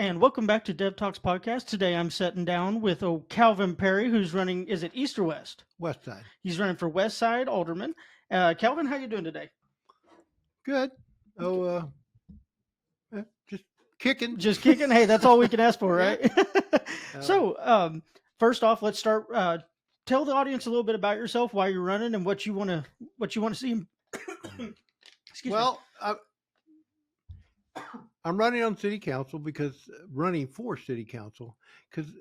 and welcome back to Dev Talks Podcast. Today I'm sitting down with Calvin Perry, who's running, is it East or West? Westside. He's running for Westside Alderman. Calvin, how you doing today? Good. Oh, just kicking. Just kicking? Hey, that's all we can ask for, right? Uh, So, first off, let's start. Tell the audience a little bit about yourself, why you're running, and what you want to see. Excuse me. well, I'm running on city council running for city council because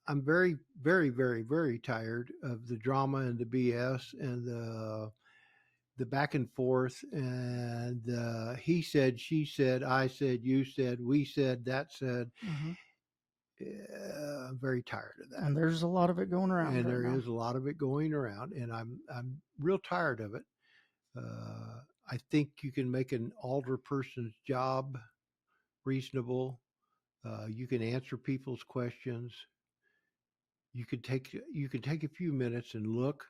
I'm very, very, very, very tired of the drama and the BS and the back and forth and he said, she said, I said, you said, we said, that said. Mm-hmm. I'm very tired of that. And there's a lot of it going around. And right there now. is a lot of it going around, and I'm real tired of it. I think you can make an alder person's job reasonable. You can answer people's questions. You could take a few minutes and look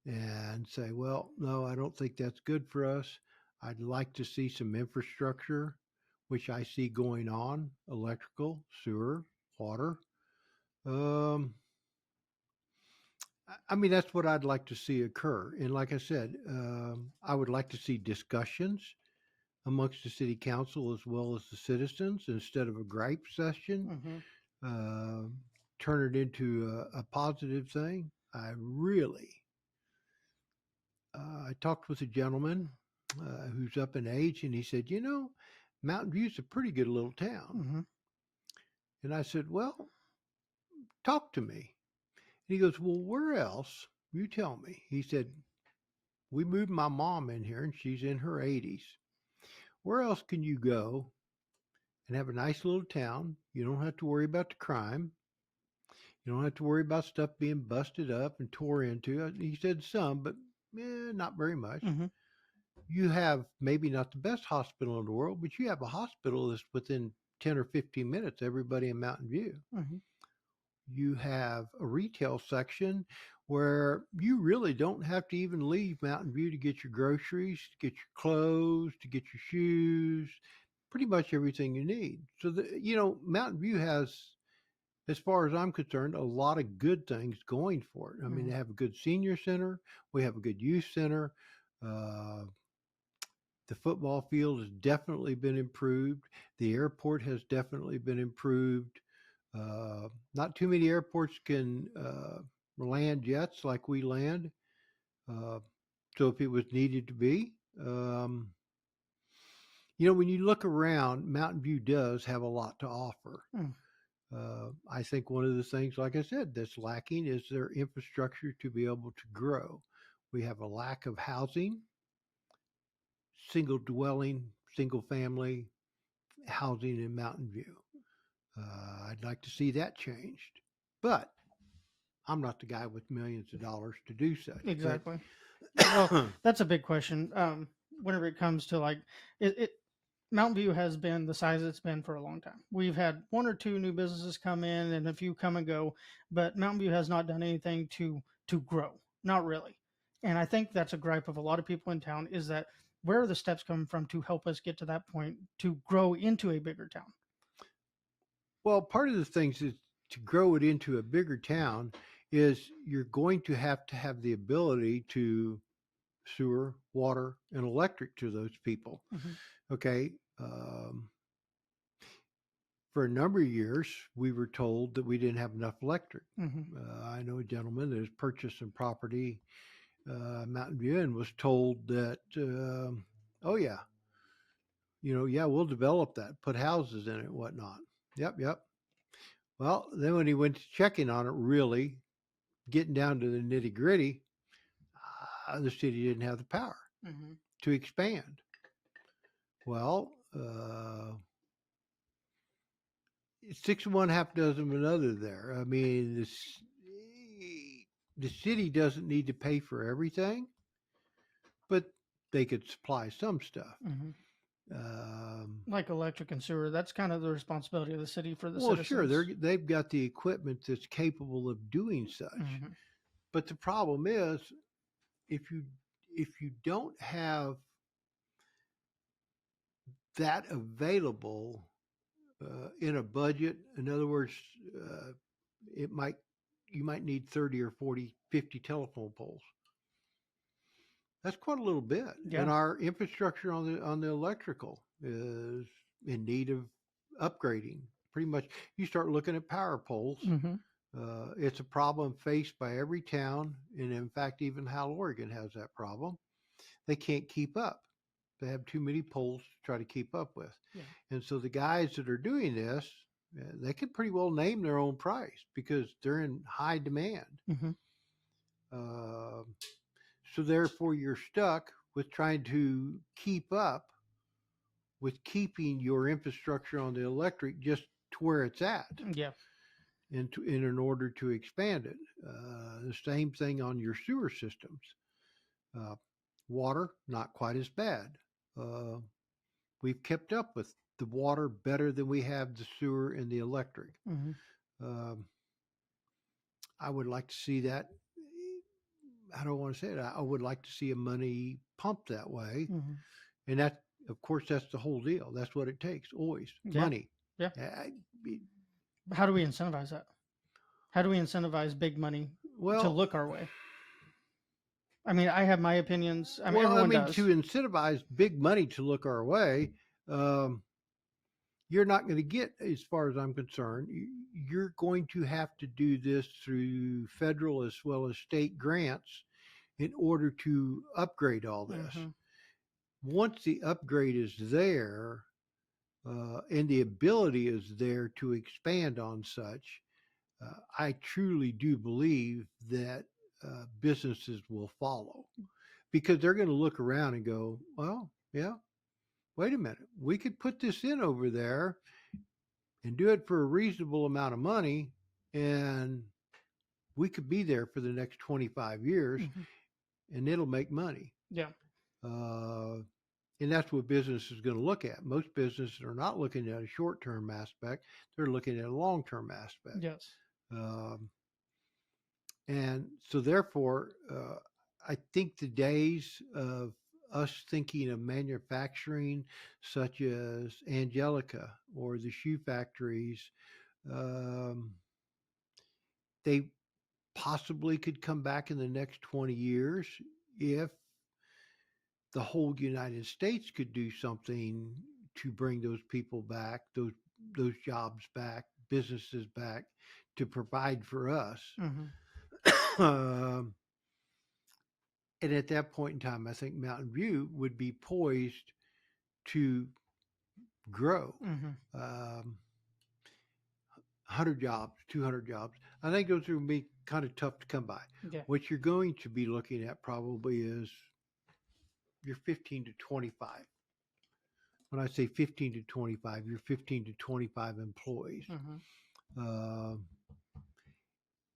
and say, well, no, I don't think that's good for us. I'd like to see some infrastructure, which I see going on: electrical, sewer, water. I mean, that's what I'd like to see occur. And like I said, I would like to see discussions amongst the city council as well as the citizens instead of a gripe session. Mm-hmm. Turn it into a positive thing. I talked with a gentleman who's up in age, and he said, Mountain View's a pretty good little town. Mm-hmm. And I said, well, talk to me. And he goes, well, where else? You tell me. He said, we moved my mom in here and she's in her 80s. Where else can you go and have a nice little town? You don't have to worry about the crime. You don't have to worry about stuff being busted up and tore into. He said some, but not very much. Mm-hmm. You have maybe not the best hospital in the world, but you have a hospital that's within 10 or 15 minutes, everybody in Mountain View. Mm-hmm. You have a retail section where you really don't have to even leave Mountain View to get your groceries, to get your clothes, to get your shoes, pretty much everything you need. So, Mountain View has, as far as I'm concerned, a lot of good things going for it. I mean, they have a good senior center. We have a good youth center. The football field has definitely been improved. The airport has definitely been improved. Not too many airports can land jets like we land. So if it was needed to be, when you look around, Mountain View does have a lot to offer. I think one of the things, like I said, that's lacking is their infrastructure to be able to grow. We have a lack of housing, single dwelling, single family housing in Mountain View. I'd like to see that changed, but I'm not the guy with millions of dollars to do such. Exactly. Well, that's a big question. Whenever it comes to Mountain View has been the size it's been for a long time. We've had one or two new businesses come in and a few come and go, but Mountain View has not done anything to grow. Not really. And I think that's a gripe of a lot of people in town is that where are the steps coming from to help us get to that point to grow into a bigger town? Well, part of the things is to grow it into a bigger town is you're going to have the ability to sewer, water, and electric to those people. Mm-hmm. Okay. For a number of years, we were told that we didn't have enough electric. Mm-hmm. I know a gentleman that has purchased some property, Mountain View, and was told that, oh yeah, we'll develop that, put houses in it, and whatnot. Yep. Well, then when he went to checking on it, really getting down to the nitty gritty, the city didn't have the power to expand. Well, 6 of one, half dozen of another there. I mean, the city doesn't need to pay for everything, but they could supply some stuff. Mm-hmm. Like electric and sewer, that's kind of the responsibility of the city for the citizens. Sure, they've got the equipment that's capable of doing such. Mm-hmm. But the problem is, if you don't have that available in a budget. In other words, uh, it might you might need 30 or 40, 50 telephone poles. That's quite a little bit. Yeah. And our infrastructure on the electrical is in need of upgrading. Pretty much, you start looking at power poles. Mm-hmm. It's a problem faced by every town, and in fact, even Hal, Oregon has that problem. They can't keep up. They have too many poles to try to keep up with. Yeah. And so the guys that are doing this, they could pretty well name their own price because they're in high demand. Mm-hmm. Uh, so therefore, you're stuck with trying to keep up with keeping your infrastructure on the electric just to where it's at. Yeah. And in order to expand it. The same thing on your sewer systems. Water, not quite as bad. We've kept up with the water better than we have the sewer and the electric. Mm-hmm. I would like to see that. I don't want to say it. I would like to see a money pumped that way. Mm-hmm. And that, of course, that's the whole deal. That's what it takes, always. Yeah. Money. Yeah. How do we incentivize that? How do we incentivize big money to look our way? I mean, I have my opinions. I mean, everyone does. To incentivize big money to look our way, you're not going to get, as far as I'm concerned, you're going to have to do this through federal as well as state grants in order to upgrade all this. Mm-hmm. Once the upgrade is there, and the ability is there to expand on such, I truly do believe that businesses will follow, because they're going to look around and go, well, yeah, wait a minute, we could put this in over there and do it for a reasonable amount of money, and we could be there for the next 25 years, mm-hmm. and it'll make money. Yeah. And that's what business is going to look at. Most businesses are not looking at a short-term aspect. They're looking at a long-term aspect. Yes. And so therefore, I think the days of us thinking of manufacturing such as Angelica or the shoe factories, they possibly could come back in the next 20 years if the whole United States could do something to bring those people back, those jobs back, businesses back, to provide for us. Mm-hmm. And at that point in time, I think Mountain View would be poised to grow. Mm-hmm. 100 jobs, 200 jobs. I think those are going to be kind of tough to come by. Yeah. What you're going to be looking at probably is you're 15 to 25. When I say 15 to 25, you're 15 to 25 employees. Mm-hmm.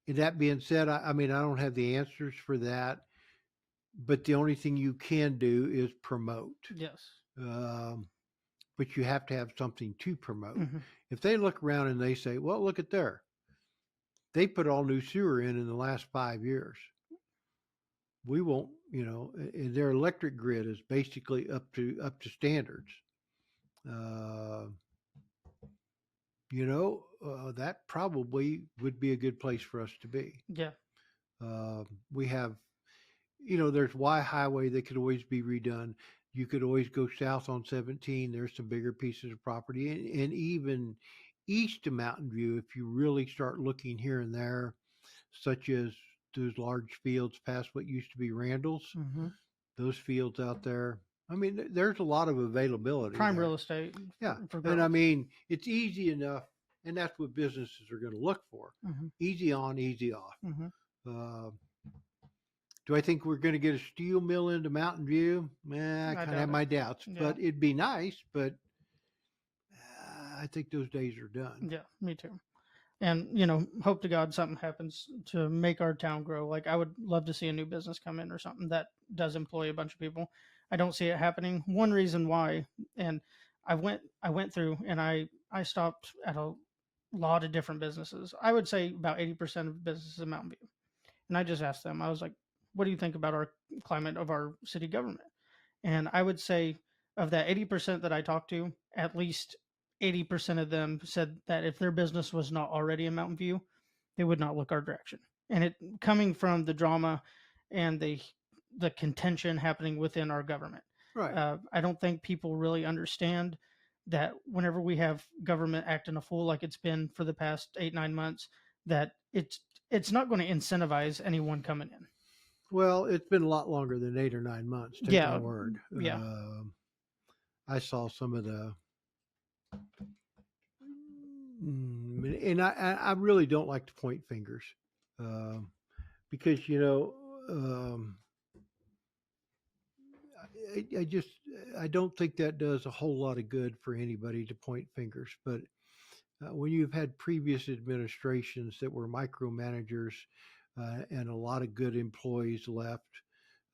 And that being said, I mean, I don't have the answers for that, but the only thing you can do is promote. Yes. But you have to have something to promote. Mm-hmm. If they look around and they say, well, look at there, they put all new sewer in the last 5 years. We won't, their electric grid is basically up to standards. That probably would be a good place for us to be. Yeah. We have, there's Y Highway that could always be redone. You could always go south on 17. There's some bigger pieces of property, and even east of Mountain View, if you really start looking here and there, such as those large fields past what used to be Randall's, mm-hmm. those fields out there. I mean, there's a lot of availability. Prime real estate. Yeah. And I mean, it's easy enough, and that's what businesses are going to look for. Mm-hmm. Easy on, easy off. Mm-hmm. Do I think we're going to get a steel mill into Mountain View? I kind of have my doubts, yeah. But it'd be nice, but I think those days are done. Yeah, me too. And, hope to God something happens to make our town grow. Like, I would love to see a new business come in or something that does employ a bunch of people. I don't see it happening. One reason why, and I went through and I stopped at a lot of different businesses. I would say about 80% of businesses in Mountain View. And I just asked them, I was like, what do you think about our climate of our city government? And I would say of that 80% that I talked to, at least 80% of them said that if their business was not already in Mountain View, they would not look our direction. And it coming from the drama and the contention happening within our government. Right. I don't think people really understand that whenever we have government acting a fool like it's been for the past 8-9 months, that it's not going to incentivize anyone coming in. Well, it's been a lot longer than 8 or 9 months. Take my Yeah, word. yeah. I saw some of the, and I really don't like to point fingers, because I don't think that does a whole lot of good for anybody to point fingers. But when you've had previous administrations that were micromanagers, and a lot of good employees left,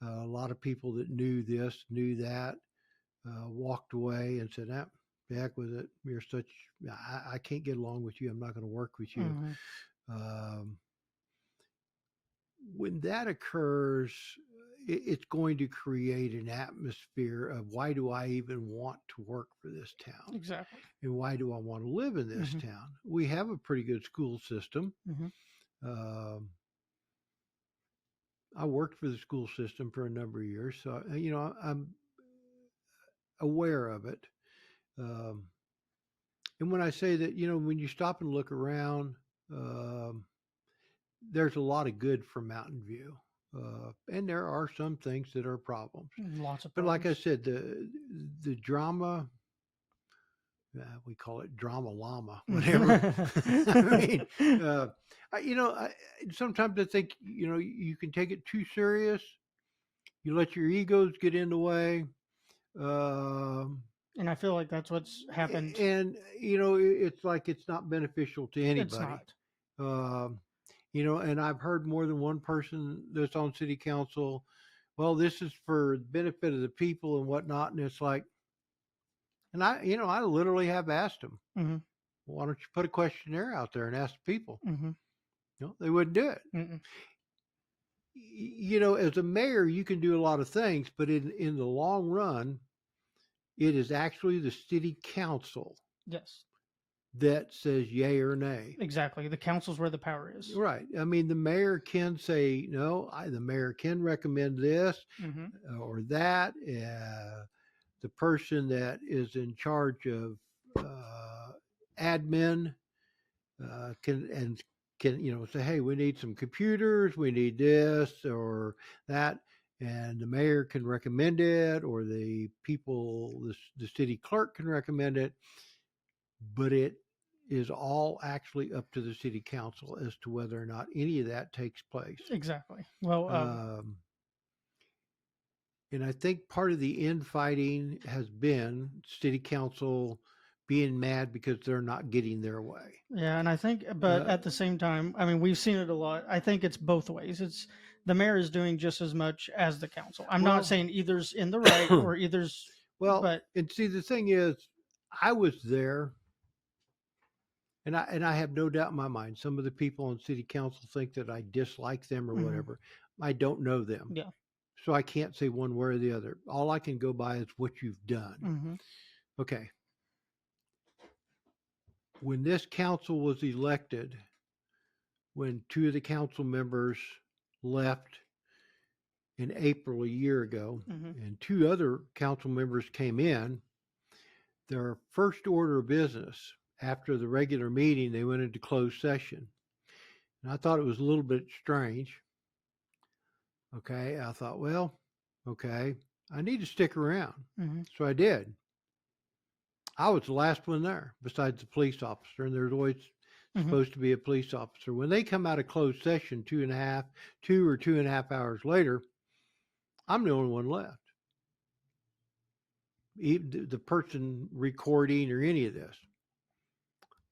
a lot of people that knew this, knew that, walked away and said, "Ah, the heck with it. You're such, I can't get along with you. I'm not going to work with you." Mhm. Um, when that occurs, it's going to create an atmosphere of, why do I even want to work for this town? Exactly. And why do I want to live in this Mhm. town? We have a pretty good school system. Mhm. Um, I worked for the school system for a number of years, so I'm aware of it. Um, and when I say that, when you stop and look around, um, there's a lot of good for Mountain View, and there are some things that are problems. Lots of But like I problems. said, the drama, we call it drama llama, whatever. I mean, sometimes I think you can take it too serious. You let your egos get in the way, um, And I feel like that's what's happened. and it's like it's not beneficial to It's anybody. not. Um, and I've heard more than one person that's on city council. Well, this is for the benefit of the people and whatnot, and it's like, and I literally have asked them, Hmm. why don't you put a questionnaire out there and ask the people? Hmm. They wouldn't do it. Mm-mm. As a mayor, you can do a lot of things, but in the long run, it is actually the city council Yes, that says yay or nay. exactly. The council's where the power is. Right. I mean, the mayor can say no. The mayor can recommend this Hmm. or that. The person that is in charge of admin can say, hey, we need some computers, we need this or that, and the mayor can recommend it, or the city clerk can recommend it, but it is all actually up to the city council as to whether or not any of that takes place. Exactly. Well, Um, and I think part of the infighting has been city council being mad because they're not getting their way. yeah, and I think, but Uh, at the same time, I mean, we've seen it a lot. I think it's both ways. It's the mayor is doing just as much as the council. I'm not well, saying either's in the right or either's, well, but and see, the thing is, I was there, and I have no doubt in my mind. Some of the people on city council think that I dislike them or mhm, whatever. I don't know them, yeah, so I can't say one way or the other. All I can go by is what you've done. hmm, Okay. When this council was elected, when two of the council members left in April a year ago, hmm, and two other council members came in, their first order of business after the regular meeting, they went into closed session. And I thought it was a little bit strange. Okay. I thought, well, okay, I need to stick around. hmm, So I did. I was the last one there besides the police officer, and there's always hmm, supposed to be a police officer. When they come out of closed session 2.5 hours later, I'm the only one left. Even the person recording or any of this.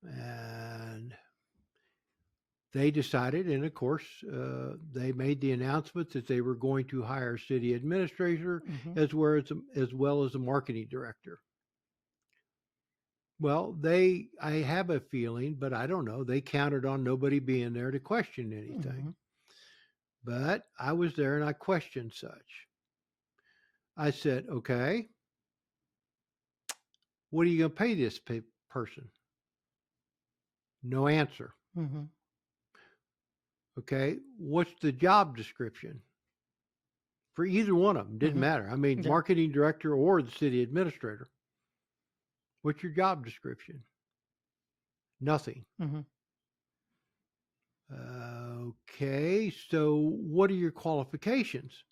And they decided, and of course, they made the announcement that they were going to hire a city administrator hmm, as well as a marketing director. Well, I have a feeling, but I don't know. They counted on nobody being there to question anything. hmm, But I was there and I questioned such. I said, okay, what are you going to pay this person? No answer. Mm-hmm. Okay. What's the job description? For either one of them, didn't Mm-hmm. matter. I mean, Yeah. marketing director or the city administrator. What's your job description? Nothing. Mm-hmm. Okay, so what are your qualifications?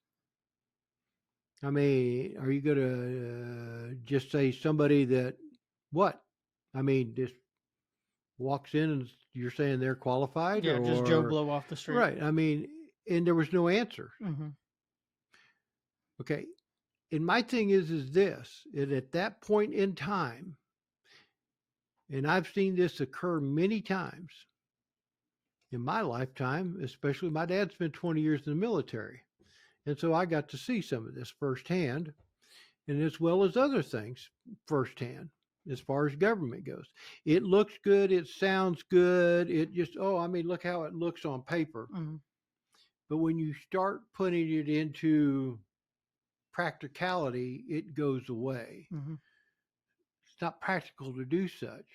I mean, are you going to just say somebody that what? I mean, just walks in and you're saying they're qualified, Yeah, just Joe or Blow off the street. right? I mean, and there was no answer. Mm-hmm. Okay, and my thing is this: and at that point in time, and I've seen this occur many times in my lifetime, especially my dad spent 20 years in the military. And so I got to see some of this firsthand, and as well as other things firsthand as far as government goes. It looks good, it sounds good, it just, oh, I mean, look how it looks on paper. Mm-hmm. But when you start putting it into practicality, it goes away. Mm-hmm. It's not practical to do such.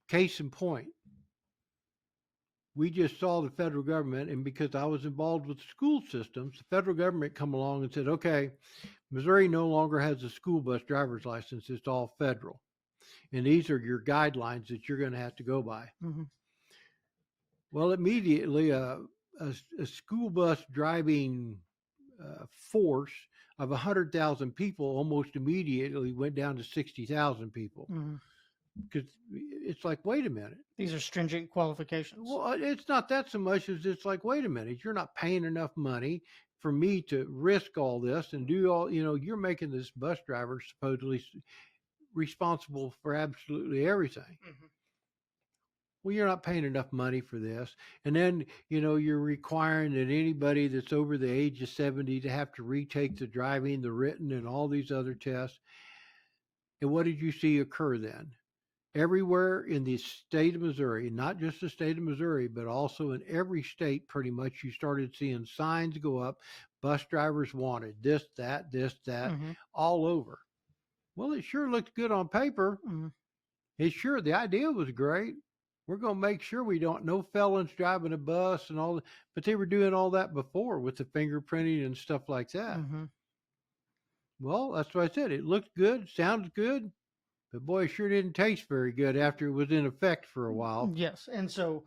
Case in point, we just saw the federal government, and because I was involved with school systems, the federal government come along and said, okay, Missouri no longer has a school bus driver's license. It's all federal. And these are your guidelines that you're going to have to go by. Mm-hmm. Well, immediately, a school bus driving force of 100,000 people almost immediately went down to 60,000 people. Mm-hmm. Because it's like, wait a minute. These are stringent qualifications. Well, it's not that so much as it's like, wait a minute, you're not paying enough money for me to risk all this and do all, you're making this bus driver supposedly responsible for absolutely everything. Mm-hmm. Well, you're not paying enough money for this. And then, you're requiring that anybody that's over the age of 70 to have to retake the driving, the written, and all these other tests. And what did you see occur then? Everywhere in the state of Missouri, not just the state of Missouri, but also in every state, pretty much, you started seeing signs go up. Bus drivers wanted this, that, Mm-hmm. all over. Well, it sure looked good on paper. Mm-hmm. The idea was great. We're going to make sure we don't, no felons driving a bus and all that. But they were doing all that before with the fingerprinting and stuff like that. Mm-hmm. Well, that's what I said. It looked good, sounds good. But boy, it sure didn't taste very good after it was in effect for a while. Yes. And so,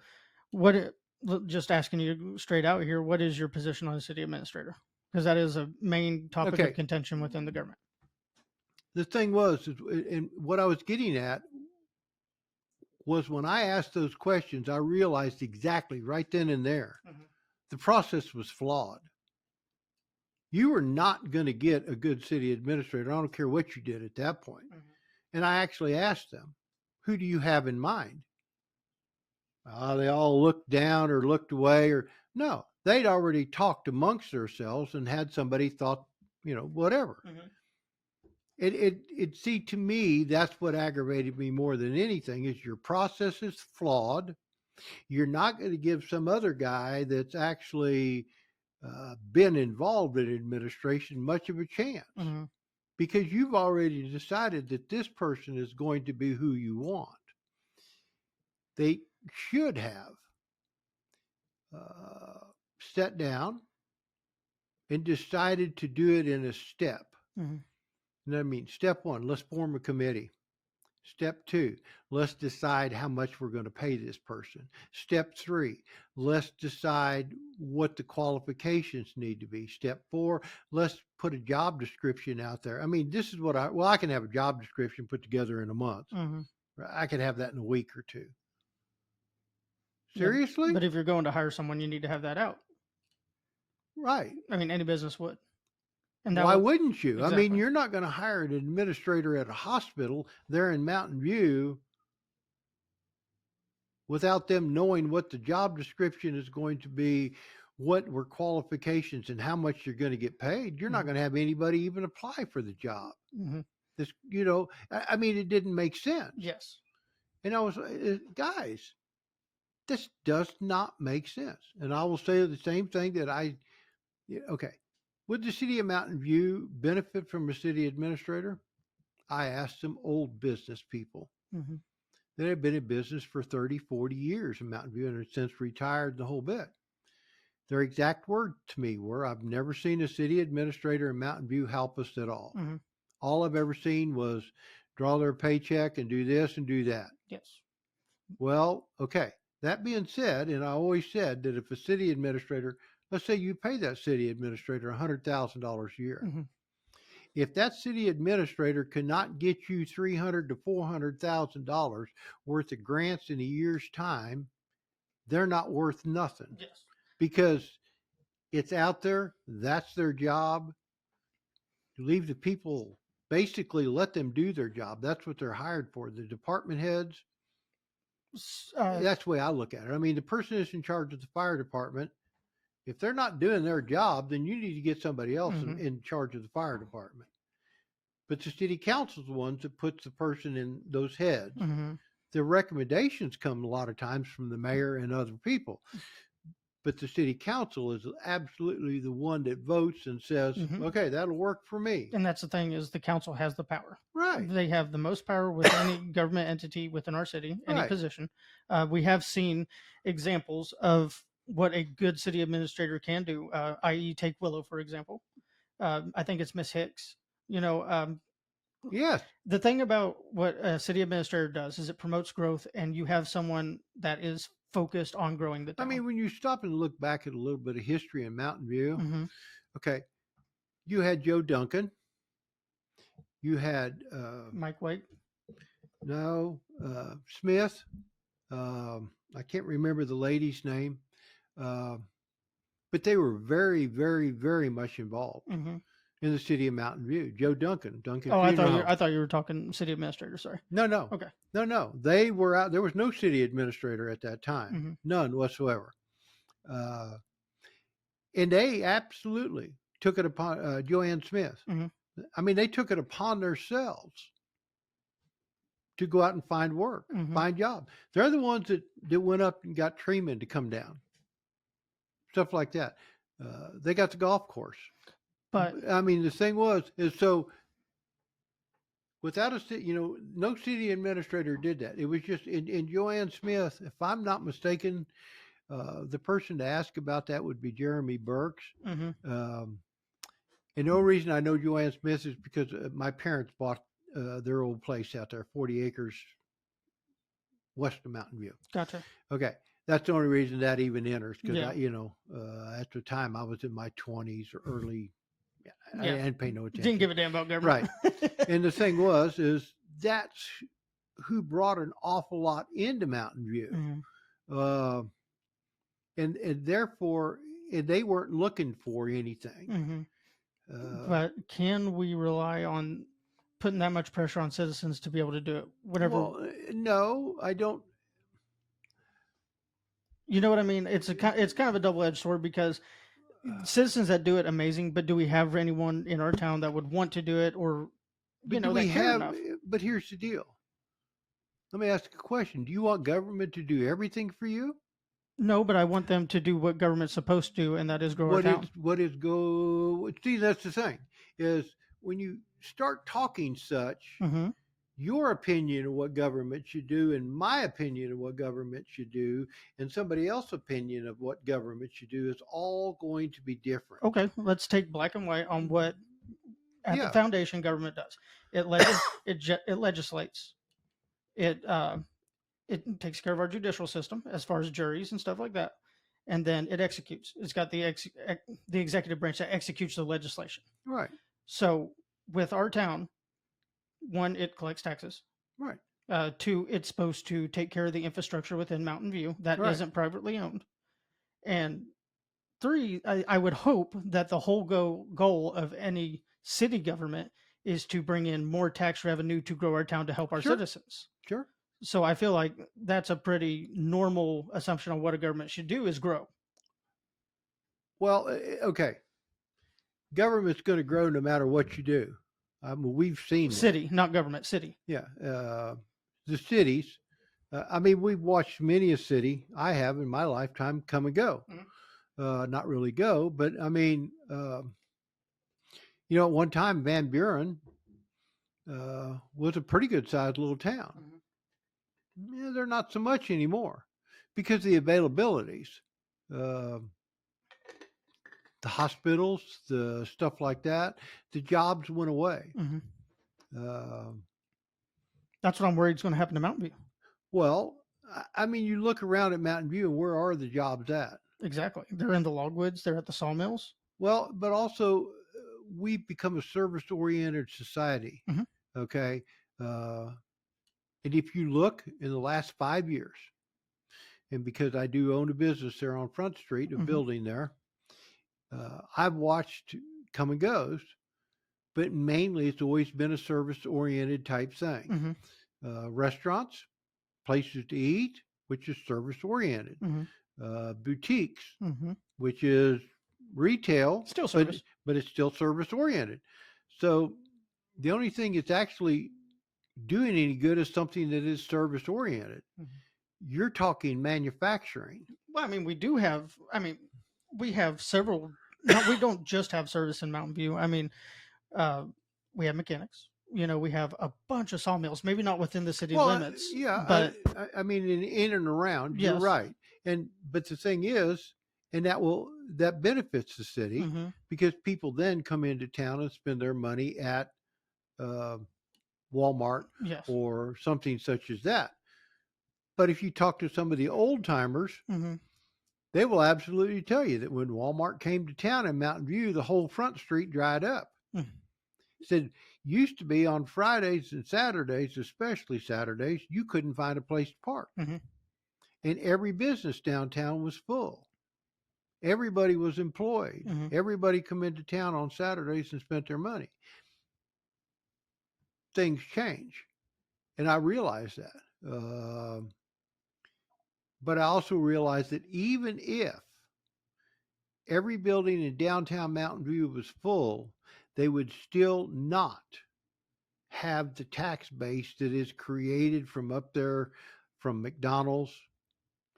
just asking you straight out here, what is your position on the city administrator? Because that is a main topic of contention within the government. The thing was, and what I was getting at was when I asked those questions, I realized exactly right then and there, the process was flawed. You were not going to get a good city administrator. I don't care what you did at that point. And I actually asked them, who do you have in mind? They all looked down or looked away, or no, they'd already talked amongst themselves and had somebody thought, whatever. See, to me, that's what aggravated me more than anything is your process is flawed. You're not going to give some other guy that's actually been involved in administration much of a chance. Because you've already decided that this person is going to be who you want. They should have sat down and decided to do it in a step. And I mean, step one, let's form a committee. Step two, let's decide how much we're going to pay this person. Step three, let's decide what the qualifications need to be. Step four, let's put a job description out there. I mean, this is what I can have a job description put together in a month. I could have that in a week or two. Seriously? Yeah, but if you're going to hire someone, you need to have that out. Right. I mean, any business would. And why wouldn't you? Exactly. I mean, you're not going to hire an administrator at a hospital there in Mountain View without them knowing what the job description is going to be, what were qualifications, and how much you're going to get paid. You're not going to have anybody even apply for the job. This, I mean, it didn't make sense. Yes. And I was, guys, this does not make sense. And I will say the same thing that okay. Would the city of Mountain View benefit from a city administrator? I asked some old business people Mm-hmm. that had been in business for 30, 40 years in Mountain View and had since retired the whole bit. Their exact words to me were, I've never seen a city administrator in Mountain View help us at all. Mm-hmm. All I've ever seen was draw their paycheck and do this and do that. Yes. Well, okay. That being said, and I always said that if a city administrator, let's say you pay that city administrator $100,000 a year, Mm-hmm. if that city administrator cannot get you $300,000 to $400,000 worth of grants in a year's time, they're not worth nothing Yes. because it's out there. That's their job. You leave the people, basically let them do their job. That's what they're hired for. The department heads, that's the way I look at it. I mean, the person that's in charge of the fire department, if they're not doing their job, then you need to get somebody else in charge of the fire department. But the city council's the ones that puts the person in those heads. Mm-hmm. The recommendations come a lot of times from the mayor and other people. But the city council is absolutely the one that votes and says, okay, that'll work for me. And that's the thing, is the council has the power. Right. They have the most power with any government entity within our city, any position. We have seen examples of what a good city administrator can do, i.e. take Willow, for example. I think it's Miss Hicks. Yes. The thing about what a city administrator does is it promotes growth, and you have someone that is focused on growing the town. I mean, when you stop and look back at a little bit of history in Mountain View, okay, you had Joe Duncan. You had Mike White. No, Smith. I can't remember the lady's name, but they were very, very, very much involved in the city of Mountain View. Joe Duncan. Oh, I thought you were talking city administrator. Sorry. No. Okay. No. They were out. There was no city administrator at that time. None whatsoever. And they absolutely took it upon Joanne Smith. I mean, they took it upon themselves to go out and find work, find jobs. They're the ones that went up and got Treeman to come down, stuff like that. They got the golf course. But I mean, the thing is so without no city administrator did that. It was just in Joanne Smith, if I'm not mistaken, the person to ask about that would be Jeremy Burks. And the only reason I know Joanne Smith is because my parents bought their old place out there, 40 acres west of Mountain View. Gotcha. Okay. That's the only reason that even enters, because at the time I was in my 20s or early. I didn't pay no attention. Didn't give a damn about government. Right. And the thing is that's who brought an awful lot into Mountain View. And therefore, they weren't looking for anything. But can we rely on putting that much pressure on citizens to be able to do it? Well, no, I don't. You know what I mean? It's kind of a double-edged sword, because citizens that do it, amazing, but do we have anyone in our town that would want to do it, or we have? But here's the deal. Let me ask a question. Do you want government to do everything for you? No, but I want them to do what government's supposed to, and that is grow our town. See, that's the thing, is when you start talking such, your opinion of what government should do and my opinion of what government should do and somebody else's opinion of what government should do is all going to be different. Okay, let's take black and white on what at the foundation government does. It legislates. It takes care of our judicial system as far as juries and stuff like that. And then it executes. It's got the executive branch that executes the legislation. Right. So with our town, one, it collects taxes. Right. Two, it's supposed to take care of the infrastructure within Mountain View that isn't privately owned. And three, I would hope that the whole goal of any city government is to bring in more tax revenue to grow our town to help our citizens. Sure. So I feel like that's a pretty normal assumption on what a government should do, is grow. Well, okay. Government's going to grow no matter what you do. We've seen city, not government, city. Yeah. The cities. I mean, we've watched many a city, I have in my lifetime, come and go. Not really go, but I mean, at one time Van Buren was a pretty good sized little town. Mhm. Yeah, they're not so much anymore because of the availabilities. Um the hospitals, the stuff like that, the jobs went away. Mhm. Um That's what I'm worried is going to happen to Mountain View. well, I mean, you look around at Mountain View, and where are the jobs at? Exactly. They're in the logwoods. They're at the sawmills. Well, but also we've become a service-oriented society. Mhm. Okay, uh, and if you look in the last 5 years, and because I do own a business there on Front Street, a Mhm. building there, I've watched come and goes, but mainly it's always been a service-oriented type thing. Mhm. Restaurants, places to eat, which is service-oriented. Mhm. Boutiques, Mhm. which is retail, Still but service. it's still service oriented. So the only thing that's actually doing any good is something that is service oriented. Mhm. You're talking manufacturing. Well, I mean, we do have. I mean, we have several. Not we don't just have service in Mountain View. I mean, uh, we have mechanics. We have a bunch of sawmills. Maybe not within the city Well, limits, yeah, but I mean, in and around, you're yes. right. And but the thing is, and that benefits the city Hmm. because people then come into town and spend their money at uh, Walmart Yes. or something such as that. But if you talk to some of the old timers, Hmm. they will absolutely tell you that when Walmart came to town in Mountain View, the whole front street dried up. Said used to be on Fridays and Saturdays, especially Saturdays, you couldn't find a place to park. Hmm. And every business downtown was full. Everybody was employed. Hmm. Everybody come into town on Saturdays and spent their money. Things change. And I realize that. But I also realize that even if every building in downtown Mountain View was full, they would still not have the tax base that is created from up there from McDonald's,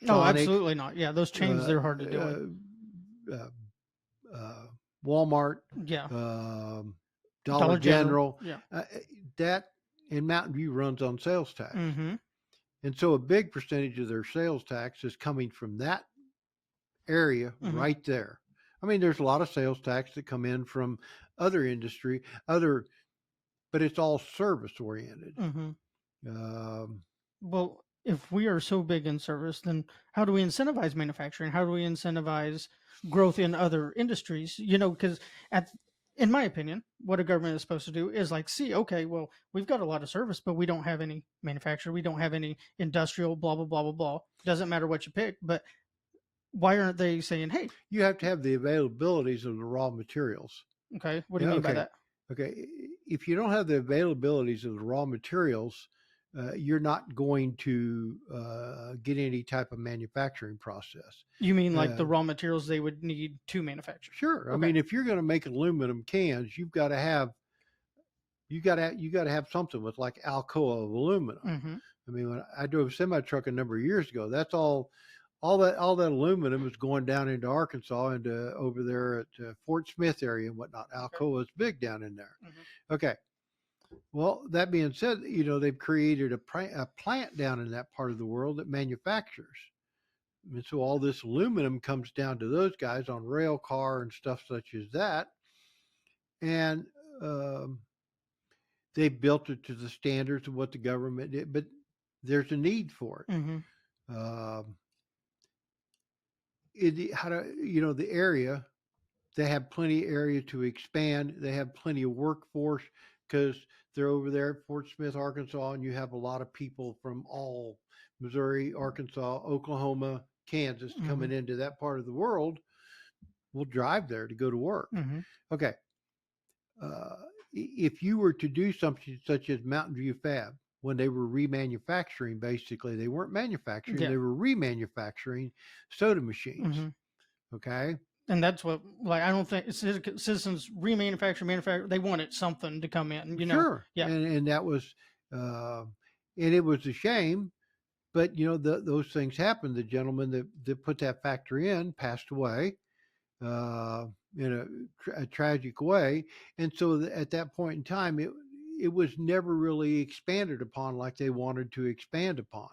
Oh, Sonic, absolutely not. Yeah, those chains, uh, they're hard to deal with. uh, uh, Walmart, Yeah. um, Dollar Dollar General. General. Yeah. That in Mountain View runs on sales tax. Hmm. And so a big percentage of their sales tax is coming from that area Hmm. right there. I mean, there's a lot of sales tax that come in from other industry, but it's all service oriented. Hmm. Um, Well, if we are so big in service, then how do we incentivize manufacturing? How do we incentivize growth in other industries? Because at in my opinion, what a government is supposed to do is like, see, okay, well, we've got a lot of service, but we don't have any manufacturer, we don't have any industrial, blah blah blah blah blah. Doesn't matter what you pick, but why aren't they saying, hey, you have to have the availabilities of the raw materials. okay, what do Yeah, you mean by okay. that? Okay. If you don't have the availabilities of the raw materials, you're not going to get any type of manufacturing process. You mean like Uh, the raw materials they would need to manufacture? sure. I Okay. mean, if you're going to make aluminum cans, you got to have something with like Alcoa of aluminum. Mm-hmm. I mean, when I drove a semi truck a number of years ago, that's all that aluminum is going down into Arkansas and over there at Fort Smith area and whatnot. Okay. Alcoa is big down in there. Mm-hmm. Okay. Well, that being said, they've created a plant down in that part of the world that manufactures. And so all this aluminum comes down to those guys on rail car and stuff such as that. And um, they built it to the standards of what the government did, but there's a need for it. Mm-hmm. Um, the area, they have plenty of area to expand. They have plenty of workforce because they're over there at Fort Smith, Arkansas, and you have a lot of people from all Missouri, Arkansas, Oklahoma, Kansas Mm-hmm. coming into that part of the world will drive there to go to work. Mm-hmm. Okay. Uh, if you were to do something such as Mountain View Fab, when they were remanufacturing, basically, they weren't manufacturing, Yeah. they were remanufacturing soda machines. Mm-hmm. Okay. And that's what, like, I don't think citizens manufacture. They wanted something to come in. Sure. Yeah. And that was, uh, and it was a shame, but those things happened. The gentleman that put that factory in passed away uh, in a tragic way, and so at that point in time, it was never really expanded upon like they wanted to expand upon.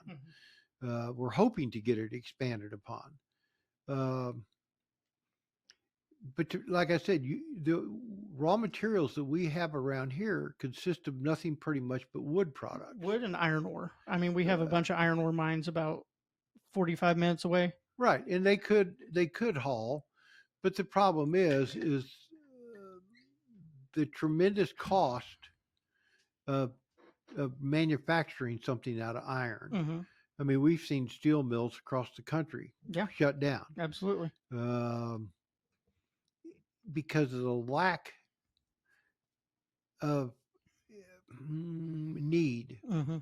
We're hoping to get it expanded upon. Um, like I said, the raw materials that we have around here consist of nothing pretty much but wood products. Wood and iron ore. I mean, we have a bunch of iron ore mines about 45 minutes away. Right, and they could haul, but the problem is the tremendous cost of manufacturing something out of iron. Mm-hmm. I mean, we've seen steel mills across the country shut down. Absolutely. Because of the lack of need. Mm-hmm.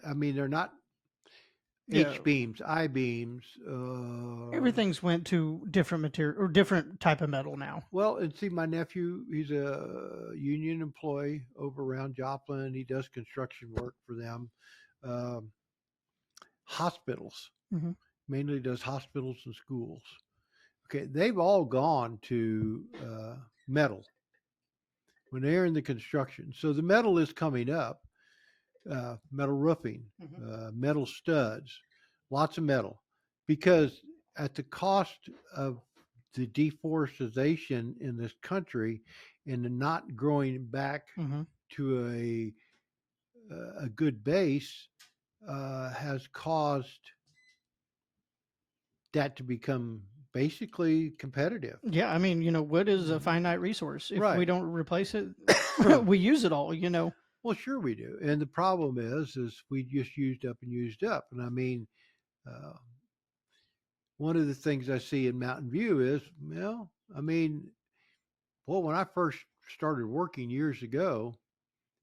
I mean, they're not H-beams, I-beams. Everything's went to different material or different type of metal now. Well, and see, my nephew, he's a union employee over around Joplin. He does construction work for them. Hospitals, mainly does hospitals and schools. Okay, they've all gone to metal when they're in the construction. So the metal is coming up. Metal roofing, metal studs, lots of metal, because at the cost of the deforestation in this country and the not growing back to a good base has caused that to become basically competitive. Yeah, I mean, wood is a finite resource. If we don't replace it, we use it all, Well, sure we do. And the problem is we just used up. And I mean, one of the things I see in Mountain View is, when I first started working years ago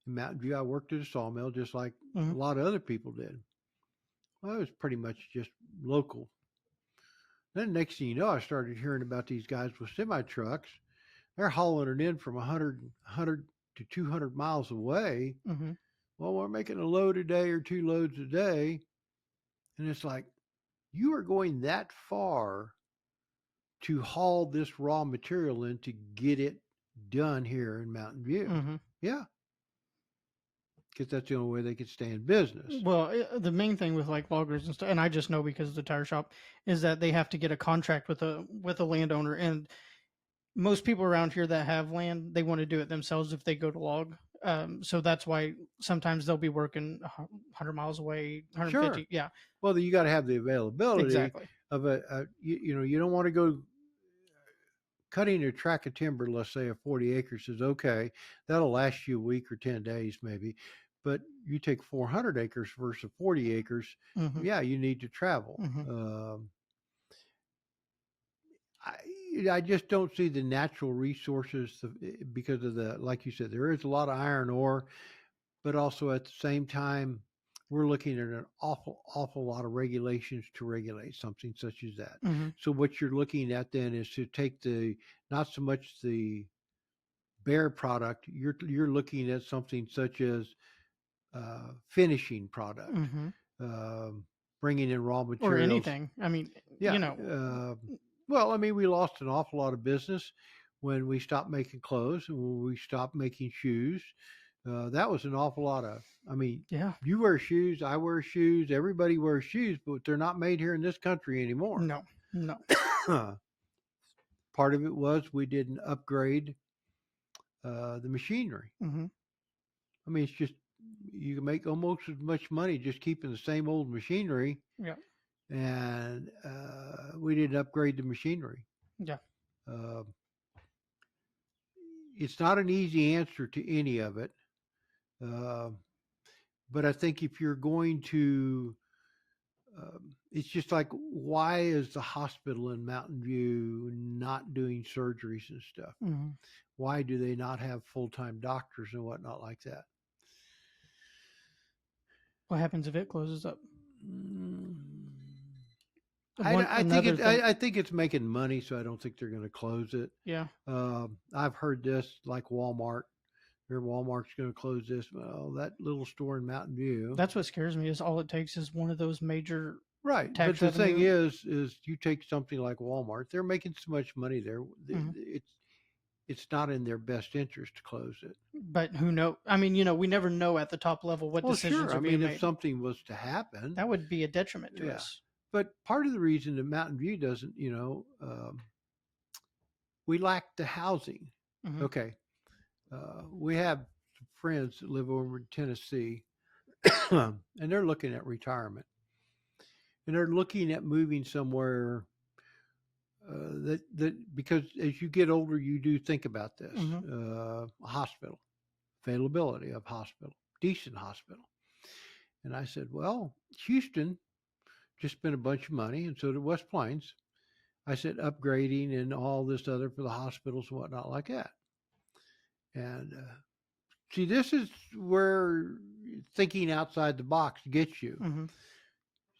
in Mountain View, I worked at a sawmill just like a lot of other people did. Well, it was pretty much just local. Then next thing you know, I started hearing about these guys with semi trucks. They're hauling it in from 100 to 200 miles away. Well, we're making a load a day or 2 loads a day. And it's like, you are going that far to haul this raw material in to get it done here in Mountain View. Yeah. Because that's the only way they could stay in business. Well, the main thing with like loggers and stuff, and I just know because of the tire shop, is that they have to get a contract with a landowner. And most people around here that have land, they want to do it themselves if they go to log. So that's why sometimes they'll be working 100 miles away, 150. Sure. Yeah. Well, you got to have the availability exactly. of you don't want to go cutting a tract of timber, let's say of 40 acres is okay. That'll last you a week or 10 days maybe. But you take 400 acres versus 40 acres, yeah, you need to travel. I just don't see the natural resources because of like you said, there is a lot of iron ore, but also at the same time, we're looking at an awful lot of regulations to regulate something such as that. So what you're looking at then is to take not so much the bare product, you're looking at something such as finishing product, bringing in raw materials. Or anything. I mean, well, I mean, we lost an awful lot of business when we stopped making clothes and when we stopped making shoes. That was an awful lot of, you wear shoes, I wear shoes, everybody wears shoes, but they're not made here in this country anymore. No. Part of it was we didn't upgrade the machinery. I mean, it's just, you can make almost as much money just keeping the same old machinery. Yeah. And we didn't upgrade the machinery. Yeah. It's not an easy answer to any of it. But I think if you're going to, it's just like, why is the hospital in Mountain View not doing surgeries and stuff? Why do they not have full-time doctors and whatnot like that? What happens if it closes up? I think it's making money, so I don't think they're going to close it. Yeah. I've heard this, like Walmart. Walmart's going to close this. Well, that little store in Mountain View. That's what scares me. Is all it takes is one of those major right. But the thing is you take something like Walmart. They're making so much money there. it's not in their best interest to close it. But who knows? I mean, we never know at the top level what Well, decisions sure. I are being mean, if made. something was to happen, That would be a detriment to yeah. us. But part of the reason that Mountain View doesn't, we lack the housing. Hmm. Okay. We have some friends that live over in Tennessee, and they're looking at retirement, and they're looking at moving somewhere that because as you get older, you do think about this. A hospital, availability of hospital, decent hospital. And I said, well, Houston just spent a bunch of money, and so did West Plains. I said, upgrading and all this other for the hospitals and whatnot like that. And see, this is where thinking outside the box gets you. Hmm.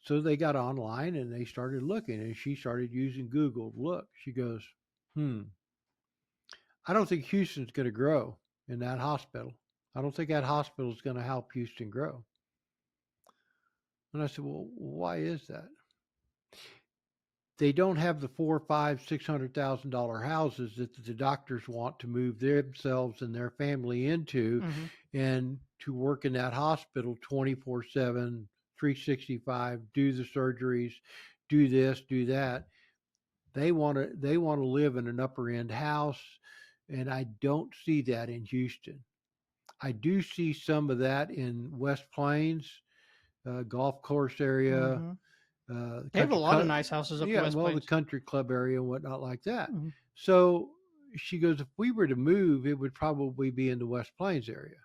So they got online and they started looking, and she started using Google to look. She goes, I don't think Houston's going to grow in that hospital. I don't think that hospital is going to help Houston grow. And I said, well, why is that? They don't have the $400,000, $500,000, $600,000 houses that the doctors want to move themselves and their family into, and to work in that hospital 24/7, 365, do the surgeries, do this, do that. They want to live in an upper end house, and I don't see that in Houston. I do see some of that in West Plains, golf course area. They have a lot of nice houses up in West Plains. The country club area and whatnot like that. Mm-hmm. So she goes, if we were to move, it would probably be in the West Plains area.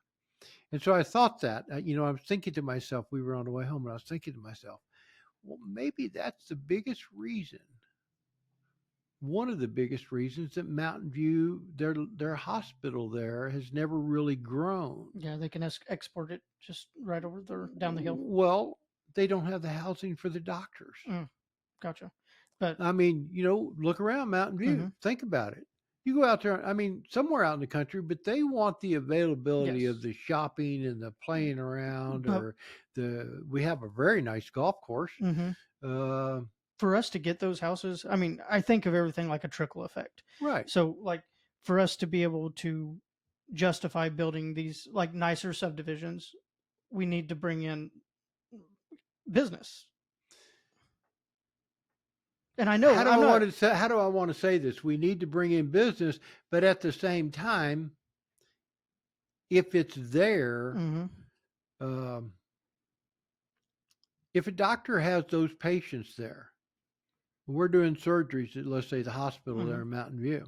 And so I thought that, I was thinking to myself, we were on the way home, and I was thinking to myself, well, maybe that's the biggest reason. One of the biggest reasons that Mountain View, their hospital there, has never really grown. Yeah, they can export it just right over there down the hill. Well, they don't have the housing for the doctors. Gotcha. But I mean, look around Mountain View. Think about it. You go out there, somewhere out in the country, but they want the availability of the shopping and the playing around, or we have a very nice golf course. For us to get those houses, I think of everything like a trickle effect. Right. So like for us to be able to justify building these like nicer subdivisions, we need to bring in business. And I know how do I want to say this? We need to bring in business, but at the same time, if it's there, if a doctor has those patients there, we're doing surgeries at, let's say, the hospital there in Mountain View,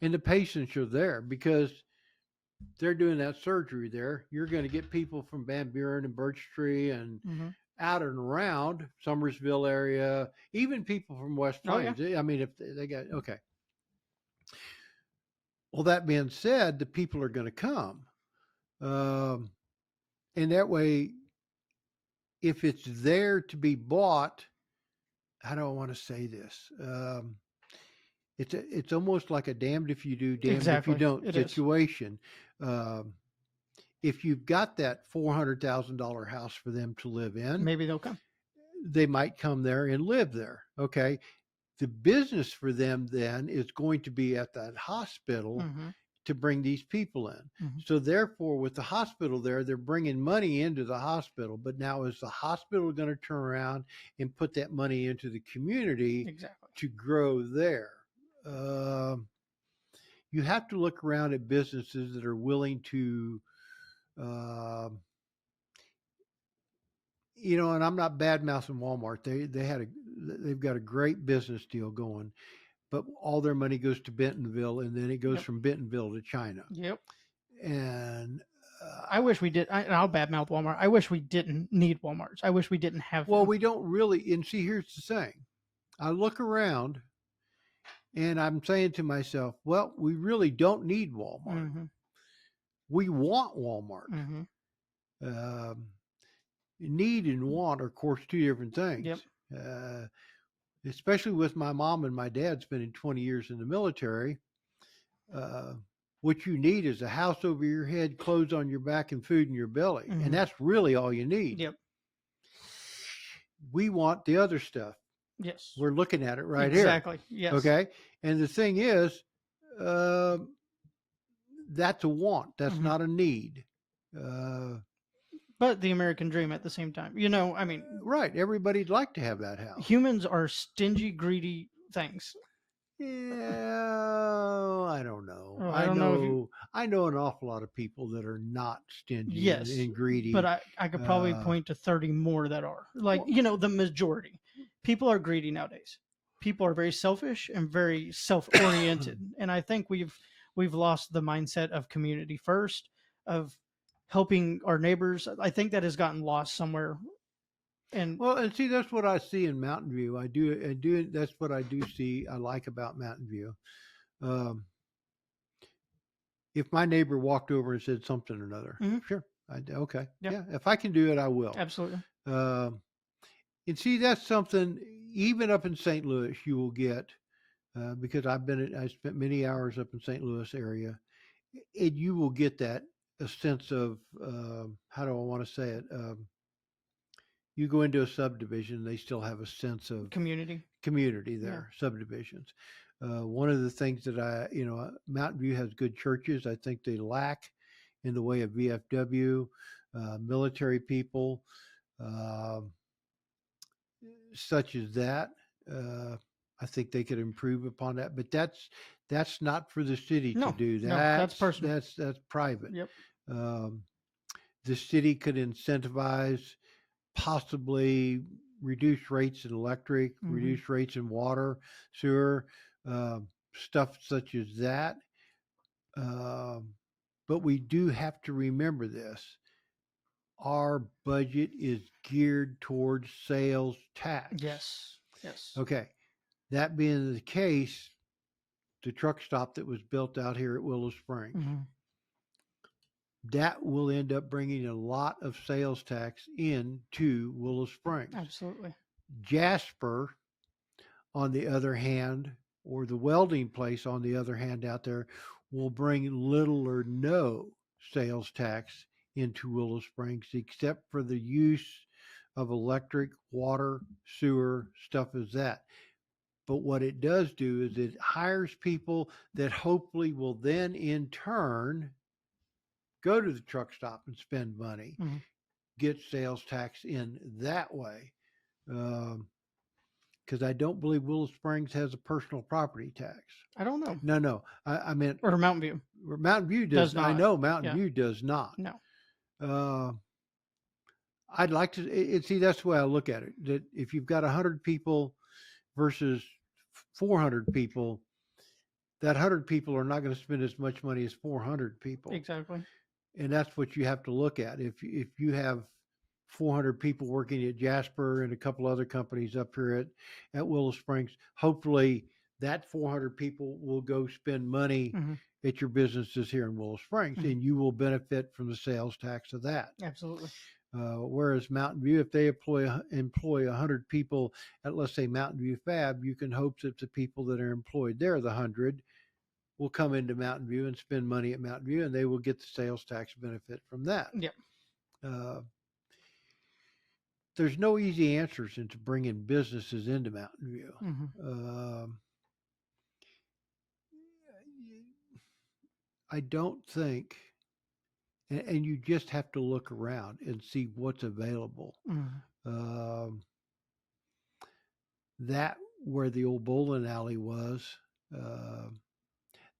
and the patients are there because they're doing that surgery there, you're going to get people from Van Buren and Birch Tree and out and around Summersville area, even people from West Plains. Oh, yeah. If they got, okay. Well, that being said, the people are going to come. And that way, if it's there to be bought, how do I want to say this? It's almost like a damned if you do, damned if you don't situation. If you've got that $400,000 house for them to live in, maybe they'll come. They might come there and live there. Okay. The business for them then is going to be at that hospital to bring these people in. So therefore, with the hospital there, they're bringing money into the hospital. But now is the hospital going to turn around and put that money into the community to grow there? You have to look around at businesses that are willing to, and I'm not bad mouthing Walmart. They've got a great business deal going, but all their money goes to Bentonville, and then it goes from Bentonville to China. Yep. And I wish we did. I'll badmouth Walmart. I wish we didn't need Walmarts. I wish we didn't have them. Well, we don't really. And see, here's the thing. I look around, and I'm saying to myself, well, we really don't need Walmart. We want Walmart. Need and want are, of course, two different things. Yep. Especially with my mom and my dad spending 20 years in the military. What you need is a house over your head, clothes on your back, and food in your belly. And that's really all you need. Yep. We want the other stuff. Yes. We're looking at it right here. Exactly. Yes. Okay. And the thing is, that's a want. That's Mhm. not a need. Uh, But the American dream at the same time. I mean, right. Everybody'd like to have that house. humans are stingy, greedy things. Yeah, I don't know. Oh, I don't know if you. I know an awful lot of people that are not stingy Yes, and but greedy. I could probably Uh, point to 30 more that are like, well, the majority. People are greedy nowadays. People are very selfish and very self-oriented, and I think we've lost the mindset of community first, of helping our neighbors. I think that has gotten lost somewhere. And well, and see, that's what I see in Mountain View. I do. That's what I do see. I like about Mountain View. Um, if my neighbor walked over and said something or another, Mhm. sure, okay, Yeah, yeah. If I can do it, I will. absolutely. Um, and see, that's something. Even up in St. Louis, you will get because I spent many hours up in St. Louis area, and you will get that a sense of how do I want to say it? You go into a subdivision, they still have a sense of Community. community Yeah. there, subdivisions. One of the things that Mountain View has good churches. I think they lack in the way of VFW, military people, um such as that. Uh, I think they could improve upon that, but that's not for the city to No, do. no, that's personal. That's private. Yep. Um, the city could incentivize, possibly reduce rates in electric, Hmm. reduce rates in water, sewer, stuff such as that. Um, but we do have to remember this. Our budget is geared towards sales tax. Yes. Yes. Okay. That being the case, the truck stop that was built out here at Willow Springs, Hmm. that will end up bringing a lot of sales tax into Willow Springs. Absolutely. Jasper, on the other hand, or the welding place, on the other hand, out there, will bring little or no sales tax into Willow Springs, except for the use of electric, water, sewer, stuff as that. But what it does do is it hires people that hopefully will then in turn go to the truck stop and spend money, Hmm. get sales tax in that way. Because I don't believe Willow Springs has a personal property tax. I don't know. No. I meant Or Mountain View Mountain View does does. I not. know Mountain Yeah. View does not. No. Uh, I'd like to see. That's the way I look at it. That if you've got 100 people versus 400 people, that 100 people are not going to spend as much money as 400 people, Exactly. and that's what you have to look at. If you have 400 people working at Jasper and a couple other companies up here at Willow Springs, hopefully that 400 people will go spend money Hmm. at your businesses here in Willow Springs, Hmm. and you will benefit from the sales tax of that. Absolutely. Whereas Mountain View, if they employ 100 people at, let's say, Mountain View Fab, you can hope that the people that are employed there, the 100, will come into Mountain View and spend money at Mountain View, and they will get the sales tax benefit from that. Yep. Uh, there's no easy answers into bringing businesses into Mountain View. Hmm. Um, I don't think, and you just have to look around and see what's available. Hmm. Um, that where the old bowling alley was, uh,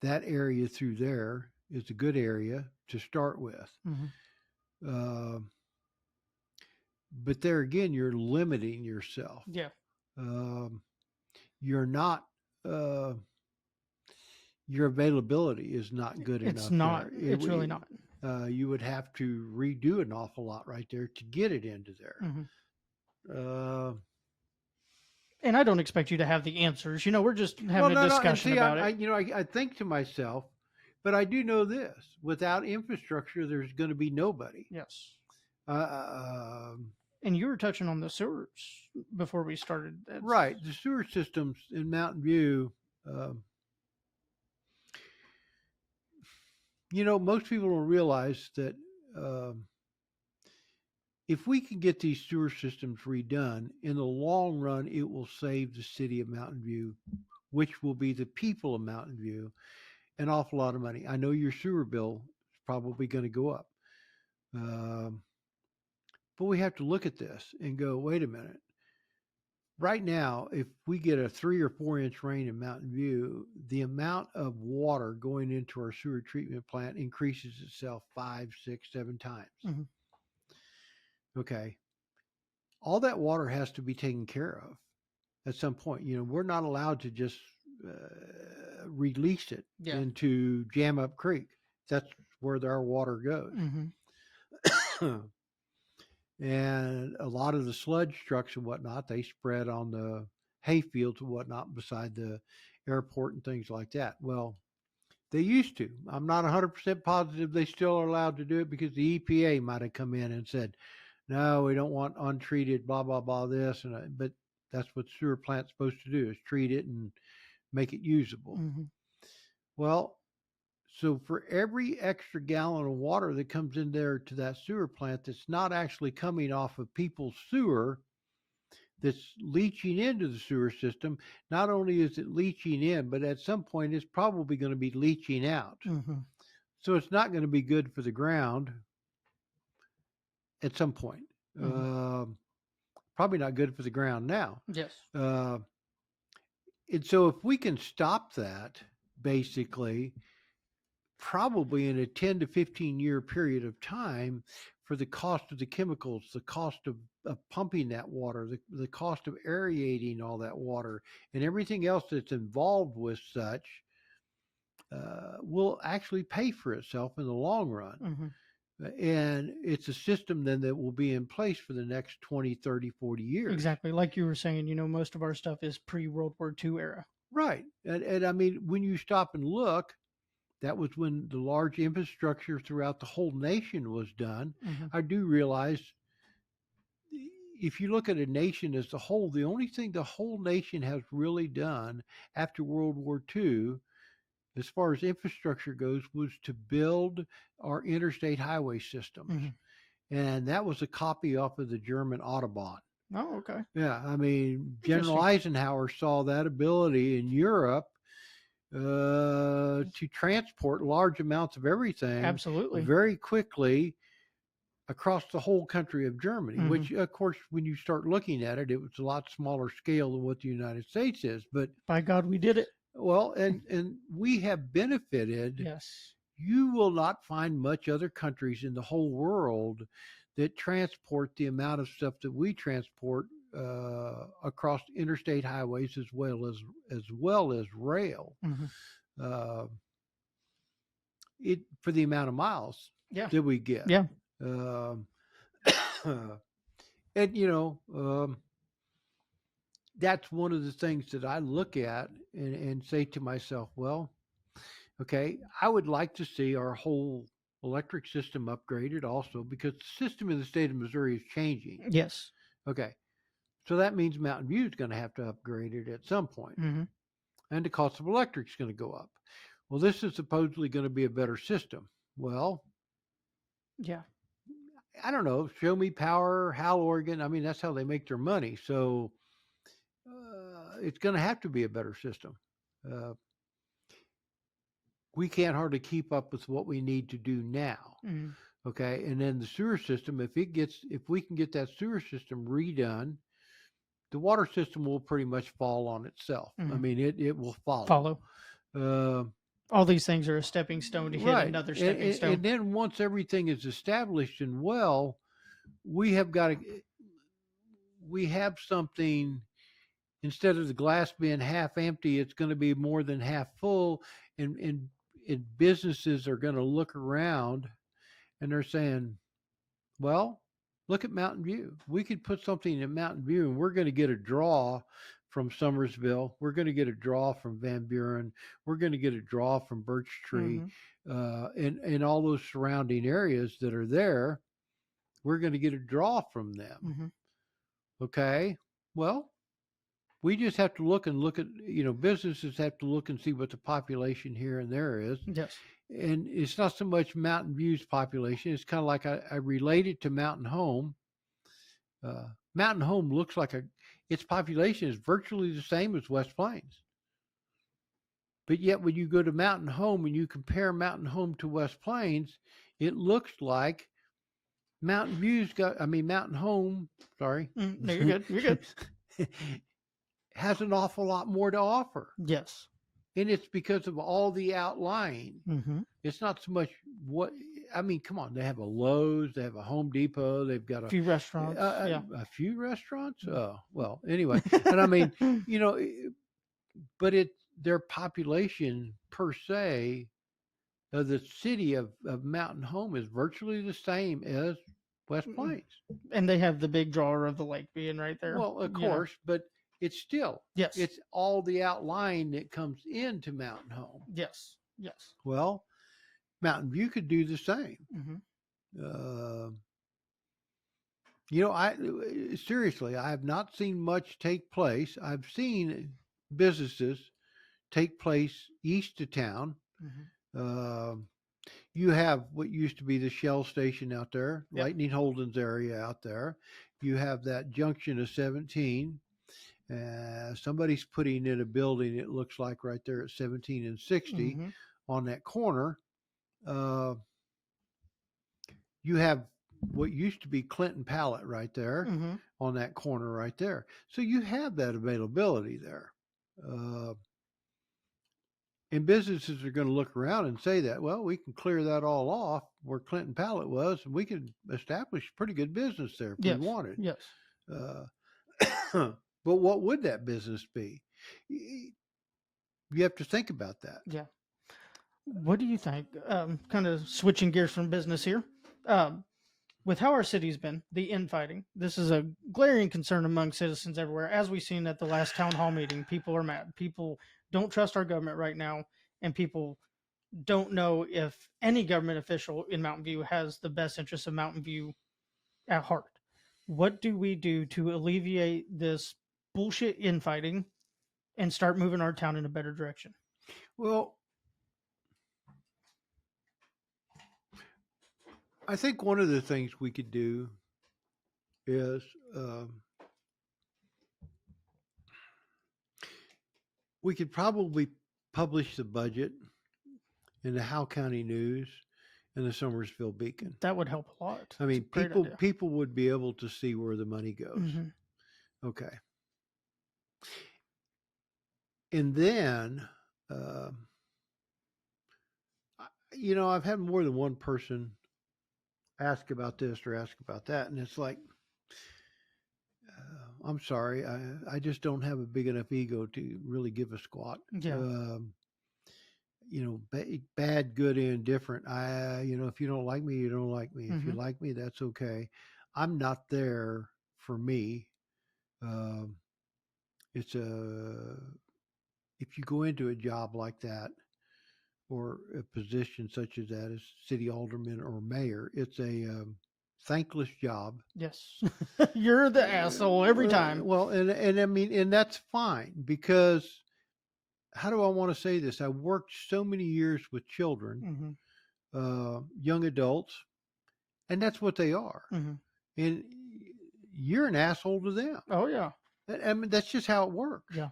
that area through there is a good area to start with. Hmm. Uh, but there again, you're limiting yourself. Yeah. Um, you're not. Uh, your availability is not good It's enough not. there. It's really not. You would have to redo an awful lot right there to get it into there. Hmm. Uh, And I don't expect you to have the answers. We're just having a no. And discussion see, about I it. I think to myself, but I do know this: without infrastructure, there's going to be nobody. Yes. Um, And you were touching on the sewers before we started. right, the sewer systems in Mountain View. Um, most people don't realize that if we can get these sewer systems redone, in the long run, it will save the city of Mountain View, which will be the people of Mountain View. an awful lot of money. I know your sewer bill is probably going to go up. Um, but we have to look at this and go, wait a minute. Right now, if we get a 3 or 4 inch rain in Mountain View, the amount of water going into our sewer treatment plant increases itself 5, 6, 7 times. Mhm. Okay. All that water has to be taken care of at some point. We're not allowed to just release it Yeah. into Jam Up Creek. That's where our water goes. Mm-hmm. And a lot of the sludge trucks and whatnot, they spread on the hay fields and whatnot beside the airport and things like that. Well, they used to. I'm not 100% positive they still are allowed to do it because the EPA might have come in and said, no, we don't want untreated, blah, blah, blah, this. But that's what sewer plant's supposed to do, is treat it and make it usable. Mm-hmm. Well, so for every extra gallon of water that comes in there to that sewer plant that's not actually coming off of people's sewer, that's leaching into the sewer system, not only is it leaching in, but at some point it's probably going to be leaching out. Mm-hmm. So it's not going to be good for the ground at some point. Mm-hmm. Probably not good for the ground now. Yes. And so if we can stop that, basically, probably in a 10 to 15 year period of time, for the cost of the chemicals, the cost of pumping that water, the cost of aerating all that water, and everything else that's involved with such, will actually pay for itself in the long run. Mm-hmm. And it's a system then that will be in place for the next 20, 30, 40 years. Exactly. Like you were saying, most of our stuff is pre-World War II era. Right. And I mean, when you stop and look, that was when the large infrastructure throughout the whole nation was done. Mm-hmm. I do realize if you look at a nation as a whole, the only thing the whole nation has really done after World War II, as far as infrastructure goes, was to build our interstate highway systems. Mm-hmm. And that was a copy off of the German Autobahn. Oh, okay. Yeah. I mean, General Eisenhower saw that ability in Europe to transport large amounts of everything absolutely very quickly across the whole country of Germany, mm-hmm. which, of course, when you start looking at it, it was a lot smaller scale than what the United States is. But by God, we did it. Well, and we have benefited. Yes. You will not find much other countries in the whole world that transport the amount of stuff that we transport across interstate highways as well as rail. Mm-hmm. It for the amount of miles that we get. Yeah. And that's one of the things that I look at and say to myself, well, okay, I would like to see our whole electric system upgraded also, because the system in the state of Missouri is changing. Yes. Okay. So that means Mountain View is going to have to upgrade it at some point. Mm-hmm. And the cost of electric is going to go up. Well, this is supposedly going to be a better system. Well, yeah. I don't know. Show me Power, Hal Oregon. I mean, that's how they make their money. So it's going to have to be a better system. We can't hardly keep up with what we need to do now. Mm-hmm. Okay. And then the sewer system, if we can get that sewer system redone, the water system will pretty much fall on itself. Mm-hmm. I mean, it will follow. All these things are a stepping stone to hit another stepping stone. And then once everything is established and well, we have something. Instead of the glass being half empty, it's going to be more than half full, and businesses are going to look around and they're saying, well, look at Mountain View. We could put something in Mountain View and we're going to get a draw from Summersville. We're going to get a draw from Van Buren. We're going to get a draw from Birch Tree, and all those surrounding areas that are there. We're going to get a draw from them. Mm-hmm. Okay. Well, we just have to look at, businesses have to look and see what the population here and there is. Yes. And it's not so much Mountain View's population. It's kind of like I relate it to Mountain Home. Mountain Home looks like its population is virtually the same as West Plains. But yet when you go to Mountain Home and you compare Mountain Home to West Plains, it looks like Mountain Home, sorry, No, you're good. You're good. has an awful lot more to offer. Yes. And it's because of all the outlying. Mm-hmm. It's not so much come on, they have a Lowe's, they have a Home Depot, they've got A few restaurants. Yeah. a few restaurants. Oh, well, anyway, and I mean, but their population per se of the city of Mountain Home is virtually the same as West Plains. And they have the big drawer of the lake being right there. Well, of course, but it's still, yes, it's all the outlying that comes into Mountain Home. Yes. Yes. Well, Mountain View could do the same. Mm-hmm. Seriously, I have not seen much take place. I've seen businesses take place east of town. Mm-hmm. You have what used to be the Shell station out there, Yep. Lightning Holden's area out there. You have that junction of 17. Somebody's putting in a building, it looks like right there at 17 and 60 Mm-hmm. on that corner. You have what used to be Clinton Pallet right there Mm-hmm. on that corner right there. So you have that availability there. And businesses are going to look around and say that, well, we can clear that all off where Clinton Pallet was, and we could establish pretty good business there if Yes. we wanted. Yes. But what would that business be? You have to think about that. Yeah. What do you think? Kind of switching gears from business here. With how our city's been, the infighting, this is a glaring concern among citizens everywhere. As we've seen at the last town hall meeting, people are mad. People don't trust our government right now, and people don't know if any government official in Mountain View has the best interests of Mountain View at heart. What do we do to alleviate this bullshit infighting and start moving our town in a better direction? Well, I think one of the things we could do is we could probably publish the budget in the Howe County News and the Somersville Beacon. That would help a lot. I mean, people would be able to see where the money goes. Mm-hmm. Okay. And then, I've had more than one person ask about this or ask about that. And it's like, I'm sorry, I just don't have a big enough ego to really give a squat. Yeah. Bad, good, indifferent. If you don't like me, you don't like me. If you like me, that's okay. I'm not there for me. If you go into a job like that or a position such as that as city alderman or mayor, it's a thankless job. Yes. You're the asshole every time. Well, and I mean, and that's fine, because how do I want to say this? I worked so many years with children, young adults, and that's what they are. And you're an asshole to them. Oh, yeah. I mean, that's just how it works. Yeah.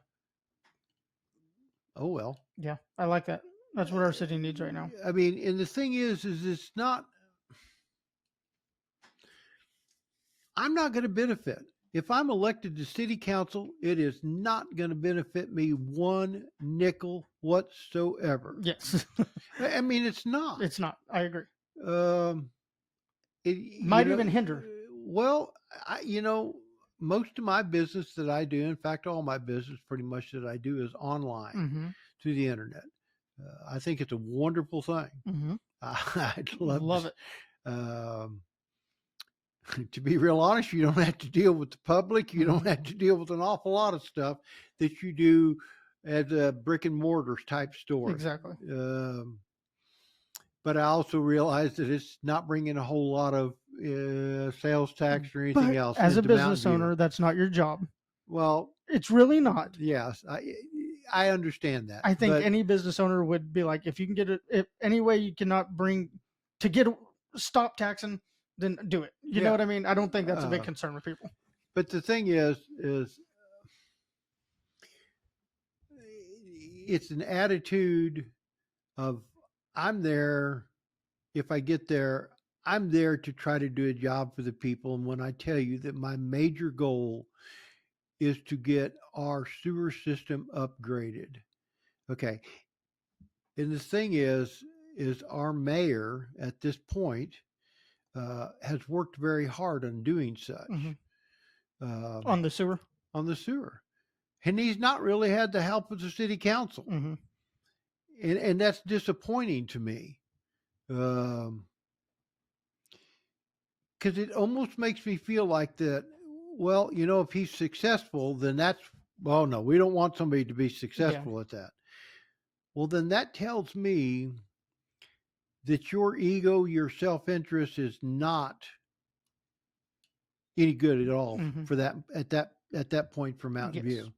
Oh, well. Yeah, I like that. That's what our city needs right now. I mean, and the thing is it's not, I'm not going to benefit. If I'm elected to city council, it is not going to benefit me one nickel whatsoever. Yes. I mean, it's not. It's not. I agree. It might even hinder. Well, most of my business that I do, in fact, all my business pretty much that I do is online through the internet. I think it's a wonderful thing. I'd love it. To be real honest, you don't have to deal with the public. You don't have to deal with an awful lot of stuff that you do at a brick and mortar type store. Exactly. But I also realize that it's not bringing a whole lot of sales tax or anything else. As a business owner, that's not your job. Well, it's really not. Yes, I understand that. I think any business owner would be like, if you can get it, if any way you cannot stop taxing, then do it. You know what I mean? I don't think that's a big concern with people. But the thing is it's an attitude of I'm there. If I get there, I'm there to try to do a job for the people. And when I tell you that my major goal is to get our sewer system upgraded. Okay. And the thing is our mayor at this point has worked very hard on doing such On the sewer. on the sewer. And he's not really had the help of the city council. And that's disappointing to me. Because it almost makes me feel like that, well, if he's successful, then that's, well, no, we don't want somebody to be successful at that. Well, then that tells me that your ego, your self-interest is not any good at all for that at that point for Mountain View.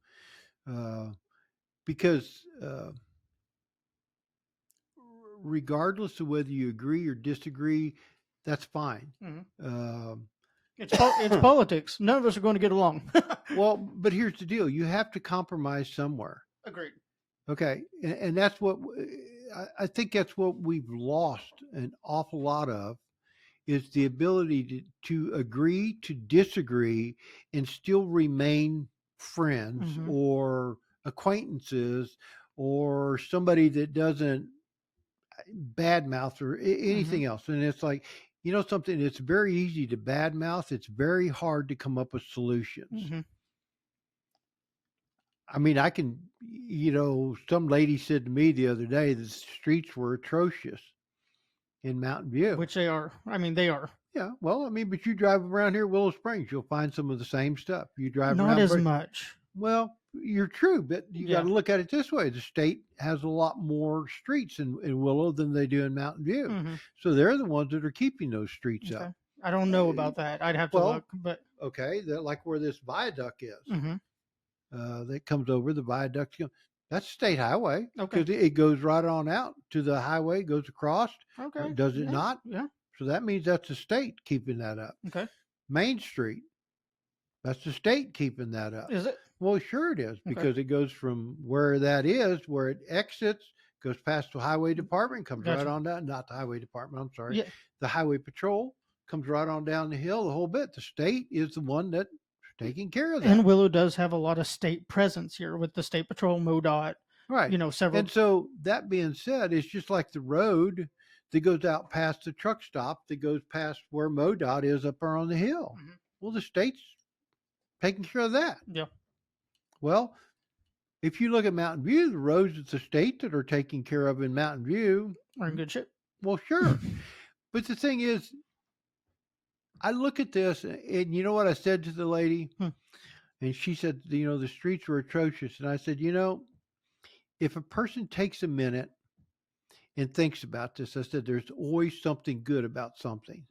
Because regardless of whether you agree or disagree, that's fine. It's politics. None of us are going to get along. Well, but here's the deal. You have to compromise somewhere. Agreed. Okay. And that's what I think that's what we've lost an awful lot of, is the ability to agree to disagree and still remain friends or acquaintances or somebody that doesn't badmouth or anything else. And it's like, something, it's very easy to badmouth. It's very hard to come up with solutions. I mean, I can, some lady said to me the other day that the streets were atrocious in Mountain View. Which they are. I mean, they are. Yeah. Well, I mean, but you drive around here, Willow Springs, you'll find some of the same stuff. You drive not around. Not as much. Well, you're true, but you got to look at it this way. The state has a lot more streets in Willow than they do in Mountain View. So they're the ones that are keeping those streets up. I don't know about that. I'd have to look, but. Okay. Like where this viaduct is. That comes over the viaduct. That's state highway. Okay. Because it goes right on out to the highway, goes across. Okay. Does it not? Yeah. So that means that's the state keeping that up. Okay. Main Street, that's the state keeping that up. Is it? Well, sure it is, because it goes from where that is, where it exits, goes past the highway department, comes right on down. Not the highway department, I'm sorry. Yeah. The highway patrol comes right on down the hill, the whole bit. The state is the one that's taking care of that. And Willow does have a lot of state presence here with the state patrol, MoDOT. Right. Several. And so that being said, it's just like the road that goes out past the truck stop that goes past where MoDOT is up there on the hill. Well, the state's taking care of that. Yeah. Well, if you look at Mountain View, the roads that the state that are taking care of in Mountain View are in good shape. Well, sure. But the thing is, I look at this, and you know what I said to the lady? And she said, the streets were atrocious. And I said, if a person takes a minute and thinks about this, I said, there's always something good about something.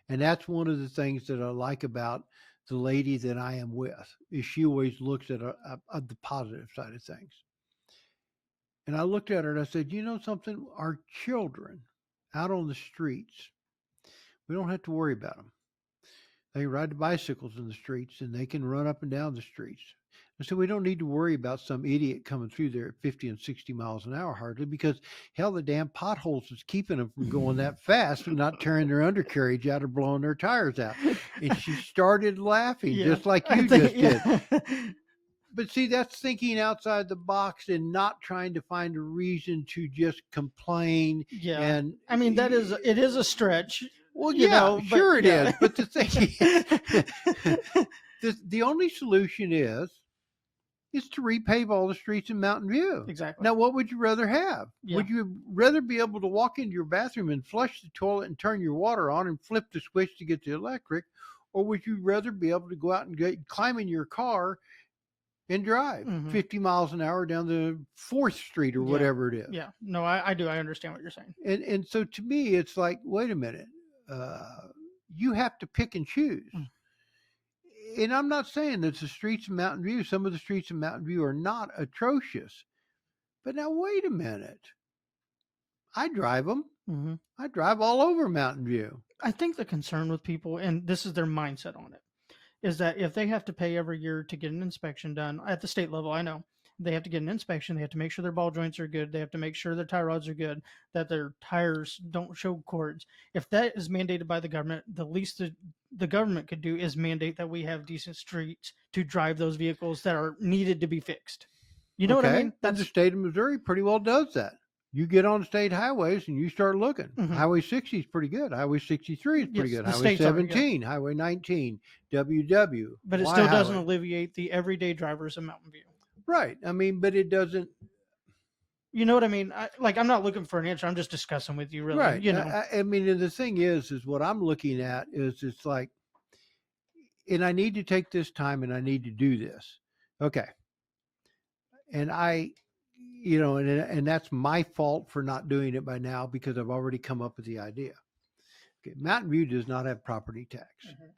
And that's one of the things that I like about the lady that I am with, is she always looks at the positive side of things. And I looked at her and I said, something? Our children out on the streets, we don't have to worry about them. They ride the bicycles in the streets and they can run up and down the streets. And so we don't need to worry about some idiot coming through there at 50 and 60 miles an hour hardly, because hell, the damn potholes is keeping them from going that fast and not tearing their undercarriage out or blowing their tires out. And she started laughing just like you just did. But see, that's thinking outside the box and not trying to find a reason to just complain. Yeah. And I mean, it is a stretch. Well, sure it is. But the thing is, the only solution is to repave all the streets in Mountain View. Exactly. Now, what would you rather have? Yeah. Would you rather be able to walk into your bathroom and flush the toilet and turn your water on and flip the switch to get the electric? Or would you rather be able to go out and climb in your car and drive 50 miles an hour down the 4th Street or whatever it is? Yeah. No, I do. I understand what you're saying. And so to me, it's like, wait a minute. You have to pick and choose. And I'm not saying that the streets in Mountain View, some of the streets in Mountain View are not atrocious. But now, wait a minute. I drive them. I drive all over Mountain View. I think the concern with people, and this is their mindset on it, is that if they have to pay every year to get an inspection done at the state level, I know, They have to get an inspection. They have to make sure their ball joints are good. They have to make sure their tie rods are good, that their tires don't show cords. If that is mandated by the government, the least the government could do is mandate that we have decent streets to drive those vehicles that are needed to be fixed. You know what I Okay. mean? And the state of Missouri pretty well does that. You get on state highways and you start looking. Mhm. Highway 60 is pretty good. Highway 63 is pretty Yes, good. the Highway state's already good. 17, Highway 19, WW. But it Y still doesn't highway. alleviate the everyday drivers of Mountain View. Right. I mean, but it doesn't. You know what I mean? I'm not looking for an answer. I'm just discussing with you, really. Right. You know, I mean, and the thing is what I'm looking at is it's like, and I need to take this time and I need to do this. Okay. And and that's my fault for not doing it by now because I've already come up with the idea. Okay. Mountain View does not have property tax. Mhm.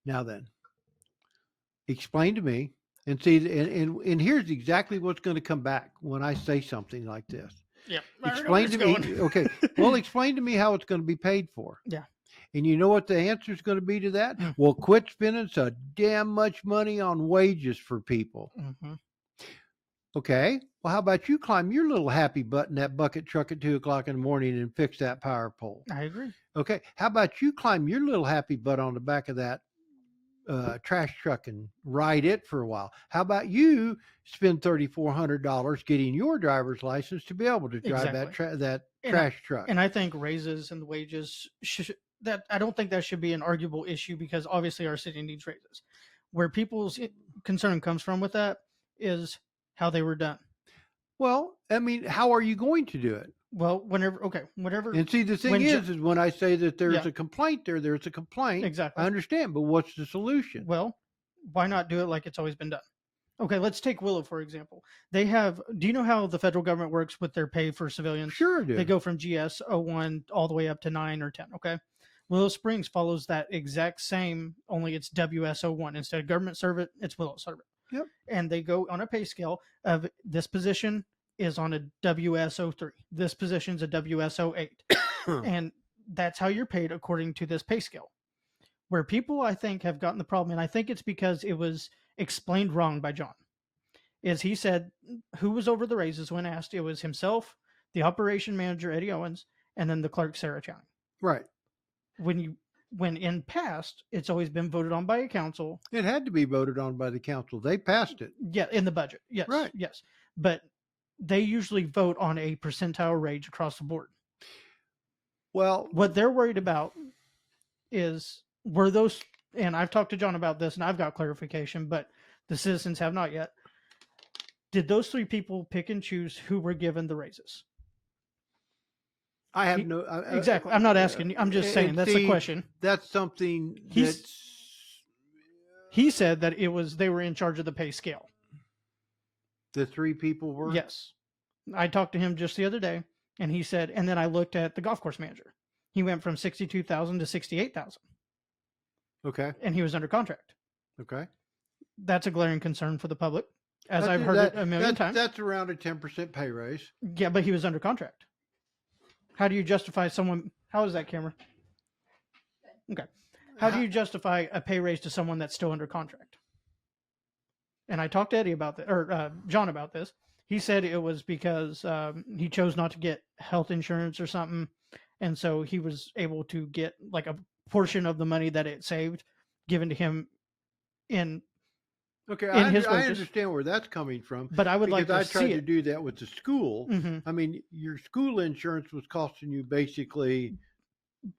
Now then, explain to me and see, and here's exactly what's going to come back when I say something like this. yeah. Explain to me. Okay. Well, explain to me how it's going to be paid for. Yeah. And you know what the answer is going to be to that? Mm. Well, quit spending so damn much money on wages for people. Mm-hmm. Okay. Well, how about you climb your little happy butt in that bucket truck at 2:00 in the morning and fix that power pole? I agree. Okay. How about you climb your little happy butt on the back of that trash truck and ride it for a while? How about you spend $3,400 getting your driver's license to be able to drive Exactly. that trash truck? And I think raises and the wages that I don't think that should be an arguable issue because obviously our city needs raises. Where people's concern comes from with that is how they were done. Well, I mean, how are you going to do it? Well, whatever. And see, the thing when is when I say that there's Yeah. a complaint there's a complaint. Exactly. I understand, but what's the solution? Well, why not do it like it's always been done? Okay, let's take Willow, for example. They have, do you know how the federal government works with their pay for civilians? Sure, They go from GS 01 all the way up to 9 or 10, okay? Willow Springs follows that exact same, only it's WS01. Instead of government servant, it's Willow servant. Yep. And they go on a pay scale of this position is on a WS03. This position's a WS08. And that's how you're paid according to this pay scale. Where people, I think, have gotten the problem, and I think it's because it was explained wrong by John, is he said who was over the raises when asked. It was himself, the operation manager, Eddie Owens, and then the clerk, Sarah Channing. Right. When in past, it's always been voted on by a council. It had to be voted on by the council. They passed it. Yeah, in the budget. Yes. Right. Yes. But they usually vote on a percentile range across the board. Well, what they're worried about is were those, and I've talked to John about this and I've got clarification, but the citizens have not yet. Did those three people pick and choose who were given the raises? I have exactly. I'm not asking you. I'm just saying that's the question. That's something he said that they were in charge of the pay scale. The three people were? Yes. I talked to him just the other day and he said, and then I looked at the golf course manager. He went from 62,000 to 68,000. Okay. And he was under contract. Okay. That's a glaring concern for the public, as I've heard it a million times. That's around a 10% pay raise. Yeah, but he was under contract. How do you justify someone? How is that, camera? Okay. How do you justify a pay raise to someone that's still under contract? And I talked to Eddie about that, or John about this. He said it was because he chose not to get health insurance or something, and so he was able to get like a portion of the money that it saved given to him in. Okay, I understand where that's coming from. But I would like to see I tried to do that with the school. Mm-hmm. I mean, your school insurance was costing you basically,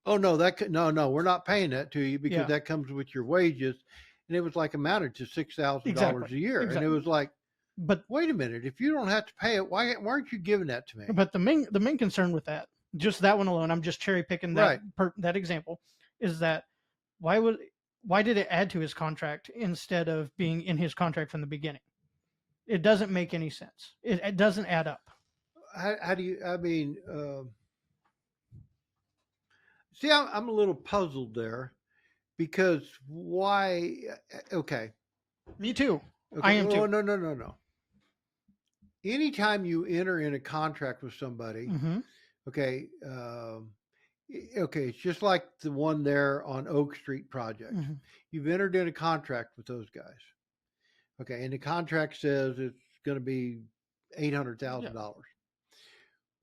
no, we're not paying that to you because that comes with your wages. And it was like amounted to $6,000 a year. Exactly. And it was like, but wait a minute, if you don't have to pay it, why aren't you giving that to me? But the main concern with that, just that one alone, I'm just cherry picking that that example, is that why did it add to his contract instead of being in his contract from the beginning? It doesn't make any sense. It doesn't add up. How do you, I mean, see, I'm a little puzzled there because why? Okay. Me too. Okay. I am too. No. Anytime you enter in a contract with somebody, mm-hmm. Okay, it's just like the one there on Oak Street project. You've entered in a contract with those guys. Okay, and the contract says it's going to be $800,000.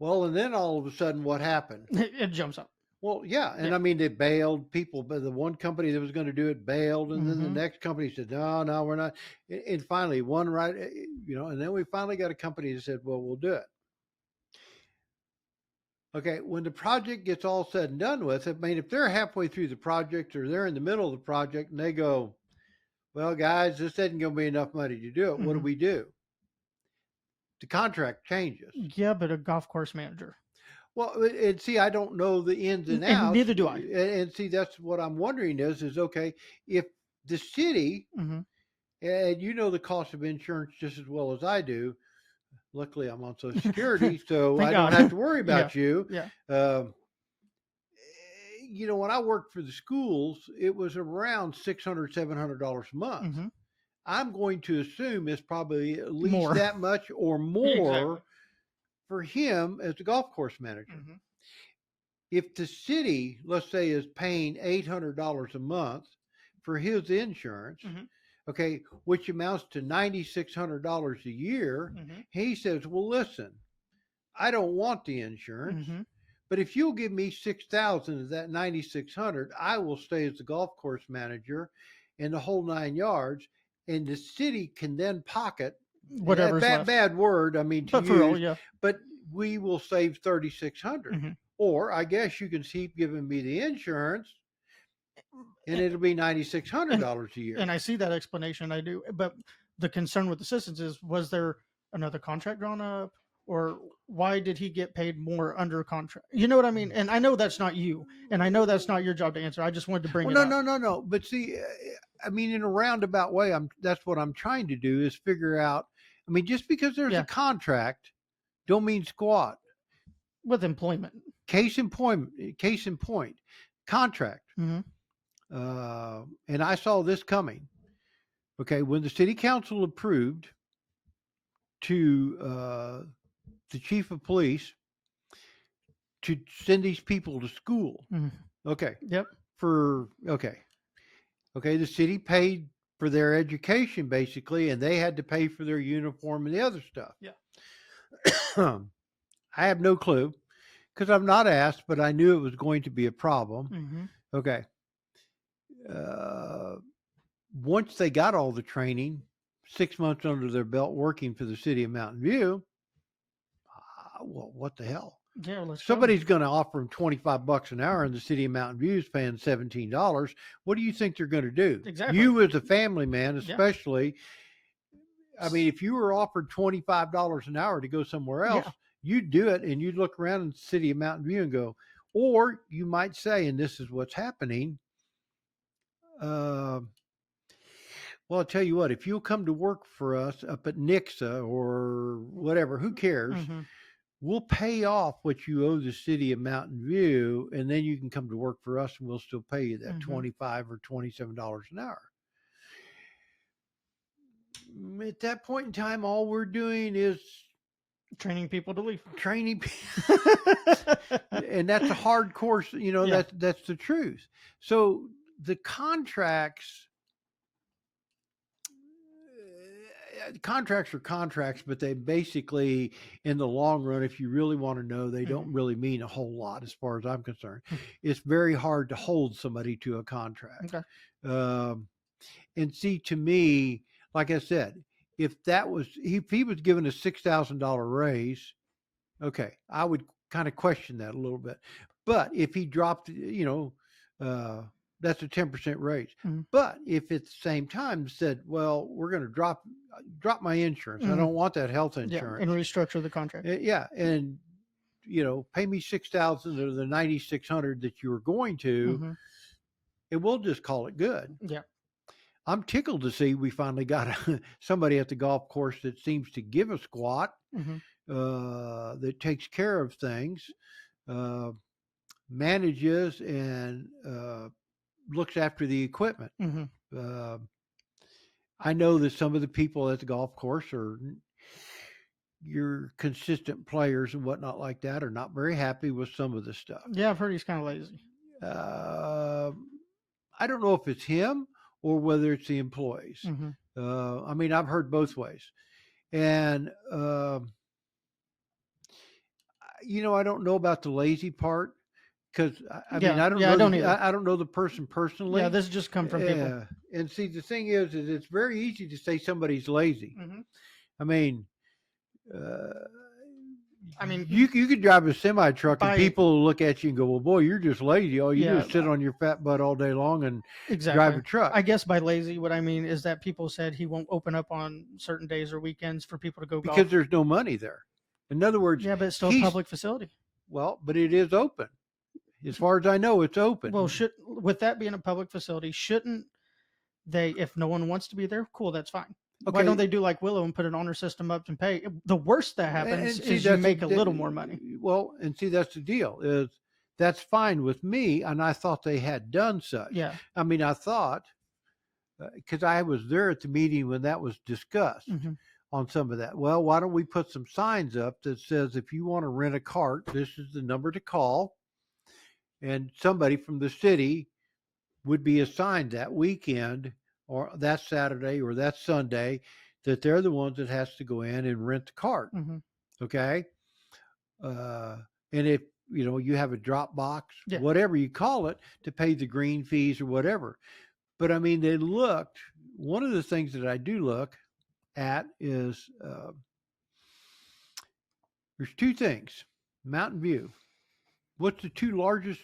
Well, and then all of a sudden, what happened? It jumps up. Well, yeah, and Yeah. I mean, they bailed people, but the one company that was going to do it bailed, and then the Mhm. next company said, no, we're not. And finally, one right, and then we finally got a company that said, well, we'll do it. Okay, when the project gets all said and done with, I mean, if they're halfway through the project or they're in the middle of the project and they go, well, guys, this isn't going to be enough money to do it. What do Mhm. we do? The contract changes. Yeah, but a golf course manager. Well, and see, I don't know the ins and And outs, neither do I. and see, that's what I'm wondering is okay, if the city, Mhm. and you know the cost of insurance just as well as I do. Luckily, I'm on Social Security, so Thank I don't God. have to worry Yeah. about you. Yeah. When I worked for the schools, it was around $600-700 a month. Mhm. I'm going to assume it's probably at least More. that much or more Exactly. for him as the golf course manager. Mhm. If the city, let's say, is paying $800 a month for his insurance, Mhm. okay, which amounts to $9,600 a year, Mhm. he says, well, listen, I don't want the insurance, Mhm. but if you'll give me $6,000 of that $9,600, I will stay as the golf course manager in the whole 9 yards, and the city can then pocket Whatever's left. bad word, I mean, to But for real, use, yeah. but we will save $3,600. Mhm. Or I guess you can keep giving me the insurance, and it'll be $9,600 a year. And I see that explanation. I do. But the concern with assistance is, was there another contract drawn up, or why did he get paid more under contract? You know what I mean? And I know that's not you, and I know that's not your job to answer. I just wanted to bring Well, it no, up. no. But see, I mean, in a roundabout way, that's what I'm trying to do is figure out. I mean, just because there's Yeah. a contract, don't mean squat. With employment. Case in point, contract. Mhm. And I saw this coming. Okay, when the city council approved to the chief of police to send these people to school. Mhm. Okay, Yep. okay, the city paid for their education basically, and they had to pay for their uniform and the other stuff. Yeah. I have no clue because I've not asked, but I knew it was going to be a problem. Mhm. Okay. Once they got all the training, 6 months under their belt working for the city of Mountain View, well, what the hell? Yeah. Let's go. Somebody's going to offer them $25 an hour, and the city of Mountain View is paying $17. What do you think they're going to do? Exactly. You, as a family man, Yeah. especially. I mean, if you were offered $25 an hour to go somewhere else, Yeah. you'd do it, and you'd look around in the city of Mountain View and go, or you might say, and this is what's happening. Well, I'll tell you what, if you'll come to work for us up at Nixa or whatever, who cares? Mhm. We'll pay off what you owe the city of Mountain View, and then you can come to work for us, and we'll still pay you that Mhm. $25 or $27 an hour. At that point in time, all we're doing is Training people to leave. training and that's a hard course, Yeah. that's the truth. So the contracts are contracts, but they basically, in the long run, if you really want to know, they don't really mean a whole lot as far as I'm concerned. It's very hard to hold somebody to a contract. Okay. And see, to me, like I said, if he was given a $6,000 raise, okay, I would kind of question that a little bit. But if he dropped, that's a 10% raise. Mhm. But if at the same time said, well, we're going to drop my insurance. I Mhm. don't want that health Yeah. insurance. And restructure the contract. Yeah. And, pay me $6,000 of the $9,600 that you were going to, Mhm. and we'll just call it good. Yeah. I'm tickled to see we finally got somebody at the golf course that seems to give a squat, Mhm. that takes care of things, manages and looks after the equipment. Mhm. I know that some of the people at the golf course are your consistent players and whatnot like that are not very happy with some of the stuff. Yeah, I've heard he's kind of lazy. I don't know if it's him or whether it's the employees. Mhm. I mean, I've heard both ways. And I don't know about the lazy part because I mean Yeah, I don't yeah, I know don't either. I don't know the person Yeah, personally. this just come from people. Yeah, and see the thing is it's very easy to say somebody's lazy. Hmm. I mean, uh, I mean, you could drive a semi truck and by people will look at you and go, "Well, boy, you're just lazy. All you do yeah, is sit on your fat butt all day long and drive exactly. a truck." I guess by lazy, what I mean is that people said he won't open up on certain days or weekends for people to go Because golf. there's no money there. In other words, Yeah, but it's still a he's public facility. well, but it is open. As far as I know, it's Well, open. with that being a public facility, shouldn't they, if no one wants to be there, cool, that's fine. Why don't Okay, they do like Willow and put an honor system up and pay? The worst that happens and see is you that's make a little more money. well, and see that's the deal is that's fine with me, and I thought they had done such. Yeah. I mean, I thought because I was there at the meeting when that was discussed Hmm. on some of that. Well, why don't we put some signs up that says if you want to rent a cart, this is the number to call, and somebody from the city would be assigned that weekend or that Saturday or that Sunday that they're the ones that has to go in and rent the cart. Hmm. Okay. Uh, and if you have a drop box, Yeah. whatever you call it, to pay the green fees or whatever. But I mean, one of the things that I do look at is there's two things. Mountain View. What's the two largest?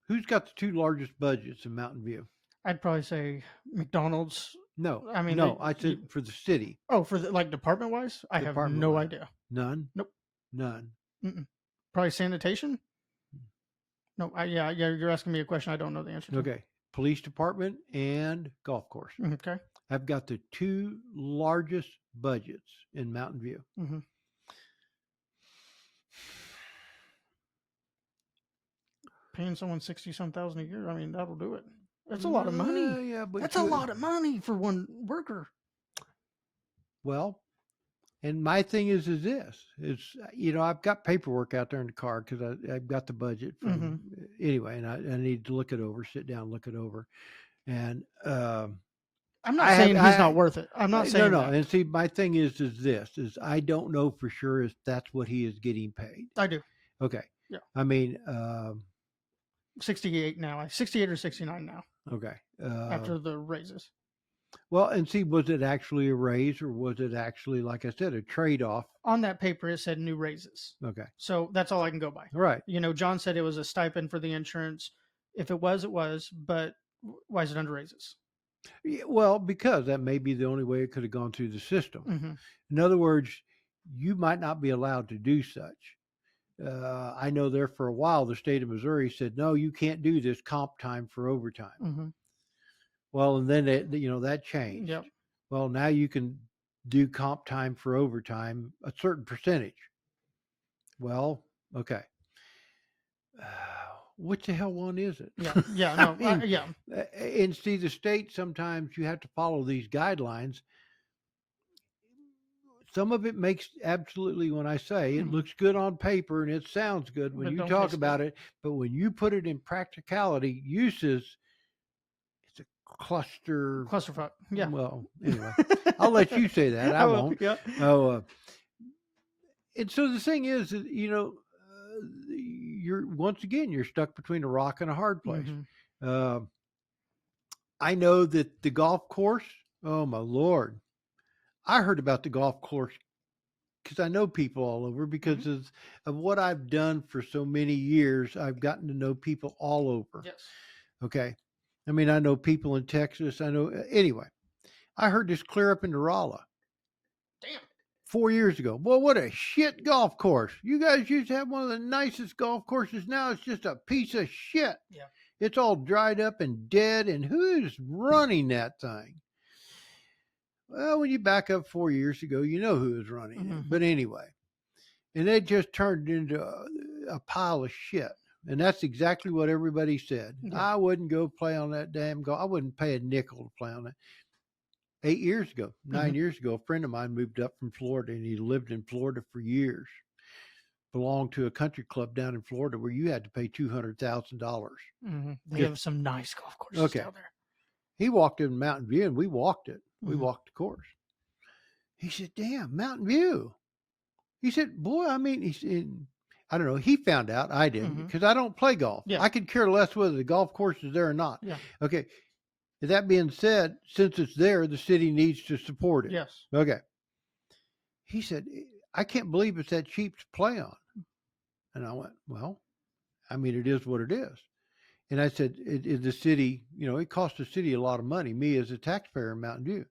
Who's got the two largest budgets in Mountain View? I'd probably say McDonald's. No, I mean, no. I said for the city. oh, for the like department wise, I have no Department-wise. idea. None. Nope. None. Mm-mm. Probably sanitation. No, yeah, you're asking me a question I don't know the answer to. Okay. Police department and golf course. Okay. I've got the two largest budgets in Mountain View. Mm-hmm. Paying someone 60-some thousand a year, I mean, that'll do it. That's a lot of money. Yeah, but That's a lot of money for one worker. Well, and my thing is this: I've got paperwork out there in the car because I've got the budget from anyway, and I need to look it over, sit down, look it over, and I'm not saying he's not worth it. I'm not saying no. that. And see, my thing is this: I don't know for sure if that's what he is getting paid. I do. Okay. Yeah. I mean, 68 now. 68 or 69 now. Okay. After the raises. Well, and see, was it actually a raise or was it actually, like I said, a trade-off? On that paper, it said new raises. Okay. So that's all I can go by. Right. John said it was a stipend for the insurance. If it was, it was. But why is it under raises? Yeah, well, because that may be the only way it could have gone through the system. Mm-hmm. In other words, you might not be allowed to do such. I know there for a while, the state of Missouri said, no, you can't do this comp time for overtime. Mm-hmm. Well, and then that changed. Yep. Well, now you can do comp time for overtime a certain percentage. Well, okay. What the hell one is it? Yeah, yeah, no, I mean, yeah. And see, the state sometimes you have to follow these guidelines. Some of it makes absolutely, when I say it looks good on paper and it sounds good when you talk about it, but when you put it in practicality uses, it's a clusterfuck. Yeah. Well, anyway, I'll let you say that. I won't. Yeah. Oh, and so the thing is, you're stuck between a rock and a hard place. Mm-hmm. I know that the golf course. Oh my Lord. I heard about the golf course because I know people all over because of what I've done for so many years. I've gotten to know people all over. Yes. Okay. I mean, I know people in Texas. Anyway, I heard this clear up in Rolla. Damn. 4 years ago. Boy, what a shit golf course. You guys used to have one of the nicest golf courses. Now it's just a piece of shit. Yeah. It's all dried up and dead. And who's running that thing? Well, when you back up 4 years ago, you know who was running it. But anyway, and it just turned into a pile of shit. And that's exactly what everybody said. I wouldn't go play on that damn golf. I wouldn't pay a nickel to play on it. 8 years ago, 9 years ago, a friend of mine moved up from Florida, and he lived in Florida for years. Belonged to a country club down in Florida where you had to pay $200,000. They have some nice golf courses down there. He walked in Mountain View, and we walked it. We walked the course. He said, "Damn, Mountain View." He said, "Boy, I mean," he said, I don't know. He found out. I didn't Hmm. because I don't play golf. Yeah. I could care less whether the golf course is there or not. Yeah. Okay. That being said, since it's there, the city needs to support it. Yes. Okay. He said, "I can't believe it's that cheap to play on." And I went, "Well, I mean, it is what it is." And I said, the city, it costs the city a lot of money, me as a taxpayer in Mountain View.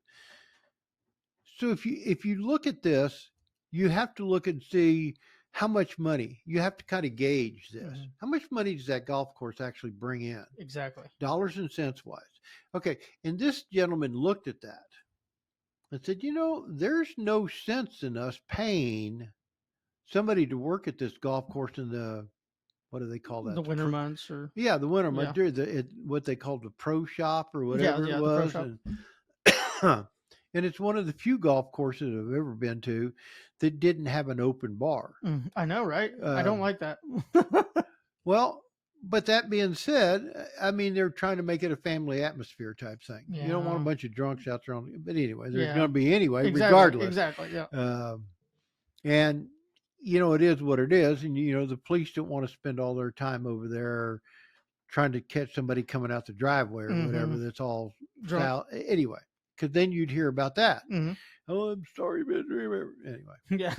So if you look at this, you have to look and see how much money. You have to kind of gauge this. Hmm. How much money does that golf course actually bring in? Exactly. Dollars and cents wise. Okay. And this gentleman looked at that and said, there's no sense in us paying somebody to work at this golf course in the, what do they call that? The winter months, or Yeah, the winter yeah, months, what they called the pro shop or yeah, whatever it yeah, the pro was. shop. And it's one of the few golf courses I've ever been to that didn't have an open bar. I know, right? I don't like that. Well, but that being said, I mean, they're trying to make it a family atmosphere type thing. You don't want a Yeah. bunch of drunks out there on, but anyway, there's Yeah. going to be anyway, Exactly. regardless. Exactly. Yeah. And it is what it is. And, the police don't want to spend all their time over there trying to catch somebody coming out the driveway or whatever Mhm. that's all Drunk. foul. Anyway, because then you'd hear about that. Mhm. Oh, I'm sorry, man. Anyway, Yeah.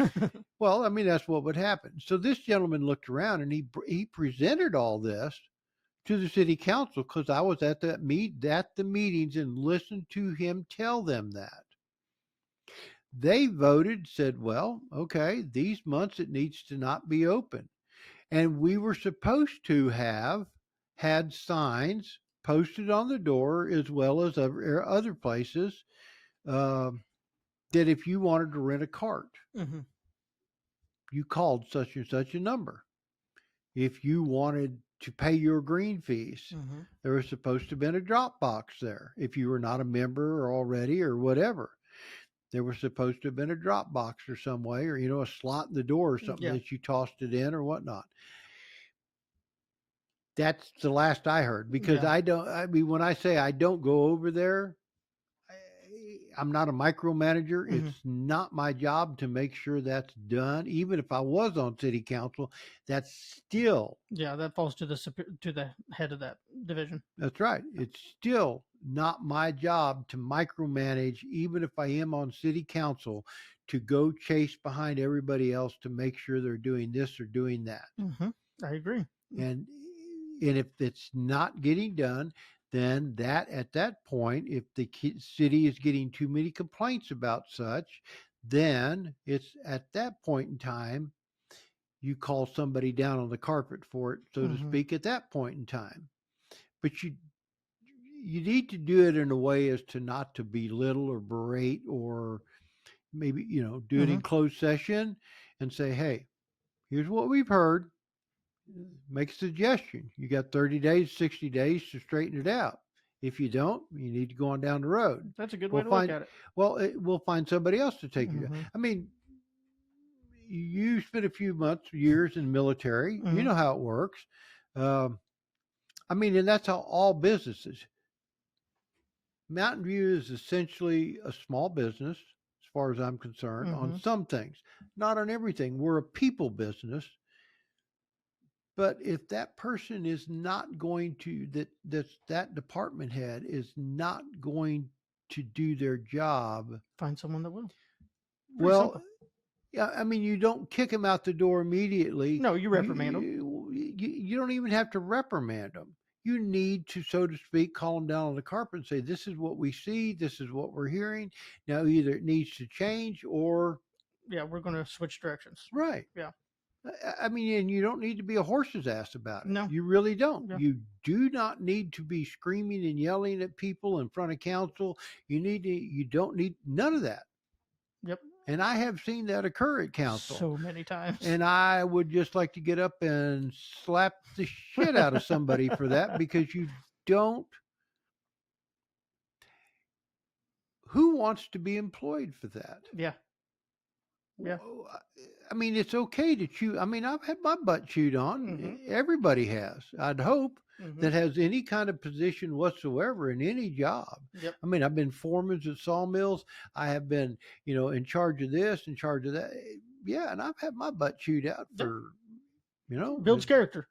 well, I mean, that's what would happen. So this gentleman looked around and he presented all this to the city council because I was at the meetings and listened to him tell them that. They voted, said, well, okay, these months it needs to not be open. And we were supposed to have had signs posted on the door as well as other places that if you wanted to rent a cart, Mhm. you called such and such a number. If you wanted to pay your green fees, Mhm. there was supposed to have been a drop box there. If you were not a member or already or whatever, there was supposed to have been a drop box or some way, or a slot in the door or something Yeah. that you tossed it in or whatnot. That's the last I heard because Yeah. I mean, when I say I don't go over there, I'm not a micromanager. Mhm. It's not my job to make sure that's done. Even if I was on city council, that's still, Yeah. That falls to the head of that division. that's right. It's still not my job to micromanage, even if I am on city council, to go chase behind everybody else to make sure they're doing this or doing that. Mhm. I agree. And if it's not getting done, then at that point, if the city is getting too many complaints about such, then it's at that point in time you call somebody down on the carpet for it, so to Mhm. speak, at that point in time. But you need to do it in a way as to not to belittle or berate or maybe do it in Mhm. closed session and say, hey, here's what we've heard. Make a suggestion. You got 30 days, 60 days to straighten it out. If you don't, you need to go on down the road. That's a good way We'll to look find at it. we'll find somebody else to take you. Mhm. I mean, you spent a few months, years in the military. You Mhm. know how it works. Um, I mean, and that's how all businesses. Mountain View is essentially a small business, as far as I'm concerned, on Mhm. some things, not on everything. We're a people business. But if that person is not going to that department head is not going to do their job, Find someone that will. Pretty well, simple. yeah, I mean, you don't kick them out the door immediately. No, you reprimand them. You don't even have to reprimand them. You need to, so to speak, call them down on the carpet and say, "This is what we see. This is what we're hearing. Now, either it needs to change or Yeah, we're going to switch directions. right." Yeah. I mean, and you don't need to be a horse's ass about it. No. You really don't. Yeah. You do not need to be screaming and yelling at people in front of council. You don't need none of that. Yep. And I have seen that occur at council. So many times. And I would just like to get up and slap the shit out of somebody for that because you don't. Who wants to be employed for that? Yeah. Yeah. I mean, it's okay to chew. I mean, I've had my butt chewed on. Mhm. Everybody has, I'd hope. that has any kind of position whatsoever in any job. Yep. I mean, I've been foreman at sawmills. I have been, in charge of this, in charge of that. Yeah, and I've had my butt chewed out for, builds character.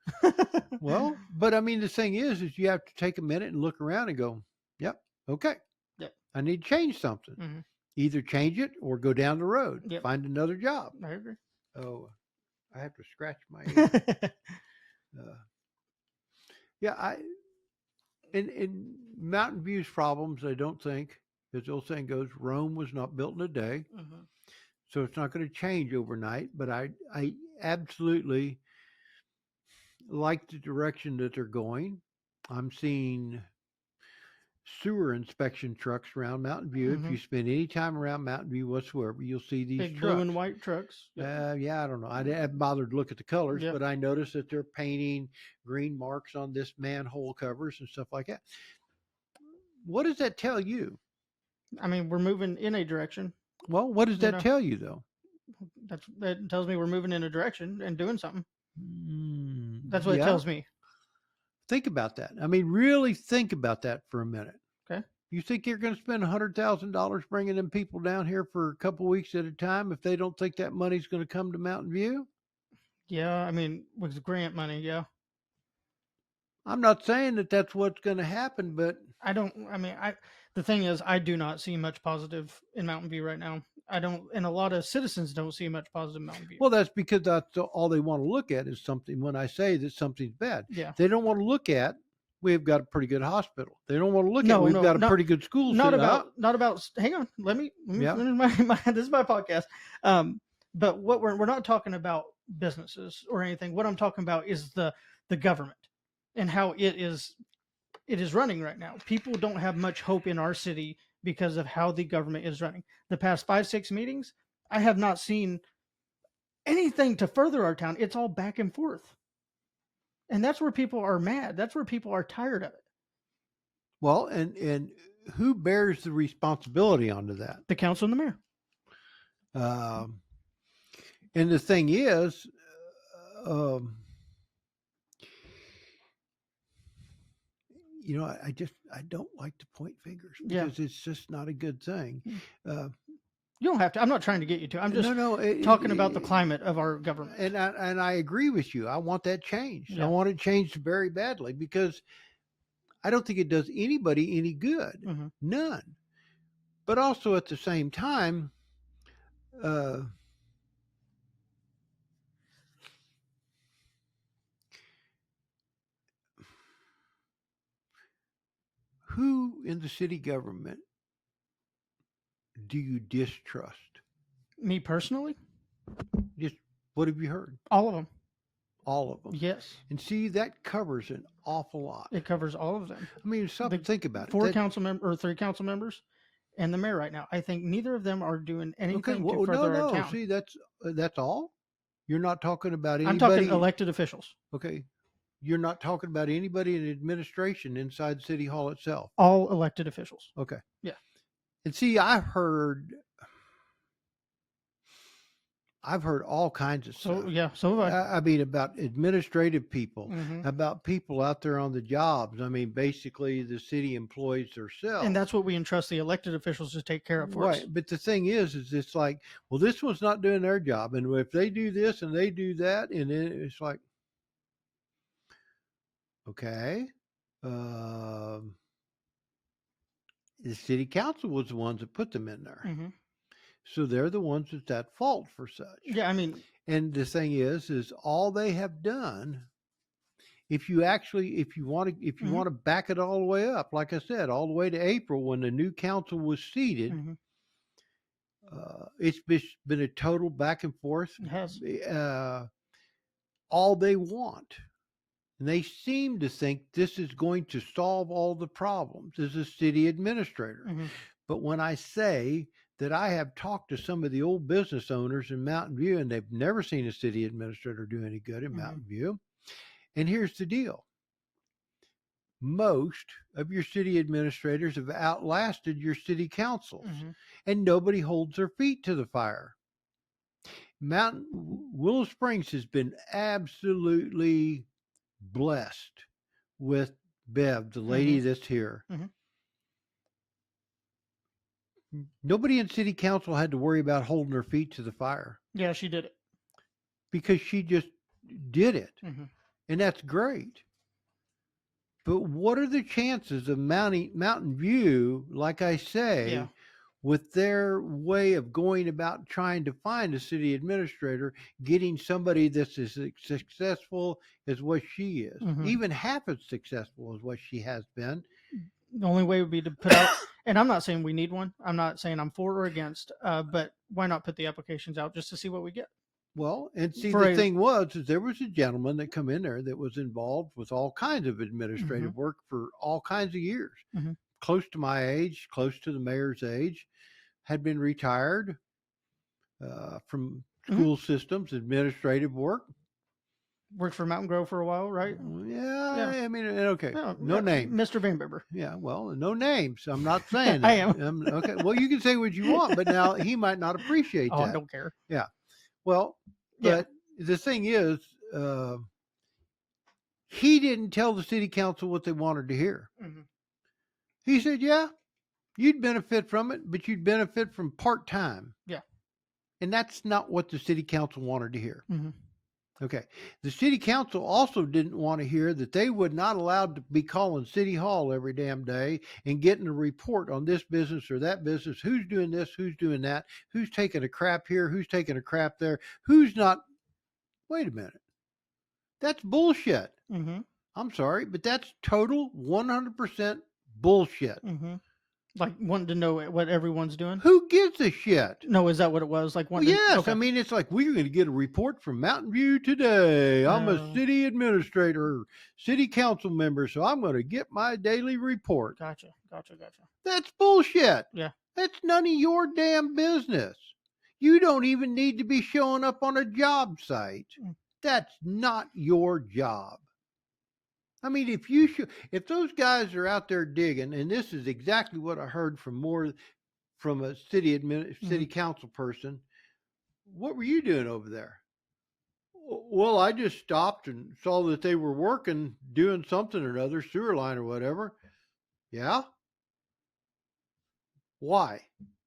well, but I mean, the thing is you have to take a minute and look around and go, yep, okay, Yep. I need to change something. Either change it or go down the road, Yep. find another job. I agree. Oh, I have to scratch my ear. Yeah, in Mountain View's problems, I don't think, as the old saying goes, Rome was not built in a day. So it's not going to change overnight. But I absolutely like the direction that they're going. I'm seeing sewer inspection trucks around Mountain View. If you spend any time around Mountain View whatsoever, you'll see these big trucks. blue and white trucks. Yeah, I don't know. I haven't bothered to look at the colors, but I noticed that they're painting green marks on this manhole covers and stuff like that. What does that tell you? I mean, we're moving in a direction. Well, what does that tell you, though? That tells me we're moving in a direction and doing something. That's what it tells me. Think about that. I mean, really think about that for a minute. Okay. You think you're going to spend $100,000 bringing them people down here for a couple of weeks at a time if they don't think that money's going to come to Mountain View? Yeah, I mean, with grant money, yeah. I'm not saying that that's what's going to happen, but the thing is, I do not see much positive in Mountain View right now. I don't, and a lot of citizens don't see much positive in Mountain View. Well, that's because that's all they want to look at is something. When I say that something's bad, they don't want to look at we've got a pretty good hospital. They don't want to look at we've got a pretty good school. Not about. Hang on, let me finish my this is my podcast. But what we're not talking about businesses or anything. What I'm talking about is the government and how it is running right now. People don't have much hope in our city because of how the government is running. The past 5-6 meetings, I have not seen anything to further our town. It's all back and forth. And that's where people are mad. That's where people are tired of it. Well, and who bears the responsibility onto that? The council and the mayor. And the thing is, I don't like to point fingers because it's just not a good thing. You don't have to. I'm not trying to get you to. I'm just talking about the climate of our government. And I agree with you. I want that changed. I want it changed very badly because I don't think it does anybody any good. None. But also at the same time, who in the city government do you distrust? Me personally? Just what have you heard? All of them. All of them. Yes. And see, that covers an awful lot. It covers all of them. I mean, think about it. 3 council members and the mayor right now. I think neither of them are doing anything to further our town. See, that's all? You're not talking about anybody? I'm talking elected officials. Okay. You're not talking about anybody in administration inside City Hall itself? All elected officials. Okay. Yeah. And see, I've heard all kinds of stuff. So have I. I mean, about administrative people, about people out there on the jobs. I mean, basically the city employees themselves. And that's what we entrust the elected officials to take care of for us. Right. But the thing is it's like, well, this one's not doing their job. And if they do this and they do that, and then it's like, okay. The city council was the ones that put them in there. So they're the ones that's at fault for such. Yeah, I mean. And the thing is all they have done, if you want to back it all the way up, like I said, all the way to April when the new council was seated, it's been a total back and forth. It has. All they want, and they seem to think this is going to solve all the problems, is a city administrator. But when I say that I have talked to some of the old business owners in Mountain View, and they've never seen a city administrator do any good in Mountain View. And here's the deal. Most of your city administrators have outlasted your city councils, and nobody holds their feet to the fire. Willow Springs has been absolutely blessed with Bev, the lady that's here. Mhm. Nobody in city council had to worry about holding her feet to the fire Yeah, she did it. because she just did it. Mhm. And that's great. But what are the chances of Mountain View, like I say, Yeah. with their way of going about trying to find a city administrator, getting somebody that's as successful as what she is, Mhm. even half as successful as what she has been? The only way would be to put out, and I'm not saying we need one. I'm not saying I'm for or against, but why not put the applications out just to see what we get? Well, and see, For the a thing was, is there was a gentleman that come in there that was involved with all kinds of Mhm. administrative work for all kinds of years, Mhm. close to my age, close to the mayor's age, had been retired from Mhm. school systems, administrative work. Worked for Mountain Grove for a while, right? Yeah, Yeah. I mean, okay, Yeah, no names. Mr. Van Bibber. Yeah, well, no names. I'm not saying I that. am. Okay, well, you can say what you want, but now he might not appreciate Oh, I that. don't care. Yeah, well, Yeah. but the thing is, he didn't tell the city council what they wanted to hear. Mhm. He said, yeah, you'd benefit from it, but you'd benefit from part-time. Yeah. And that's not what the city council wanted to hear. Mhm. Okay. The city council also didn't want to hear that they would not allowed to be calling city hall every damn day and getting a report on this business or that business. Who's doing this? Who's doing that? Who's taking a crap here? Who's taking a crap there? Who's not? Wait a minute. That's bullshit. Mhm. I'm sorry, but that's total 100% bullshit. Mhm. Like wanting to know what everyone's doing. Who gives a shit? No, is that what it was? Like Well, wanting. yes. Okay. I mean, it's like we're going to get a report from Mountain View today. I'm a Oh. city administrator, city council member, so I'm going to get my daily report. Gotcha. That's bullshit. Yeah. That's none of your damn business. You don't even need to be showing up on a job site. Mm. That's not your job. I mean, if those guys are out there digging, and this is exactly what I heard from a city council person, what were you doing over there? Well, I just stopped and saw that they were working, doing something or another, sewer line or whatever. Yeah. Why?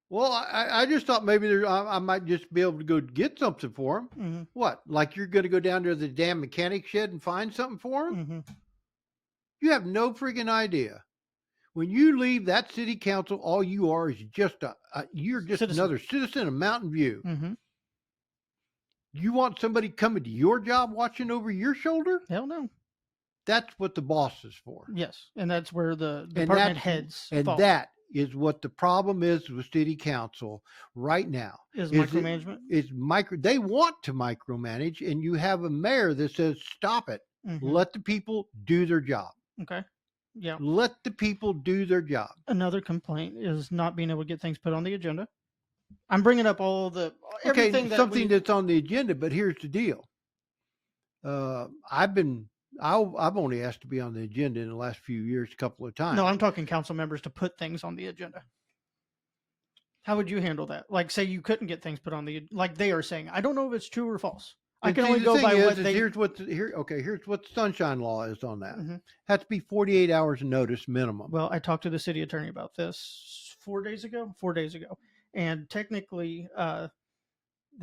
Well, I just thought maybe I might just be able to go get something for them. Mhm. What? Like you're going to go down to the damn mechanic shed and find something for them? Mhm. You have no freaking idea. When you leave that city council, all you are is just you're just Citizen. another citizen of Mountain View. Mhm. You want somebody coming to your job watching over your shoulder? Hell no. That's what the boss is for. Yes, and that's where the And department heads And fall. that is what the problem is with city council right now. Is micromanagement. They want to micromanage, and you have a mayor that says, stop it. Mhm. Let the people do their job. Okay. Yeah. Let the people do their job. Another complaint is not being able to get things put on the agenda. I'm bringing up all the everything something that's on the agenda, but here's the deal. I've only asked to be on the agenda in the last few years a couple of times. No, I'm talking council members to put things on the agenda. How would you handle that? Like, say you couldn't get things put on like they are saying. I don't know if it's true or false. I can only go by what they. Here's what the sunshine law is on that. Mhm. Has to be 48 hours of notice minimum. Well, I talked to the city attorney about this 4 days ago, and technically, the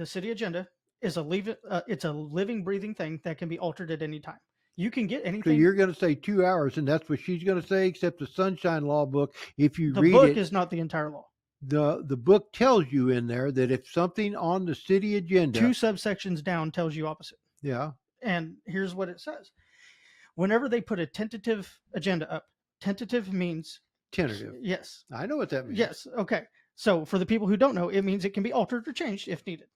city agenda is it's a living, breathing thing that can be altered at any time. You can get So anything. you're going to say 2 hours, and that's what she's going to say. Except the sunshine law book, if you The read book it, is not the entire law. the book tells you in there that if something on the city agenda, 2 subsections down tells you opposite. Yeah. And here's what it says. Whenever they put a tentative agenda up, tentative means tentative. Yes. I know what that means. Yes. Okay. So for the people who don't know, it means it can be altered or changed if needed.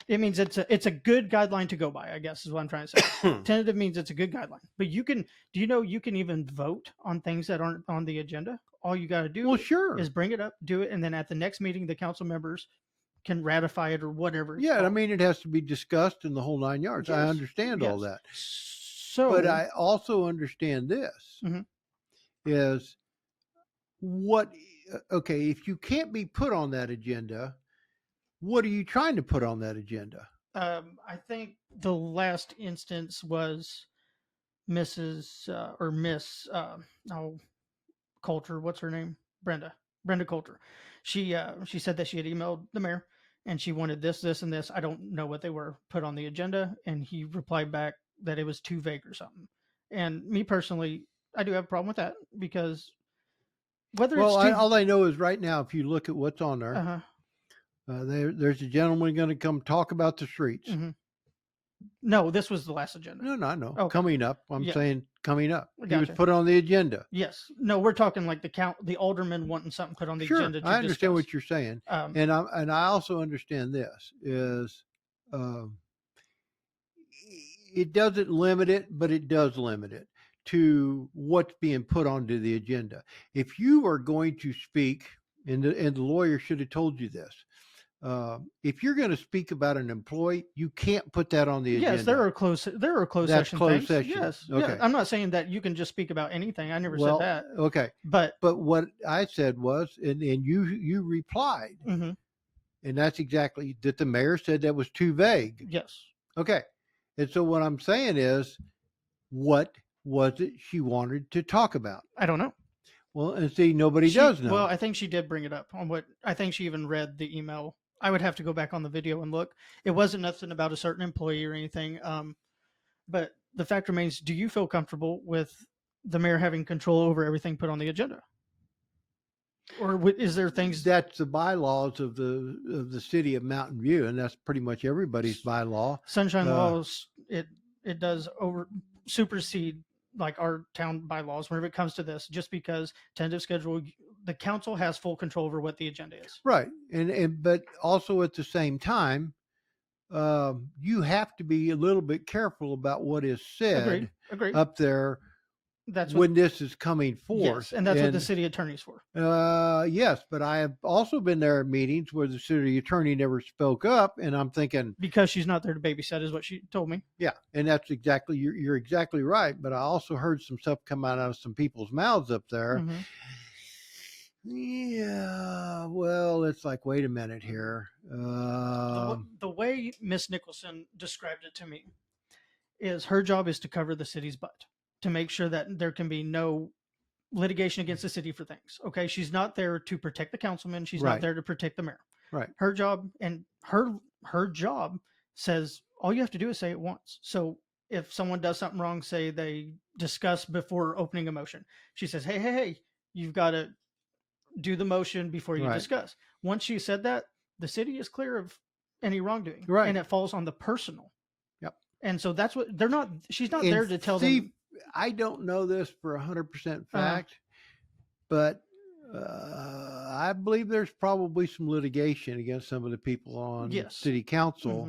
It means it's a good guideline to go by, I guess is what I'm trying to say. Tentative means it's a good guideline. But you can even vote on things that aren't on the agenda? All you got to do is bring it up, do it, and then at the next meeting, the council members can ratify it or whatever. Yeah, I mean, it has to be discussed in the whole 9 yards. Yes. I understand all Yes. that. But I also understand this Mhm. is what, okay, if you can't be put on that agenda, what are you trying to put on that agenda? I think the last instance was Mrs. Or Miss oh Coulter, what's her name? Brenda Coulter. She said that she had emailed the mayor and she wanted this, this, and this. I don't know what they were put on the agenda, and he replied back that it was too vague or something. And me personally, I do have a problem with that because whether Well, it's too all I know is right now, if you look at what's on there, uh-huh, there's a gentleman going to come talk about the streets. mhm. No, this was the last agenda. No, I know. Okay. Coming up. I'm Yeah. saying coming up. He was Gotcha. put on the agenda. Yes. No, we're talking like the alderman wanting something put on the Sure, agenda to I understand discuss. what you're saying, Um, and I also understand this is, um, it doesn't limit it, but it does limit it to what's being put onto the agenda. If you are going to speak, and the lawyer should have told you this. If you're going to speak about an employee, you can't put that on the agenda. yes, there are closed That's session closed things. session. Yes. Okay. Yeah, I'm not saying that you can just speak about anything. I never Well, said that. okay. But But what I said was, and you replied, mhm, and that's exactly that the mayor said that was too vague. yes, Okay. And so what I'm saying is, what was it she wanted to talk about? I don't know. Well, and see, nobody She, does know. well, I think she did bring it up on what I think she even read the email. I would have to go back on the video and look. It wasn't nothing about a certain employee or anything. But the fact remains: do you feel comfortable with the mayor having control over everything put on the agenda, or is there things? That's the bylaws of the city of Mountain View, and that's pretty much everybody's bylaw. Sunshine laws, it does supersede like our town bylaws whenever it comes to this, just because tentative schedule, the council has full control over what the agenda is. Right. And but also at the same time, you have to be a little bit careful about what is said Agreed. up there That's when this is coming forth. yes, and that's what the city attorney's for. Yes, but I have also been there at meetings where the city attorney never spoke up, and I'm thinking, Because she's not there to babysit, is what she told me. yeah, and that's exactly you're exactly right. But I also heard some stuff come out of some people's mouths up there. Mhm. Yeah, well, it's like, wait a minute here. The way Miss Nicholson described it to me is her job is to cover the city's butt, to make sure that there can be no litigation against the city for things. Okay, she's not there to protect the councilman. She's Right. not there to protect the mayor. Right. Her job, and her job says all you have to do is say it once. So if someone does something wrong, say they discuss before opening a motion, she says, hey, you've got to do the motion before you Right. discuss. Once she said that, the city is clear of any wrongdoing, Right. and it falls on the personal. Yep. And so that's what they're not. She's not And there to tell see, them. I don't know this for 100% fact, but I believe there's probably some litigation against some of the people on Yes. city council.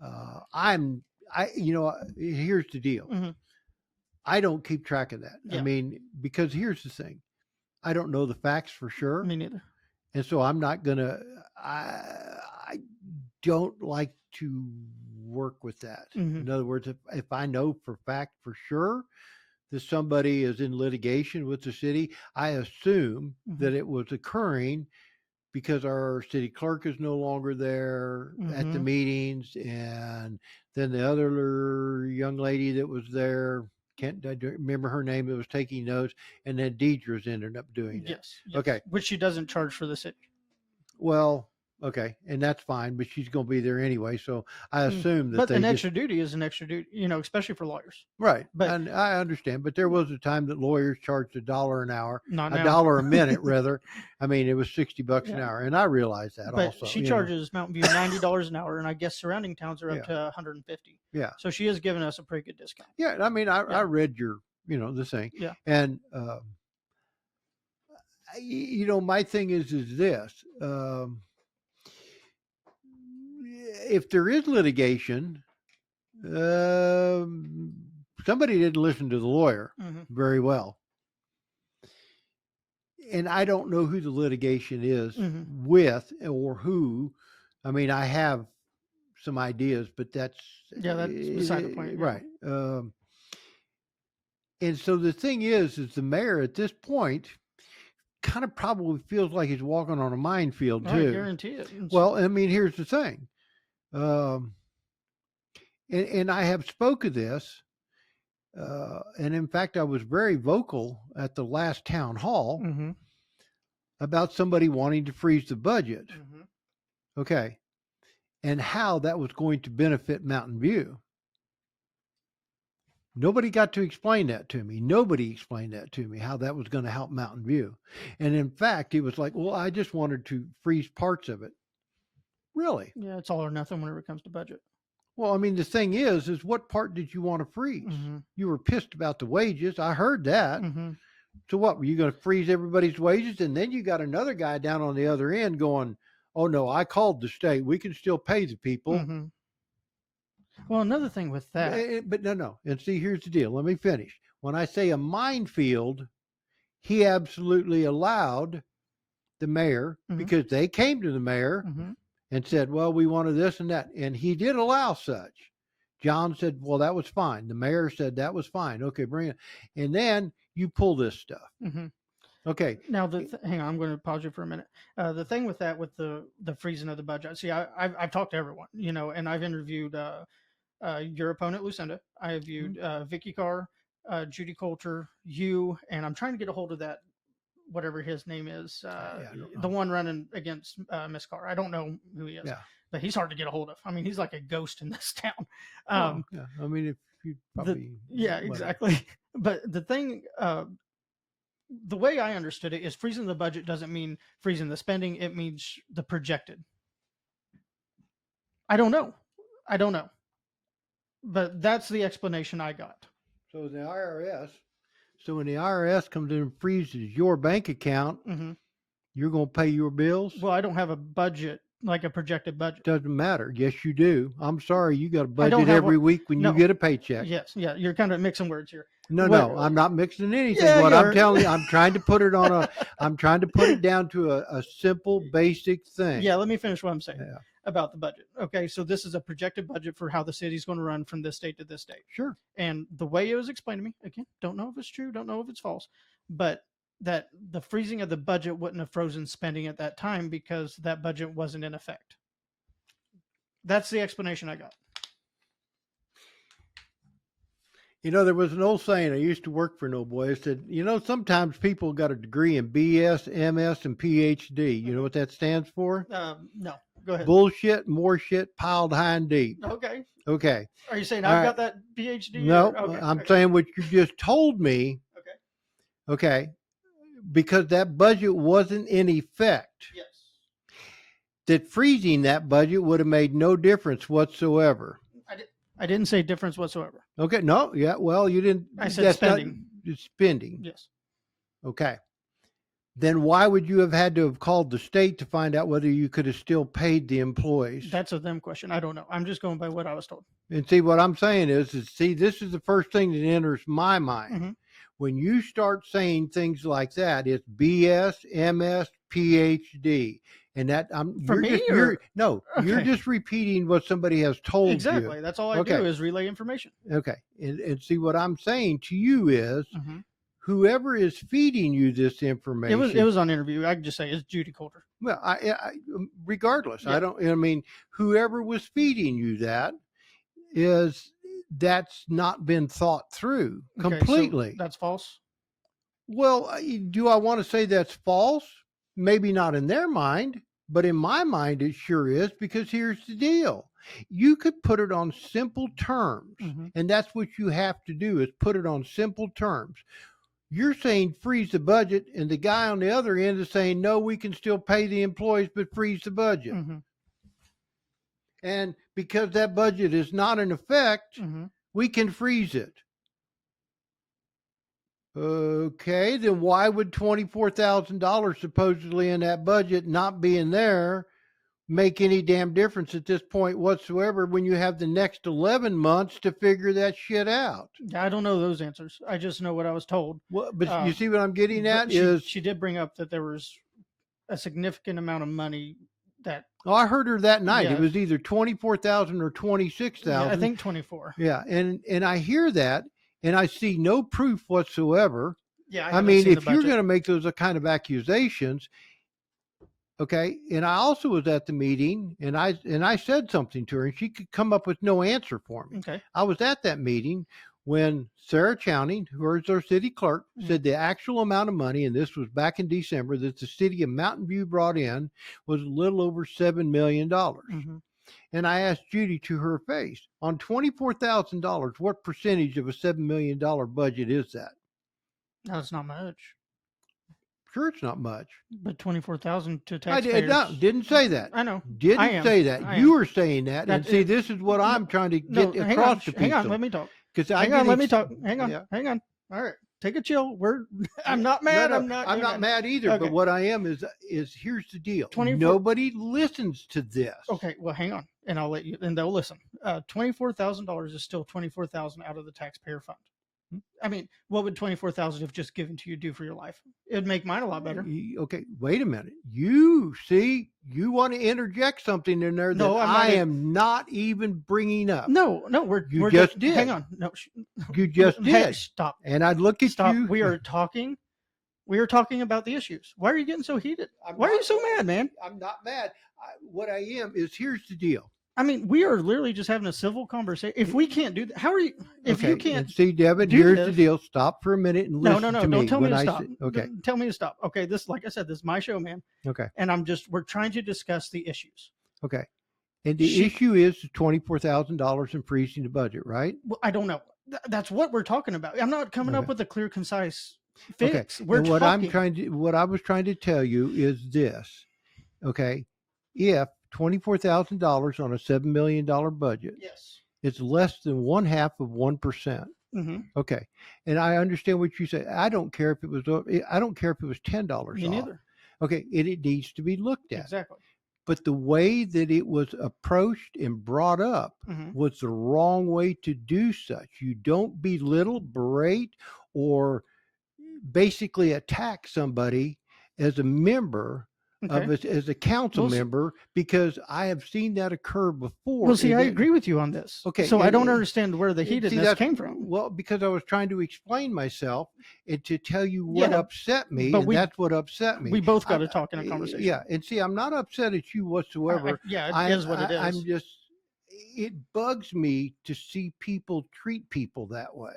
Mhm. Here's the deal. Mhm. I don't keep track of that. I Yeah. mean, because here's the thing. I don't know the facts for sure. Me neither. And so I'm not going to, I don't like to work with that. Mhm. In other words, if I know for fact for sure that somebody is in litigation with the city, I assume Mhm. that it was occurring because our city clerk is no longer there at the Mhm. meetings. And then the other young lady that was there, I don't remember her name, that was taking notes. And then Deidre's ended up doing it. Yes. Okay. Which she doesn't charge for the city. Well, okay. And that's fine, but she's going to be there anyway. So I assume that But they an just, extra duty is an extra duty, especially for lawyers. right. but- And I understand, but there was a time that lawyers charged $1 an hour, Not a now. dollar a minute, rather. I mean, it was $60 an Yeah. hour. And I realize that But also. she you know. charges Mountain View $90 an hour, and I guess surrounding towns are up Yeah. to 150. Yeah. So she has given us a pretty good discount. Yeah. I mean, I Yeah. read your, the thing. Yeah. And, my thing is this, if there is litigation, somebody didn't listen to the lawyer Mhm. very well. And I don't know who the litigation is Mhm. with or who. I mean, I have some ideas, but that's beside the point. Yeah. right. And so the thing is the mayor at this point kind of probably feels like he's walking on a minefield I too. guarantee it. Well, I mean, here's the thing. And I have spoke of this. And in fact, I was very vocal at the last town hall Mm-hmm. about somebody wanting to freeze the budget. Mm-hmm. Okay. And how that was going to benefit Mountain View. Nobody got to explain that to me. Nobody explained that to me, how that was going to help Mountain View. And in fact, it was like, well, I just wanted to freeze parts of it. Really? Yeah, it's all or nothing whenever it comes to budget. Well, I mean, the thing is what part did you want to freeze? Mm-hmm. You were pissed about the wages. I heard that. Mm-hmm. So what? Were you going to freeze everybody's wages? And then you got another guy down on the other end going, oh, no, I called the state. We can still pay the people. Mm-hmm. Well, another thing with that. But no. And see, here's the deal. Let me finish. When I say a minefield, he absolutely allowed the mayor, Mhm. because they came to the mayor Mm-hmm. and said, well, we wanted this and that. And he did allow such. John said, well, that was fine. The mayor said that was fine. Okay, bring it. And then you pull this stuff. Mm-hmm. Okay. Now, hang on, I'm going to pause you for a minute. The thing with that, with the freezing of the budget, see, I've talked to everyone, and I've interviewed your opponent, Lucinda. I have viewed Vicky Carr, Judy Coulter, you, and I'm trying to get a hold of that, whatever his name is, the one running against Miss Carr. I don't know who he is, but he's hard to get a hold of. I mean, he's like a ghost in this town. Yeah. I mean, if you probably. Exactly. But the thing, the way I understood it is freezing the budget doesn't mean freezing the spending. It means the projected. I don't know. But that's the explanation I got. So when the IRS comes in and freezes your bank account, Mm-hmm. you're going to pay your bills? Well, I don't have a budget, like a projected budget. Doesn't matter. Yes, you do. I'm sorry. You got a budget every week when you get a paycheck. Yes. Yeah. You're kind of mixing words here. No, I'm not mixing anything. Yeah, what I'm telling you, I'm trying to put it on I'm trying to put it down to a simple, basic thing. Yeah. Let me finish what I'm saying about the budget. Okay. So this is a projected budget for how the city's going to run from this date to this date. Sure. And the way it was explained to me, again, don't know if it's true, don't know if it's false, but that the freezing of the budget wouldn't have frozen spending at that time because that budget wasn't in effect. That's the explanation I got. There was an old saying, I used to work for an old boy. It said, sometimes people got a degree in BS, MS, and PhD. You know what that stands for? No, go ahead. Bullshit, more shit, piled high and deep. Okay. Are you saying I've got that PhD? No, I'm saying what you just told me. Okay. Because that budget wasn't in effect. Yes. That freezing that budget would have made no difference whatsoever. I didn't say difference whatsoever. Okay. No. Yeah. Well, you didn't. I said spending. Spending. Yes. Okay. Then why would you have had to have called the state to find out whether you could have still paid the employees? That's a them question. I don't know. I'm just going by what I was told. And see, what I'm saying is this is the first thing that enters my mind. Mm-hmm. When you start saying things like that, it's BS, MS, PhD. And that you're just repeating what somebody has told you. Exactly. That's all I do is relay information. Okay. And see, what I'm saying to you is whoever is feeding you this information. It was on interview. I can just say it's Judy Coulter. Well, I regardless, whoever was feeding you that's not been thought through completely. So that's false. Well, do I want to say that's false? Maybe not in their mind, but in my mind, it sure is, because here's the deal. You could put it on simple terms, and that's what you have to do is put it on simple terms. You're saying freeze the budget, and the guy on the other end is saying, no, we can still pay the employees, but freeze the budget. And because that budget is not in effect, we can freeze it. Okay, then why would $24,000 supposedly in that budget not being there make any damn difference at this point whatsoever when you have the next 11 months to figure that shit out? I don't know those answers. I just know what I was told. Well, but you see what I'm getting at she did bring up that there was a significant amount of money that. Oh, I heard her that night. Yeah. It was either 24,000 or 26,000. Yeah, I think 24. Yeah, and I hear that. And I see no proof whatsoever. Yeah, I mean, if you're going to make those kind of accusations, okay. And I also was at the meeting, and I said something to her, and she could come up with no answer for me. Okay. I was at that meeting when Sarah Chowning, who is our city clerk, Mhm. said the actual amount of money, and this was back in December, that the city of Mountain View brought in was a little over $7 million. Mhm. And I asked Judy to her face, on $24,000, what percentage of a $7 million budget is that? That's not much, Sure, it's not much. but 24,000 to I did, no, taxpayers. didn't say that. I know. I Didn't am. say that. I You am. were saying that. And That see, is- this is what no, I'm trying to No, get hang across on. to people. Hang on. Let me talk. Because Hang on. Let me talk. Hang on. Hang on. All right. Take a chill. I'm not mad. No, I'm not. I'm not mad either. Okay. But what I am is here's the deal. 24 Nobody listens to this. Okay. Well, hang on, and I'll let you, and they'll listen. $24,000 is still 24,000 out of the taxpayer fund. I mean, what would 24,000 if just given to you do for your life? It'd make mine a lot better. Okay, wait a minute. You see, you want to interject something in there that No, I'm not I am not even bringing up. No, You we're just did. Hang on. No, You just hey, did. stop. And I'd look at Stop. you. We are talking about the issues. Why are you getting so heated? Why are you so mad, man? I'm not mad. What I am is here's the deal. I mean, we are literally just having a civil conversation. If we can't do that, how are you? If you can't, and see, Devin, do here's the this- deal. Stop for a minute and listen no, to me. don't tell me when to I stop. say- okay, Tell me to stop. Okay, this, like I said, this is my show, man. okay, And we're trying to discuss the issues. okay. And the issue is the $24,000 in freezing the budget, right? Well, I don't know. That's what we're talking about. I'm not coming up Okay. with a clear, concise Okay. fix. We're And what talking. what I was trying to tell you is this. Okay, if $24,000 on a $7 million budget Yes. is less than 0.5%. Mm-hmm. Okay, and I understand what you say. I don't care if it was. I don't care if it was $10 Me off. neither. Okay, it needs to be looked at. Exactly. But the way that it was approached and brought up Mm-hmm. was the wrong way to do such. You don't belittle, berate, or basically attack somebody as a member Okay. as a council Well, member, because I have seen that occur before. Well, see, and I it- agree with you on this. Okay, So I don't and- understand where the and see, heatedness that's- came from. Well, because I was trying to explain myself and to tell you what Yeah, upset me, but and that's what upset me. We both got to I'm- talk in a conversation. Yeah, and see, I'm not upset at you whatsoever. Yeah, it is what it is. I'm just, it bugs me to see people treat people that way.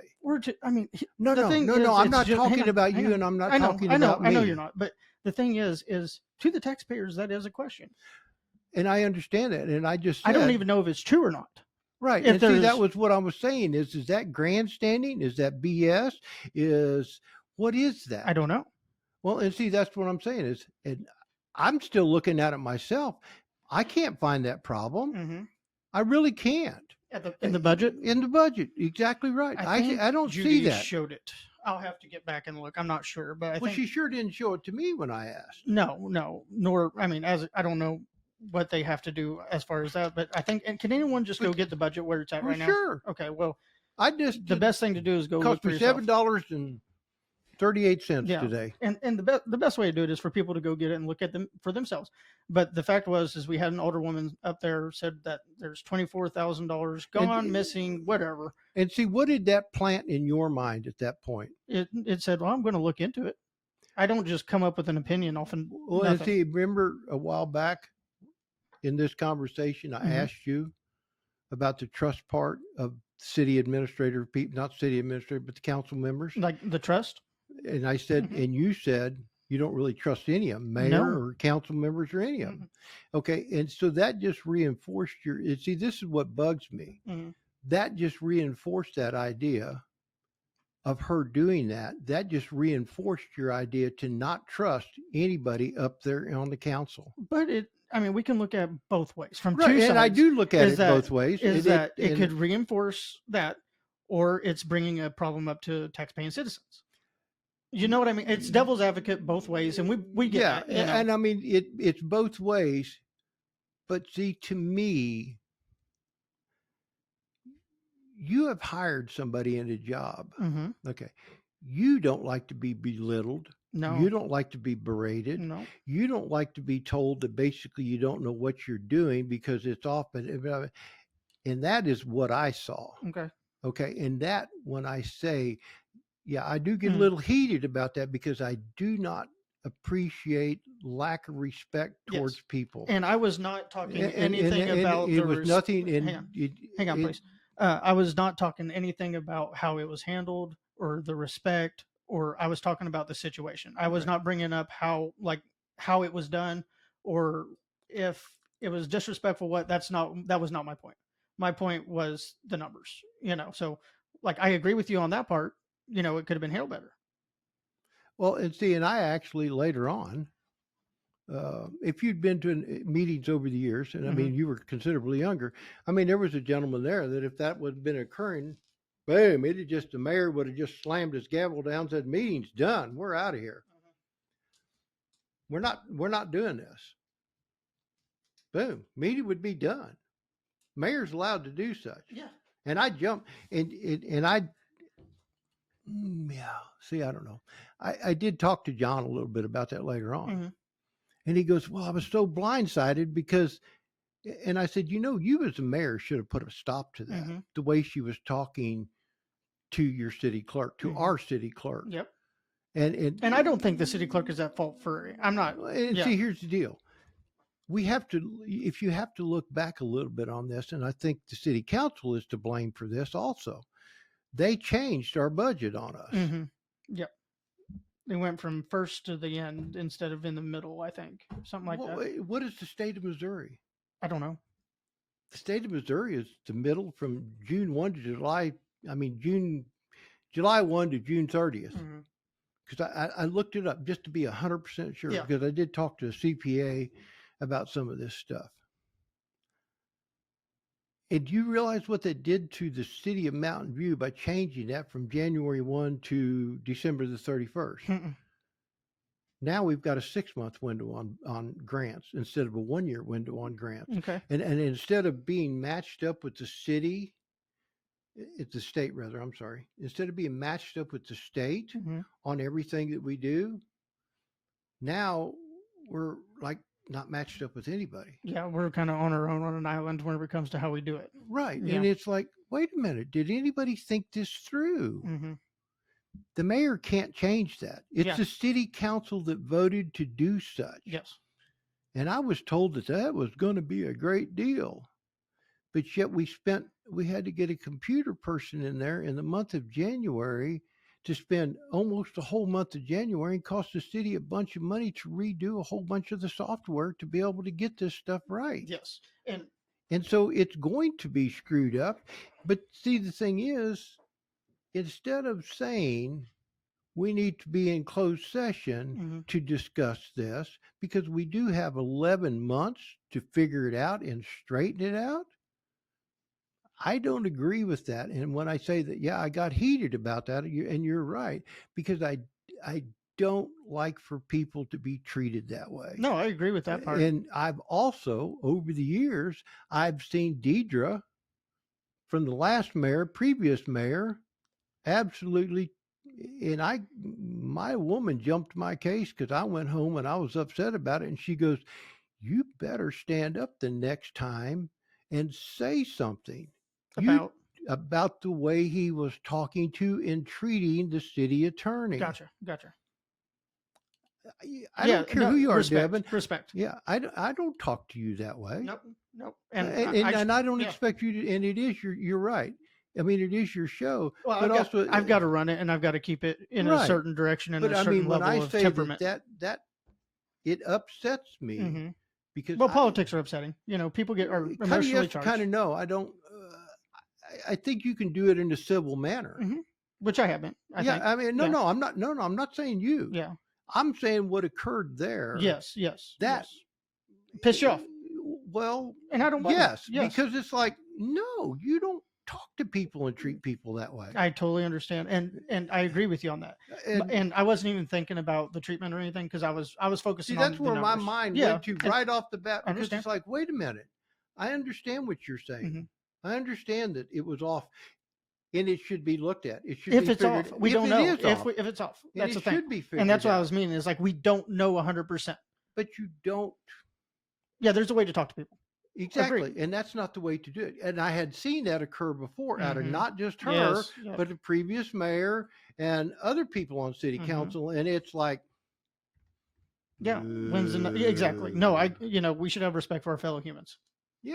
I mean, No, the thing is, I'm it's not just- hang talking on, about hang you, on. and I'm not I know, talking I know, about me. I know you're not. But the thing is to the taxpayers, that is a question. And I understand that, and I just said, I don't even know if it's true or not. right. if And see, that there's- was what I was saying. Is that grandstanding? Is that BS? What is that? I don't know. Well, and see, that's what I'm saying is, and I'm still looking at it myself. I can't find that problem. Mm-hmm. I really can't. In the budget, In the budget, exactly right. think I don't Judy see that. showed it. I'll have to get back and look. I'm not sure, but I Well, think she sure didn't show it to me when I asked. no. Nor I mean, as I don't know what they have to do as far as that, but I think. And can anyone just go get the budget where it's at Well, right now? sure. Okay. Well, I just the best thing to do is go look cost for me yourself. $7.38 Yeah. today. And the best way to do it is for people to go get it and look at them for themselves. But the fact is we had an older woman up there said that there's $24,000 gone, missing, whatever. And see, what did that plant in your mind at that point? It said, well, I'm going to look into it. I don't just come up with an opinion often. Well, and see, remember a while back in this conversation, I Mhm. asked you about the trust part of city administrator, not city administrator, but the council members. Like the trust. And I said, Mhm. and you said you don't really trust any of them, mayor No. or council members or any of them. Okay. And so that just reinforced see, this is what bugs me. Mhm. That just reinforced that idea of her doing that. That just reinforced your idea to not trust anybody up there on the council. But we can look at both ways from two Right. sides. And I do look at is it that- both ways. Is And that it and- could reinforce that, or it's bringing a problem up to taxpaying citizens. You know what I mean? It's devil's advocate both ways, and we get yeah. that. You know? And I mean, it's both ways. But see, to me, you have hired somebody in a job. Mhm. Okay. You don't like to be belittled. No, You don't like to be berated. no. You don't like to be told that basically you don't know what you're doing because it's off. And that is what I saw. Okay. Okay. And that, when I say, yeah, I do get a Mhm. little heated about that because I do not appreciate lack of respect towards Yes. people. And I was not talking And anything about it the was nothing. And Hang on, please. I was not talking anything about how it was handled or the respect, or I was talking about the situation. I was Right. not bringing up how it was done, or if it was disrespectful. That was not my point. My point was the numbers. So like I agree with you on that part. It could have been handled better. Well, and see, and I actually later on, if you'd been to meetings over the years, and I Hmm. mean, you were considerably younger, I mean, there was a gentleman there that if that would been occurring, boom, the mayor would have just slammed his gavel down, and said, "Meeting's done. We're out of here. We're not doing this." Boom, meeting would be done. Mayor's allowed to do such. Yeah. And I jumped, and I, yeah. See, I don't know. I did talk to John a little bit about that later on, Hmm. and he goes, "Well, I was so blindsided because," and I said, "You as a mayor should have put a stop to that. Hmm. The way she was talking to your city clerk, to Hmm. our city clerk, Yep. and And I don't think the city clerk is at fault for it. I'm not. and Yeah. see, here's the deal. We have to, if you have to look back a little bit on this, and I think the city council is to blame for this also. They changed our budget on us. Hmm. Yep. They went from first to the end instead of in the middle, I think. Something like that. What is the state of Missouri? I don't know. The state of Missouri is the middle from June 1 to July. I mean, July 1 to June 30th. Hmm. Because I looked it up just to be 100% sure. Yeah. Because I did talk to a CPA about some of this stuff. And do you realize what that did to the city of Mountain View by changing that from January 1 to December the 31st? Mm-mm. Now we've got a 6-month window on grants instead of a 1-year window on grants. Okay. And instead of being matched up with the city, it's the state rather, I'm sorry. Instead of being matched up with the state Hmm. on everything that we do, now we're like not matched up with anybody. Yeah, we're kind of on our own on an island when it comes to how we do it. Right. Yeah. And it's like, wait a minute, did anybody think this through? Hmm. The mayor can't change that. It's Yeah. the city council that voted to do such. Yes. And I was told that was going to be a great deal. But yet we had to get a computer person in there in the month of January to spend almost the whole month of January and cost the city a bunch of money to redo a whole bunch of the software to be able to get this stuff right. Yes. And so it's going to be screwed up. But see, the thing is, instead of saying we need to be in closed session to discuss this, because we do have 11 months to figure it out and straighten it out, I don't agree with that. And when I say that, yeah, I got heated about that, and you're right, because I don't like for people to be treated that way. No, I agree with that part. And I've also, over the years, I've seen Deidre from the previous mayor, absolutely. And my woman jumped my case because I went home and I was upset about it. And she goes, "You better stand up the next time and say something about the way he was talking to and treating the city attorney." Gotcha. I don't care who you are, Devin. Respect. Yeah, I don't talk to you that way. Nope. And I don't expect you to. And it is you're right. I mean, it is your show. Well, but I've got to run it, and I've got to keep it in a certain direction and a certain level of temperament. That it upsets me because politics are upsetting. People are emotionally charged. Kind of know. I don't. I think you can do it in a civil manner, which I haven't. I think. I mean, no, I'm not. No, I'm not saying you. Yeah. I'm saying what occurred there. Yes. That pissed you off. Well, and I don't. Yes, because it's like, no, you don't talk to people and treat people that way. I totally understand, and I agree with you on that. And I wasn't even thinking about the treatment or anything because I was focusing on. That's where my mind went to right off the bat. Because it's like, wait a minute, I understand what you're saying. I understand that it was off, and it should be looked at. It should if be it's off, we don't know if it's off. That's the thing. Should be figured and that's what out. I was meaning is like we don't know 100%. But you don't. Yeah, there's a way to talk to people. Exactly. Agreed. And that's not the way to do it. And I had seen that occur before out of not just her, but the previous mayor and other people on city council. And it's like, yeah, exactly. No, we should have respect for our fellow humans.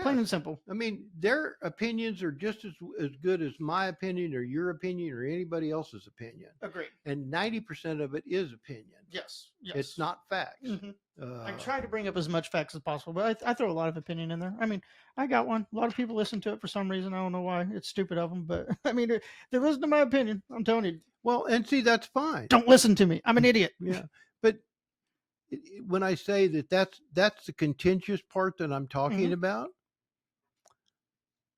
Plain Yes. and simple. I mean, their opinions are just as good as my opinion or your opinion or anybody else's opinion. Agreed. And 90% of it is opinion. Yes. Yes. It's not facts. I try to bring up as much facts as possible, but I throw a lot of opinion in there. I mean, I got one. A lot of people listen to it for some reason. I don't know why. It's stupid of them, but I mean, they're listening to my opinion. I'm telling you. Well, and see, that's fine. Don't listen to me. I'm an idiot. Yeah. But when I say that's the contentious part that I'm talking about,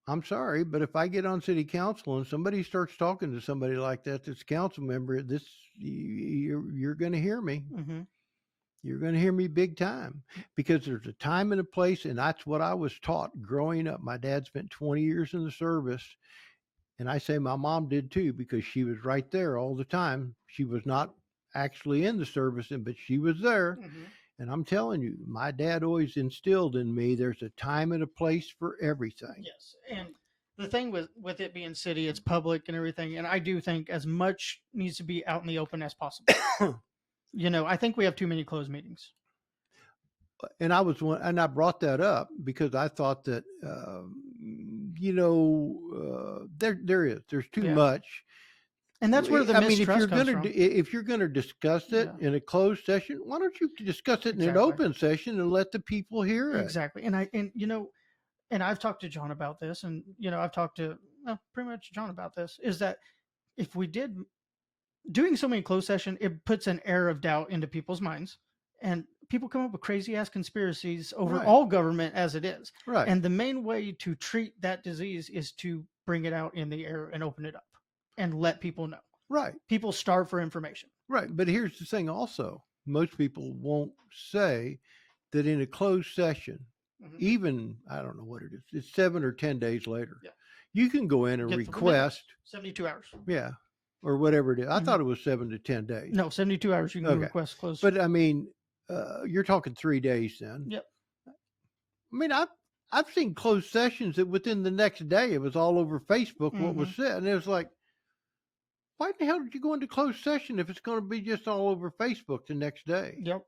I'm sorry, but if I get on city council and somebody starts talking to somebody like that, that's a council member, you're going to hear me. You're going to hear me big time, because there's a time and a place, and that's what I was taught growing up. My dad spent 20 years in the service, and I say my mom did too, because she was right there all the time. She was not actually in the service, but she was there. And I'm telling you, my dad always instilled in me, there's a time and a place for everything. Yes. And the thing with it being city, it's public and everything. And I do think as much needs to be out in the open as possible. I think we have too many closed meetings. And I brought that up because I thought that, there's too much. And that's where the mistrust comes from. If you're going to discuss it in a closed session, why don't you discuss it in an open session and let the people hear it? Exactly. And I've talked to John about this, and I've talked to pretty much John about this, is that if we did doing so many closed session, it puts an air of doubt into people's minds, and people come up with crazy ass conspiracies over all government as it is. Right. And the main way to treat that disease is to bring it out in the air and open it up and let people know. Right. People starve for information. Right. But here's the thing also. Most people won't say that in a closed session, even, I don't know what it is, it's 7 or 10 days later, you can go in and request 72 hours. Yeah. Or whatever it is. I thought it was 7 to 10 days. No, 72 hours. You can request closed. But I mean, you're talking 3 days then. Yep. I mean, I've seen closed sessions that within the next day, it was all over Facebook what was said. And it was like, why the hell did you go into closed session if it's going to be just all over Facebook the next day? Yep.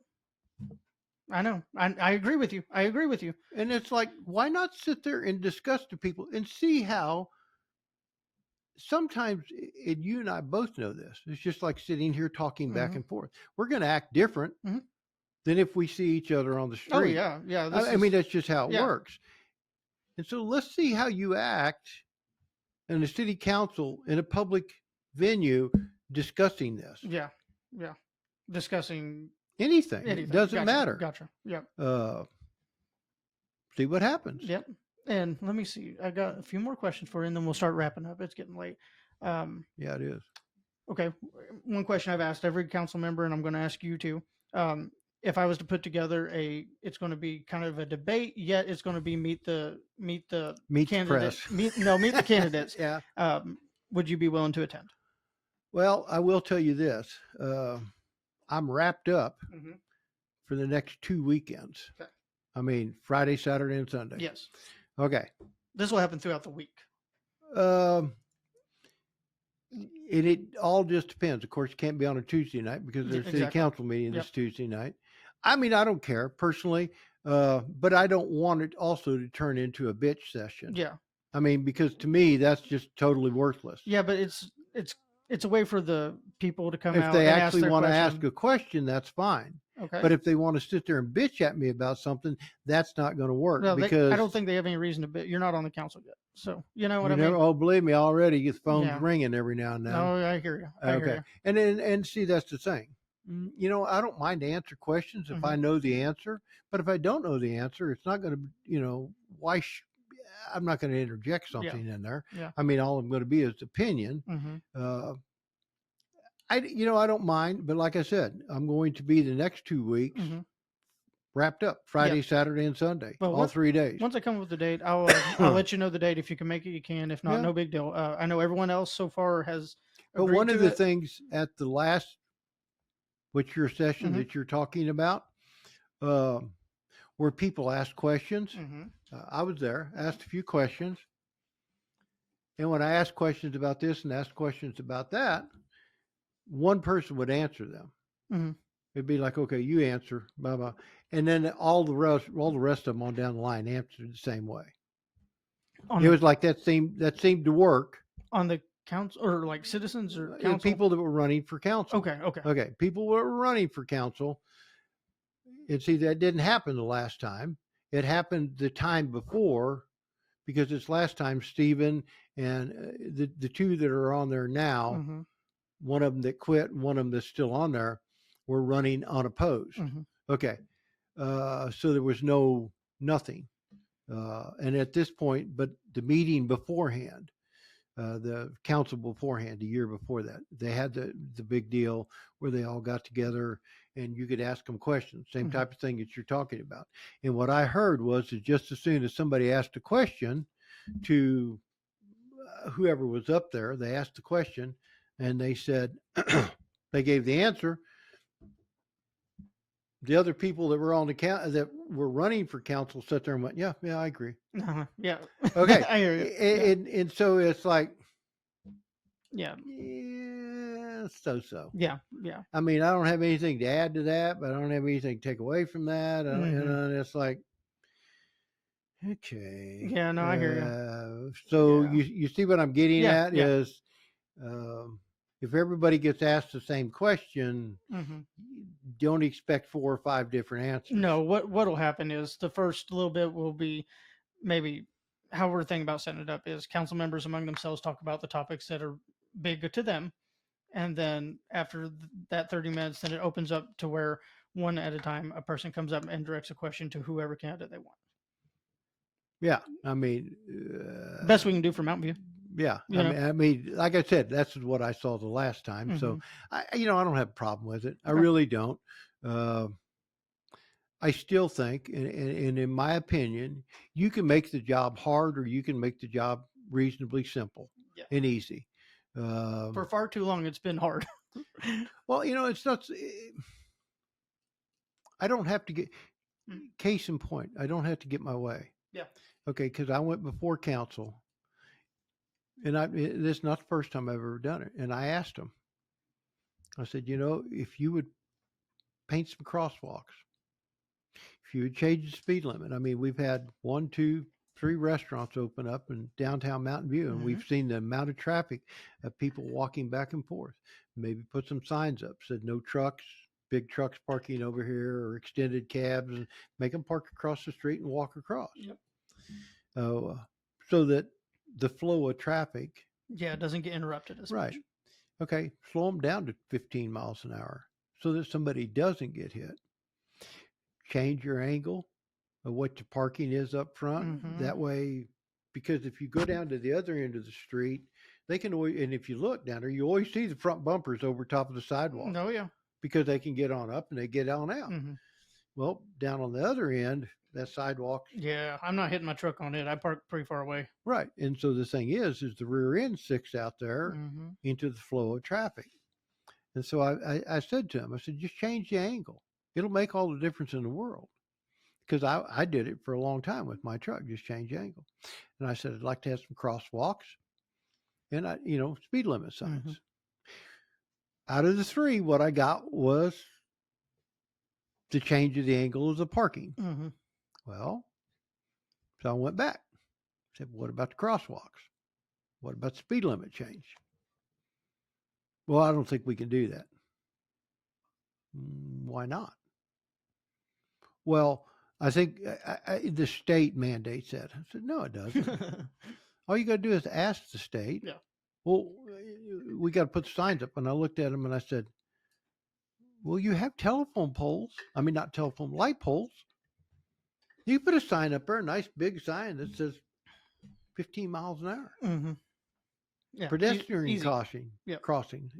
I know. I agree with you. I agree with you. And it's like, why not sit there and discuss to people and see how sometimes, and you and I both know this, it's just like sitting here talking back and forth. We're going to act different than if we see each other on the street. Oh, yeah. Yeah. I mean, that's just how it works. And so let's see how you act in the city council in a public venue discussing this. Yeah. Yeah. Discussing anything. It doesn't matter. Gotcha. Yep. See what happens. Yep. And let me see. I got a few more questions for you, and then we'll start wrapping up. It's getting late. Yeah, it is. Okay. One question I've asked every council member, and I'm going to ask you too. If I was to put together it's going to be kind of a debate, yet it's going to be meet the candidates. Meet the candidates. Yeah. Would you be willing to attend? Well, I will tell you this. I'm wrapped up for the next 2 weekends. Okay. I mean, Friday, Saturday, and Sunday. Yes. Okay. This will happen throughout the week. It all just depends. Of course, you can't be on a Tuesday night because there's a city council meeting this Tuesday night. I mean, I don't care personally, but I don't want it also to turn into a bitch session. Yeah. I mean, because to me, that's just totally worthless. Yeah, but it's a way for the people to come out. If they actually want to question. ask a question, that's fine. Okay. But if they want to sit there and bitch at me about something, that's not going to work. No, because I don't think they have any reason to bitch. You're not on the council yet. So, you know what I mean? Oh, believe me, already the phone's ringing every now and then. Oh, I hear you. I hear you. And see, that's the thing. I don't mind to answer questions if I know the answer. But if I don't know the answer, it's not going to, I'm not going to interject something in there. Yeah. I mean, all I'm going to be is opinion. I don't mind, but like I said, I'm going to be the next 2 weeks wrapped up Friday, Saturday, and Sunday, all 3 days. Once I come up with the date, I'll let you know the date. If you can make it, you can. If not, no big deal. I know everyone else so far has. But one of the things at the last, what's your session that you're talking about, where people asked questions. I was there, asked a few questions. And when I asked questions about this and asked questions about that, one person would answer them. It'd be like, okay, you answer, blah, blah. And then all the rest of them on down the line answered the same way. on It the was like that seemed to work. council, or like citizens or The council? people that were running for council. Okay, okay. Okay, people were running for council. And see, that didn't happen the last time. It happened the time before, because it's last time Stephen and the two that are on there now, Mm-hmm. one of them that quit and one of them that's still on there, were running unopposed. Mm-hmm. Okay, so there was nothing. And at this point, but the meeting beforehand, the council beforehand, the year before that, they had the big deal where they all got together and you could ask them questions, same Mm-hmm. type of thing that you're talking about. And what I heard was that just as soon as somebody asked a question to whoever was up there, they asked the question and they said, they gave the answer. The other people that were on the that were running for council sat there and went, yeah, I agree. Yeah. Okay. I hear you. Yeah. And so it's like, Yeah. yeah, so. Yeah. Yeah. I mean, I don't have anything to add to that, but I don't have anything to take away from that. Mm-hmm. And it's like, okay. Yeah. No, I hear you. So Yeah. you see what I'm getting Yeah. at Yeah. is, um, if everybody gets asked the same question, Mm-hmm. don't expect 4 or 5 different answers. No, what'll happen is the first little bit will be maybe how we're thinking about setting it up is council members among themselves talk about the topics that are big to them, and then after that 30 minutes, then it opens up to where one at a time a person comes up and directs a question to whoever candidate they want. Yeah, I mean, Best we can do for Mountain View. yeah, You know? I mean, like I said, that's what I saw the last time. Mm-hmm. So I don't have a problem with it. I Okay. really don't. Uh, I still think, and in my opinion, you can make the job hard or you can make the job reasonably simple and easy. For far too long, it's been hard. Well, it's not. I don't have to get. Case in point, I don't have to get my way. Yeah. Okay, because I went before council, and this is not the first time I've ever done it. And I asked them. I said, if you would paint some crosswalks, if you would change the speed limit. I mean, we've had 1, 2, 3 restaurants open up in downtown Mountain View, and we've seen the amount of traffic of people walking back and forth. Maybe put some signs up, said no trucks, big trucks parking over here, or extended cabs, and make them park across the street and walk across. Yep. So that the flow of traffic. Yeah, it doesn't get interrupted as Right. much. Okay, slow them down to 15 miles an hour so that somebody doesn't get hit. Change your angle of what your parking is up front. Mm-hmm. That way, because if you go down to the other end of the street, they can always, and if you look down there, you always see the front bumpers over top of the sidewalk. Oh, yeah. Because they can get on up and they get on out. Mm-hmm. Well, down on the other end, that sidewalk. Yeah, I'm not hitting my truck on it. I park pretty far away. Right. And so the thing is the rear end sticks out there into the flow of traffic. And so I said to him, I said, just change the angle. It'll make all the difference in the world. Because I did it for a long time with my truck, just change the angle. And I said, I'd like to have some crosswalks and speed limit signs. Out of the 3, what I got was the change of the angle of the parking. Well, so I went back. I said, what about the crosswalks? What about the speed limit change? Well, I don't think we can do that. Why not? Well, I think the state mandates that. I said, no, it doesn't. All you got to do is ask the state. Yeah. Well, we got to put the signs up. And I looked at them and I said, well, you have telephone poles. I mean, not telephone, light poles. You put a sign up there, a nice big sign that says 15 miles an hour. Yeah, pedestrian crossing,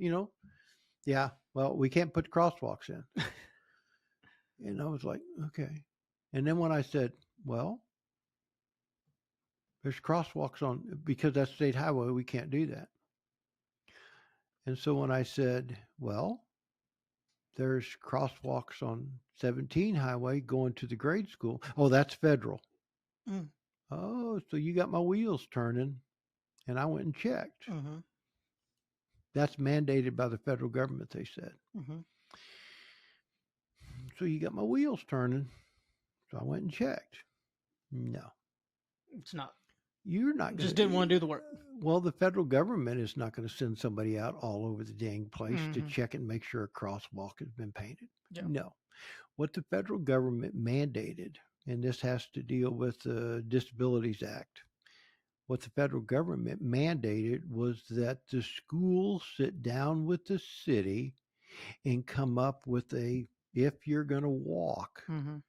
Yeah, well, we can't put crosswalks in. And I was like, okay. And then when I said, well, there's crosswalks on, because that's state highway, we can't do that. And so when I said, well, there's crosswalks on 17 highway going to the grade school. Oh, that's federal. Oh, so you got my wheels turning. And I went and checked. That's mandated by the federal government, they said. So you got my wheels turning. So I went and checked. No. It's not. you're not going Just didn't want to do the work. Well, the federal government is not going to send somebody out all over the dang place to Mhm. check and make sure a crosswalk has been painted. Yeah. No. What the federal government mandated, and this has to deal with the Disabilities Act, what the federal government mandated was that the schools sit down with the city and come up with if you're going to walk, Mhm.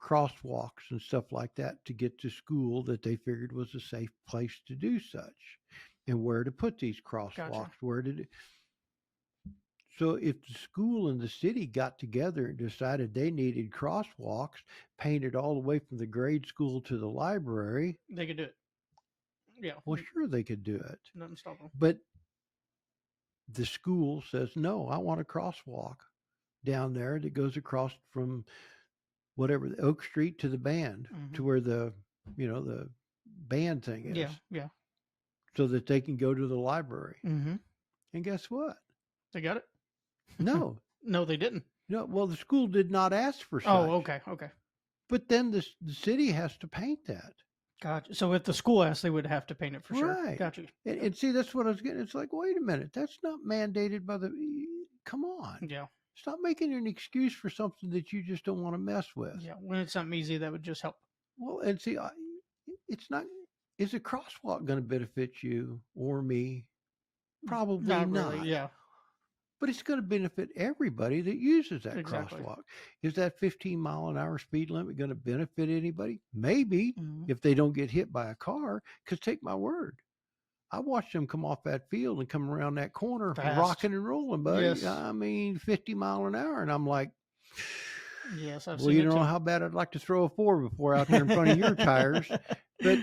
crosswalks and stuff like that to get to school that they figured was a safe place to do such, and where to put these crosswalks, Gotcha. So if the school and the city got together and decided they needed crosswalks painted all the way from the grade school to the library, They could do it. Yeah. well, sure they could do it. Nothing stop them. But the school says, no, I want a crosswalk down there that goes across from whatever, the Oak Street to the band, to where the band thing is. Yeah. So that they can go to the library. Mm-hmm. And guess what? They got it? No. No, they didn't. No, well, the school did not ask for such. Oh, okay. But then the city has to paint that. Gotcha. So if the school asked, they would have to paint it for sure. Right. Gotcha. And see, that's what I was getting. It's like, wait a minute, that's not mandated by come on. Yeah. Stop making an excuse for something that you just don't want to mess with. Yeah. When it's something easy, that would just help. Well, and see, it's not, is a crosswalk going to benefit you or me? Probably not. Really, yeah. But it's going to benefit everybody that uses that Exactly. crosswalk. Is that 15-mile-an-hour speed limit going to benefit anybody? Maybe, if they don't get hit by a car. Because take my word, I watched them come off that field and come around that corner, Fast. rocking and rolling, buddy. Yes. I mean, 50 mile an hour, and I'm like, yes, I've well, seen you it know too. how bad I'd like to throw a 4x4 out there in front of your tires. But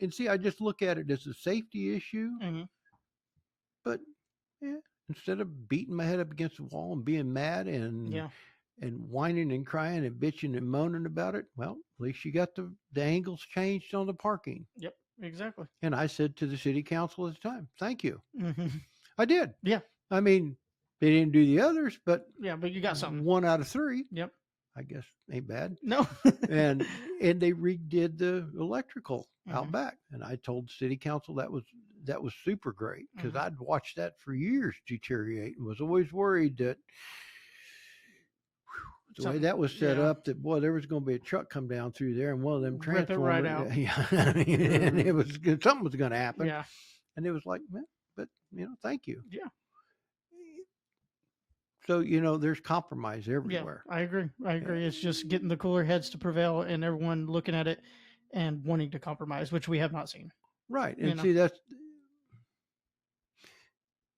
and see, I just look at it as a safety issue. But yeah, instead of beating my head up against the wall and being mad and whining and crying and bitching and moaning about it, well, at least you got the angles changed on the parking. Yep, exactly. And I said to the city council at the time, thank you. Mm-hmm. I did. Yeah. I mean, they didn't do the others, but yeah, but you got something. 1 out of 3. Yep. I guess ain't bad. No. and they redid the electrical out back, and I told the city council that was super great, because I'd watched that for years deteriorate and was always worried that the way that was set up, that boy, there was going to be a truck come down through there and one of them Rip it right transformers. out. Yeah, and it was something was going to happen. Yeah. And it was like, man, but thank you. Yeah. So there's compromise everywhere. Yeah, I agree. It's just getting the cooler heads to prevail and everyone looking at it and wanting to compromise, which we have not seen. Right. And see, that's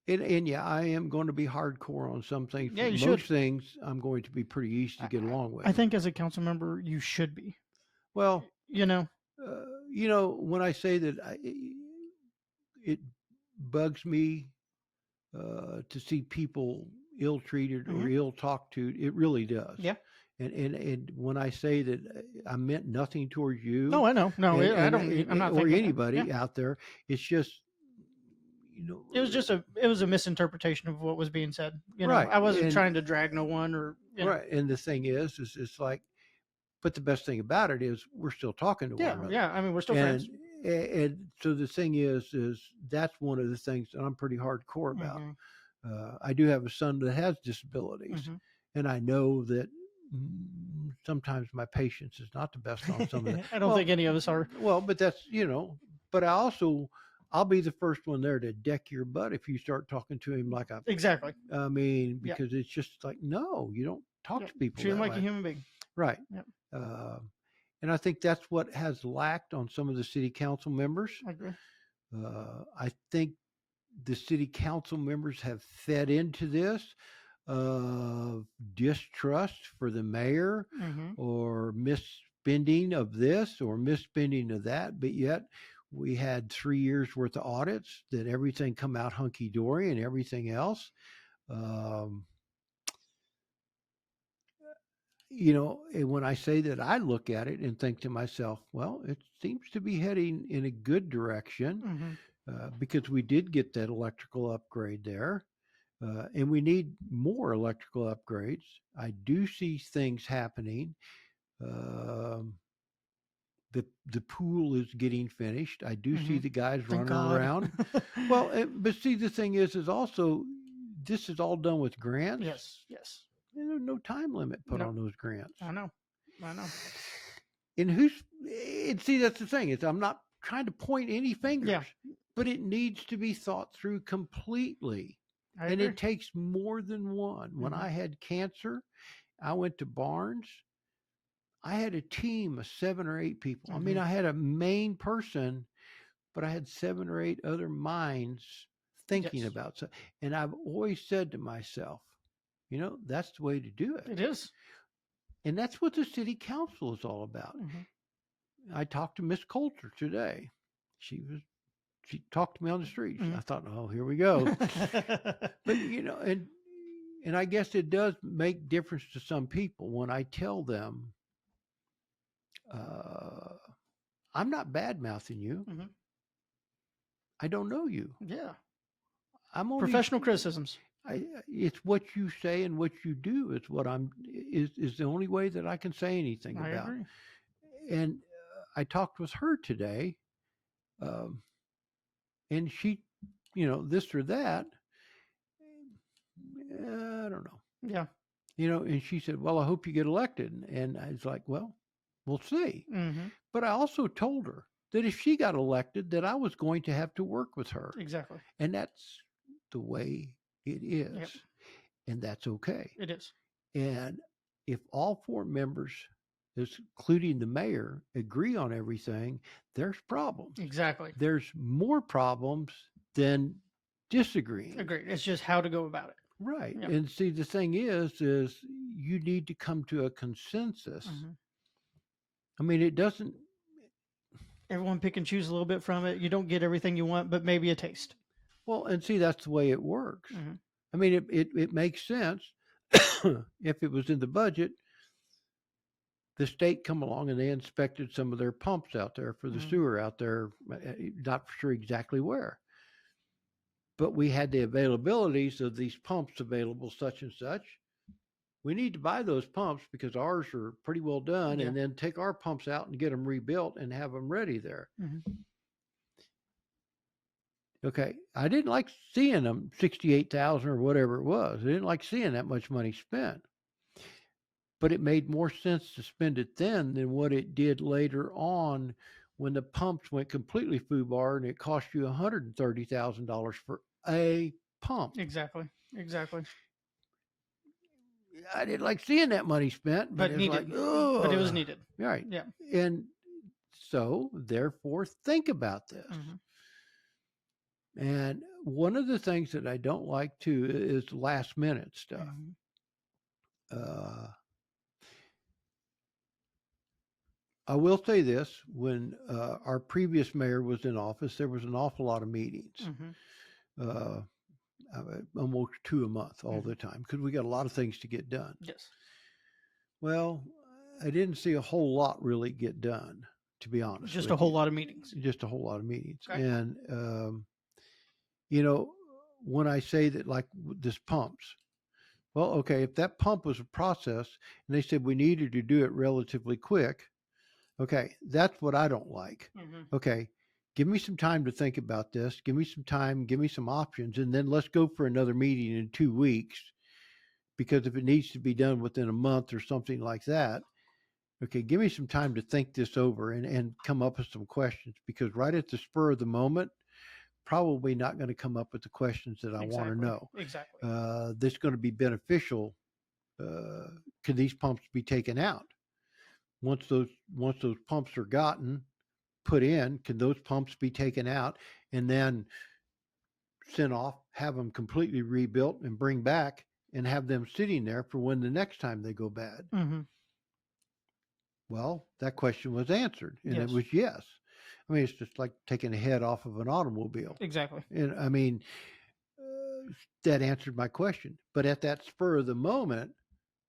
and yeah, I am going to be hardcore on some things. Yeah, you Most should. things I'm going to be pretty easy to get along with. I think as a council member, you should be. Well, when I say that it bugs me to see people ill-treated or ill-talked to, it really does. Yeah. And when I say that, I meant nothing towards you. No, I know. No, I don't. I'm not. Or thinking anybody that. out there. It's just, it was a misinterpretation of what was being said. Right. I wasn't trying to drag no one or. Right. And the thing is it's like, but the best thing about it is we're still talking to one another. Yeah. I mean, we're still friends. And so the thing is that's one of the things that I'm pretty hardcore about. I do have a son that has disabilities, and I know that sometimes my patience is not the best on some of that. I don't think any of us are. Well, but that's, but I'll be the first one there to deck your butt if you start talking to him like exactly. I mean, because it's just like, no, you don't talk to people. Treat him like a human being. Right. Yep. And I think that's what has lacked on some of the city council members. I agree. I think the city council members have fed into this distrust for the mayor or misspending of this or misspending of that. But yet we had 3 years worth of audits that everything come out hunky-dory and everything else. And when I say that, I look at it and think to myself, well, it seems to be heading in a good direction because we did get that electrical upgrade there. And we need more electrical upgrades. I do see things happening. The pool is getting finished. I do see Mhm. the guys Thank running God. around. Well, but see, the thing is also this is all done with grants. Yes. Yes. And there's no time limit put No, on those grants. I know. I know. And see, that's the thing is I'm not trying to point any fingers, Yeah, but it needs to be thought through completely. I And agree. it takes more than one. When Mhm. I had cancer, I went to Barnes. I had a team of 7 or 8 people. I mean, Mhm. I had a main person, but I had 7 or 8 other minds thinking Yes, about so. And I've always said to myself, that's the way to do it. it is. And that's what the city council is all about. Mhm. I talked to Miss Coulter today. She talked to me on the streets. I Mhm. thought, oh, here we go. But and I guess it does make difference to some people when I tell them, uh, I'm not bad mouthing you. Mhm. I don't know you. Yeah, I'm only professional criticisms. it's what you say and what you do is what is the only way that I can say anything I about. agree. And I talked with her today, um, and she, this or that. I don't know. Yeah. And she said, "Well, I hope you get elected." And I was like, "Well, we'll see." Mhm. But I also told her that if she got elected, that I was going to have to work with her, Exactly. and that's the way it Yep. is, and that's okay. It is. And if all 4 members, including the mayor, agree on everything, there's problems. Exactly. There's more problems than disagreeing. Agreed. It's just how to go about it. Right. Yep. And see, the thing is you need to come to a consensus. Mhm. I mean, it doesn't. Everyone pick and choose a little bit from it. You don't get everything you want, but maybe a taste. Well, and see, that's the way it works. Mhm. I mean, it makes sense if it was in the budget. The state come along and they inspected some of their pumps out there for the Mhm. sewer out there, not sure exactly where. But we had the availabilities of these pumps available, such and such. We need to buy those pumps because ours are pretty well done, Yeah. and then take our pumps out and get them rebuilt and have them ready there. Mhm. Okay, I didn't like seeing them 68,000 or whatever it was. I didn't like seeing that much money spent. But it made more sense to spend it then than what it did later on when the pumps went completely FUBAR and it cost you $130,000 for a pump. Exactly. Exactly. I didn't like seeing that money spent, but But it's needed. like, oh, But it was needed. right. Yeah. And so, therefore, think about this. Mhm. And one of the things that I don't like too is last minute stuff. Mhm. Uh, I will say this: when our previous mayor was in office, there was an awful lot of meetings, Mhm. uh, almost 2 a month all the time, because we got a lot of things to get done. Yes. Well, I didn't see a whole lot really get done, to be honest. Just with a whole you. lot of meetings. Just a whole lot of meetings. Okay. And when I say that, like this pumps, well, okay, if that pump was a process and they said we needed to do it relatively quick, okay, that's what I don't like. Mhm. Okay, give me some time to think about this. Give me some time, give me some options, and then let's go for another meeting in 2 weeks. Because if it needs to be done within a month or something like that, okay, give me some time to think this over and come up with some questions. Because right at the spur of the moment, probably not going to come up with the questions that I want to know. Exactly. That's going to be beneficial. Can these pumps be taken out? Once those pumps are put in, can those pumps be taken out and then sent off, have them completely rebuilt and bring back and have them sitting there for when the next time they go bad? Mhm. Well, that question was answered, and it Yes. was yes. I mean, it's just like taking a head off of an automobile. Exactly. And I mean, that answered my question. But at that spur of the moment,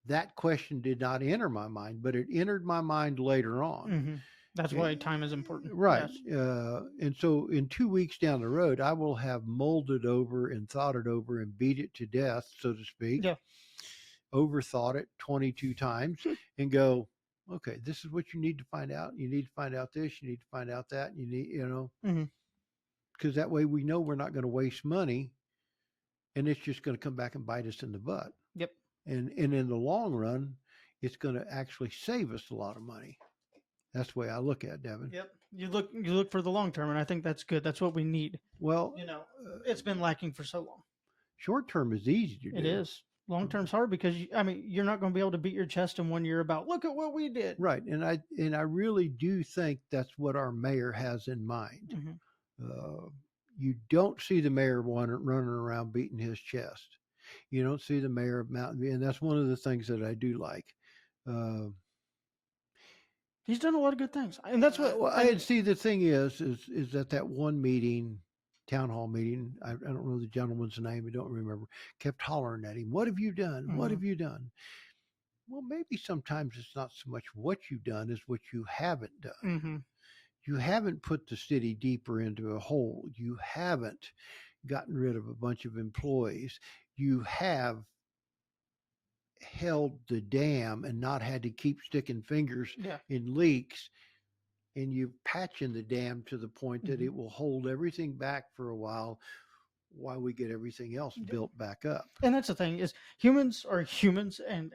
that question did not enter my mind, but it entered my mind later on. Mhm. That's why time is important. Right. Yes. And so in 2 weeks down the road, I will have molded over and thought it over and beat it to death, so to speak. Yeah. Overthought it 22 times and go, okay, this is what you need to find out. You need to find out this. You need to find out that. You need, Hmm. because that way we know we're not going to waste money, and it's just going to come back and bite us in the butt. Yep. And in the long run, it's going to actually save us a lot of money. That's the way I look at it, Devin. Yep. You look for the long term, and I think that's good. That's what we need. Well, It's been lacking for so long. short term is easy to do. It is. Long term's hard because you're not going to be able to beat your chest in 1 year about look at what we did. Right, and I really do think that's what our mayor has in mind. Mm-hmm. You don't see the mayor running around beating his chest. You don't see the mayor of Mountain View, and that's one of the things that I do like. He's done a lot of good things, and that's what I see. The thing is that one meeting, town hall meeting. I don't know the gentleman's name. I don't remember. Kept hollering at him. What have you done? Mm-hmm. What have you done? Well, maybe sometimes it's not so much what you've done as what you haven't done. Mm-hmm. You haven't put the city deeper into a hole. You haven't gotten rid of a bunch of employees. You have held the dam and not had to keep sticking fingers in leaks, and you're patching the dam to the point that it will hold everything back for a while we get everything else built back up. And that's the thing is humans are humans, and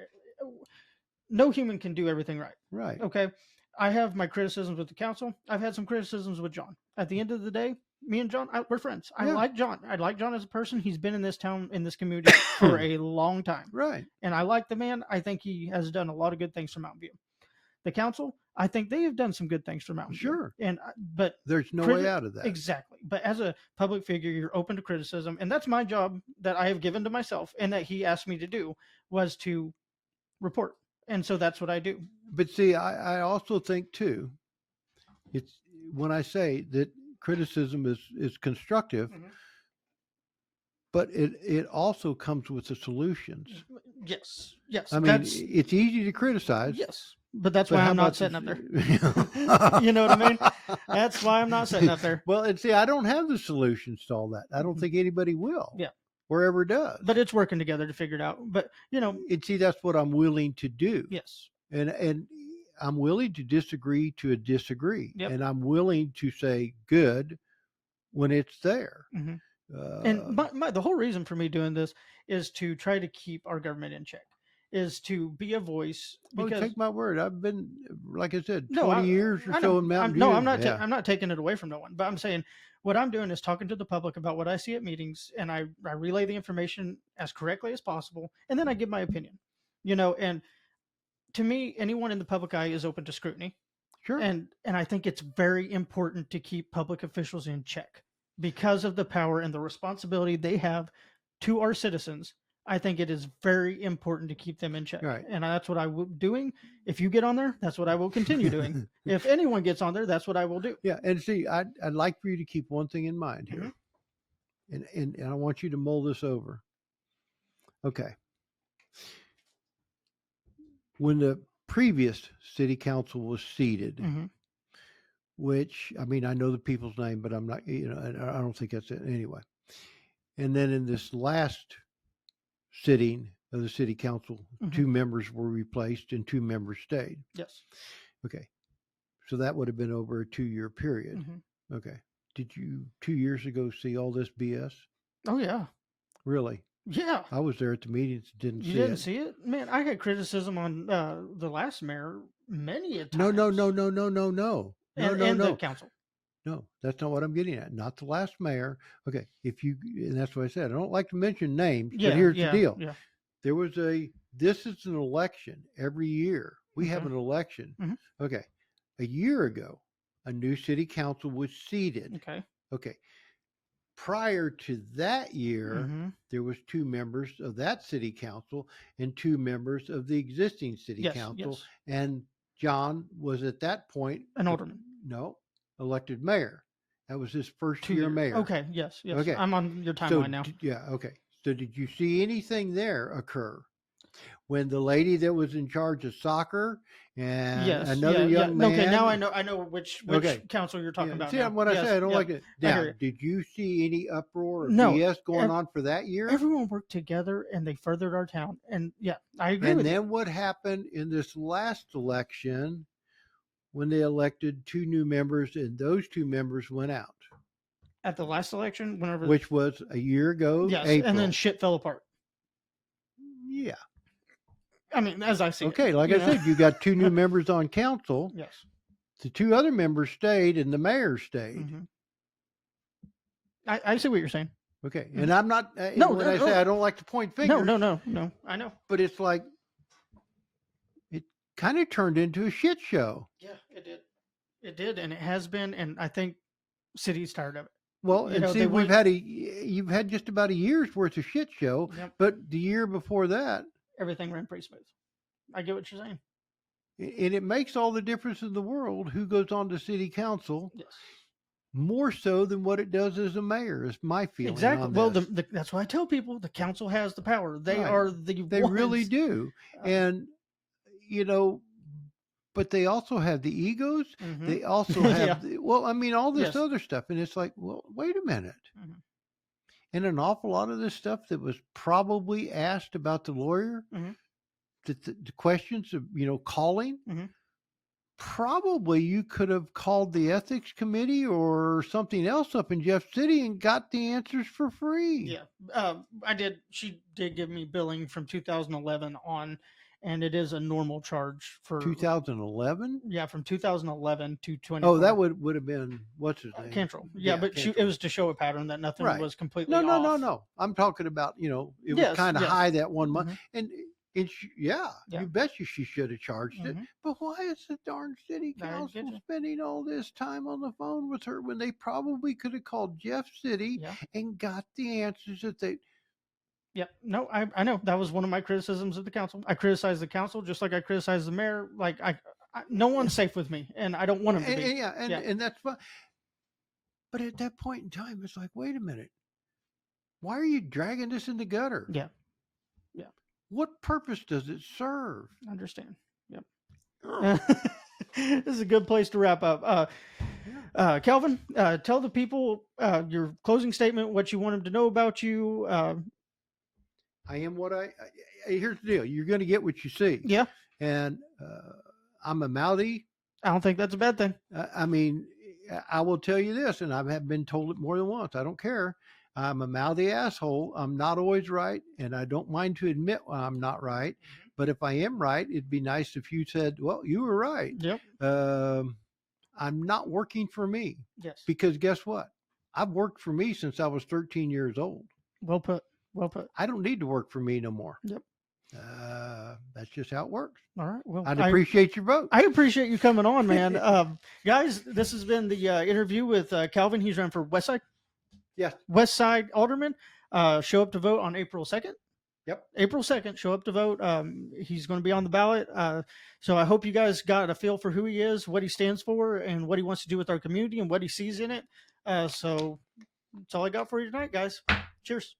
no human can do everything right. Right. Okay. I have my criticisms with the council. I've had some criticisms with John. At the end of the day, me and John, we're friends. I like John. I like John as a person. He's been in this town, in this community for a long time. Right. And I like the man. I think he has done a lot of good things for Mountain View. The council, I think they have done some good things for Mountain View. Sure. But there's no way out of that. Exactly. But as a public figure, you're open to criticism. And that's my job that I have given to myself and that he asked me to do was to report. And so that's what I do. But see, I also think too, it's when I say that criticism is constructive, but it also comes with the solutions. Yes. I mean, it's easy to criticize. Yes. But that's why I'm not sitting up there. You know what I mean? That's why I'm not sitting up there. Well, and see, I don't have the solutions to all that. I don't think anybody will. Yeah. Or ever does. But it's working together to figure it out. But, and see, that's what I'm willing to do. Yes. And I'm willing to disagree to a disagree. Yep. And I'm willing to say good when it's there. Mm-hmm. And the whole reason for me doing this is to try to keep our government in check, is to be a voice. Because, take my word. I've been, like I said, 20 years or so in Mountain View. No, I'm not. I'm not taking it away from no one. But I'm saying what I'm doing is talking to the public about what I see at meetings, and I relay the information as correctly as possible, and then I give my opinion. And to me, anyone in the public eye is open to scrutiny. Sure. And I think it's very important to keep public officials in check because of the power and the responsibility they have to our citizens. I think it is very important to keep them in check. Right. And that's what I will be doing. If you get on there, that's what I will continue doing. If anyone gets on there, that's what I will do. Yeah. And see, I'd like for you to keep one thing in mind here. And I want you to mull this over. Okay. When the previous city council was seated, which, I mean, I know the people's name, but I'm not, I don't think that's it anyway. And then in this last sitting of the city council, 2 members were replaced and 2 members stayed. Yes. Okay. So that would have been over a 2-year period. Okay. Did you 2 years ago see all this BS? Oh, yeah. Really? Yeah. I was there at the meetings. You didn't see it? Man, I had criticism on the last mayor many a time. No. And the council. No, that's not what I'm getting at. Not the last mayor. Okay. And that's what I said. I don't like to mention names, but here's the deal. Yeah. There was this is an election every year. We have an election. Okay. A year ago, a new city council was seated. Okay. Prior to that year, there was 2 members of that city council and 2 members of the existing city council. Yes. And John was at that point an alderman. No, elected mayor. That was his first year mayor. Okay. Yes. Okay. I'm on your timeline now. Yeah. Okay. So did you see anything there occur? when the lady that was in charge of soccer and Yes. another Yeah. young Okay. Now man. I know which Okay. council you're talking Yeah. about See now. what I Yes. say? I don't Yeah. like it. I Now, hear you. did you see any uproar or No. BS going on for that year? Everyone worked together and they furthered our town. And yeah, I agree And with you. then what happened in this last election when they elected 2 new members and those 2 members went out, At the last election, whenever. which was a year ago, Yes. April. And then shit fell apart. Yeah. I mean, as I see it. Okay, like I said, you got 2 new members on council. Yes. The 2 other members stayed and the mayor stayed. Mm-hmm. I see what you're saying. Okay, and I'm not. No, when I say I don't like to point fingers. No. I know. But it's like it kind of turned into a shit show. Yeah, it did. It did, and it has been, and I think city's tired of it. Well, You and know, see, they you've went- had just about a year's worth of shit show, Yep. but the year before that, Everything ran pretty smooth. I get what you're saying. and it makes all the difference in the world who goes on to city council. Yes. More so than what it does as a mayor, is my feeling. Exactly. On Well, this. that's why I tell people the council has the power. They Right. are the They really ones. do. And, but they also have the egos. Mhm. They also have, Yeah. all this Yes. other stuff. And it's like, well, wait a minute. Mhm. And an awful lot of this stuff that was probably asked about the lawyer, Mhm. the questions of, calling, Mhm. probably you could have called the ethics committee or something else up in Jeff City and got the answers for free. Yeah. I did. She did give me billing from 2011 on, and it is a normal charge for 2011? Yeah, from 2011 to 20. Oh, that would have been, what's his name? Cantrell. Yeah, but it Cantrell. was to show a pattern that nothing Right. was completely No. off. I'm talking about, it Yes, was kind of yes. high that one month. Mhm. And Yeah. you bet you she should have charged it. Mhm. But why is the darn city I get council you. spending all this time on the phone with her when they probably could have called Jeff City Yeah. and got the answers that they. Yeah, no, I know that was one of my criticisms of the council. I criticize the council just like I criticize the mayor. Like no one's safe with me, and I don't want them to be. And that's fine. But at that point in time, it's like, wait a minute. Why are you dragging this in the gutter? Yeah. What purpose does it serve? I understand. Yep. This is a good place to wrap up. Calvin, tell the people your closing statement, what you want them to know about you. I am what here's the deal. You're going to get what you see. Yeah. And I'm a mouthy. I don't think that's a bad thing. I will tell you this, and I have been told it more than once. I don't care. I'm a mouthy asshole. I'm not always right, and I don't mind to admit when I'm not right. But if I am right, it'd be nice if you said, well, you were right. Yep. I'm not working for me. Yes. Because guess what? I've worked for me since I was 13 years old. Well put. Well put. I don't need to work for me no more. Yep. That's just how it works. All right. Well, I'd appreciate your vote. I appreciate you coming on, man. Guys, this has been the interview with Calvin. He's running for Westside. Yes. Westside Alderman. Show up to vote on April 2nd. Yep. April 2nd. Show up to vote. He's going to be on the ballot. So I hope you guys got a feel for who he is, what he stands for, and what he wants to do with our community and what he sees in it. So that's all I got for you tonight, guys. Cheers.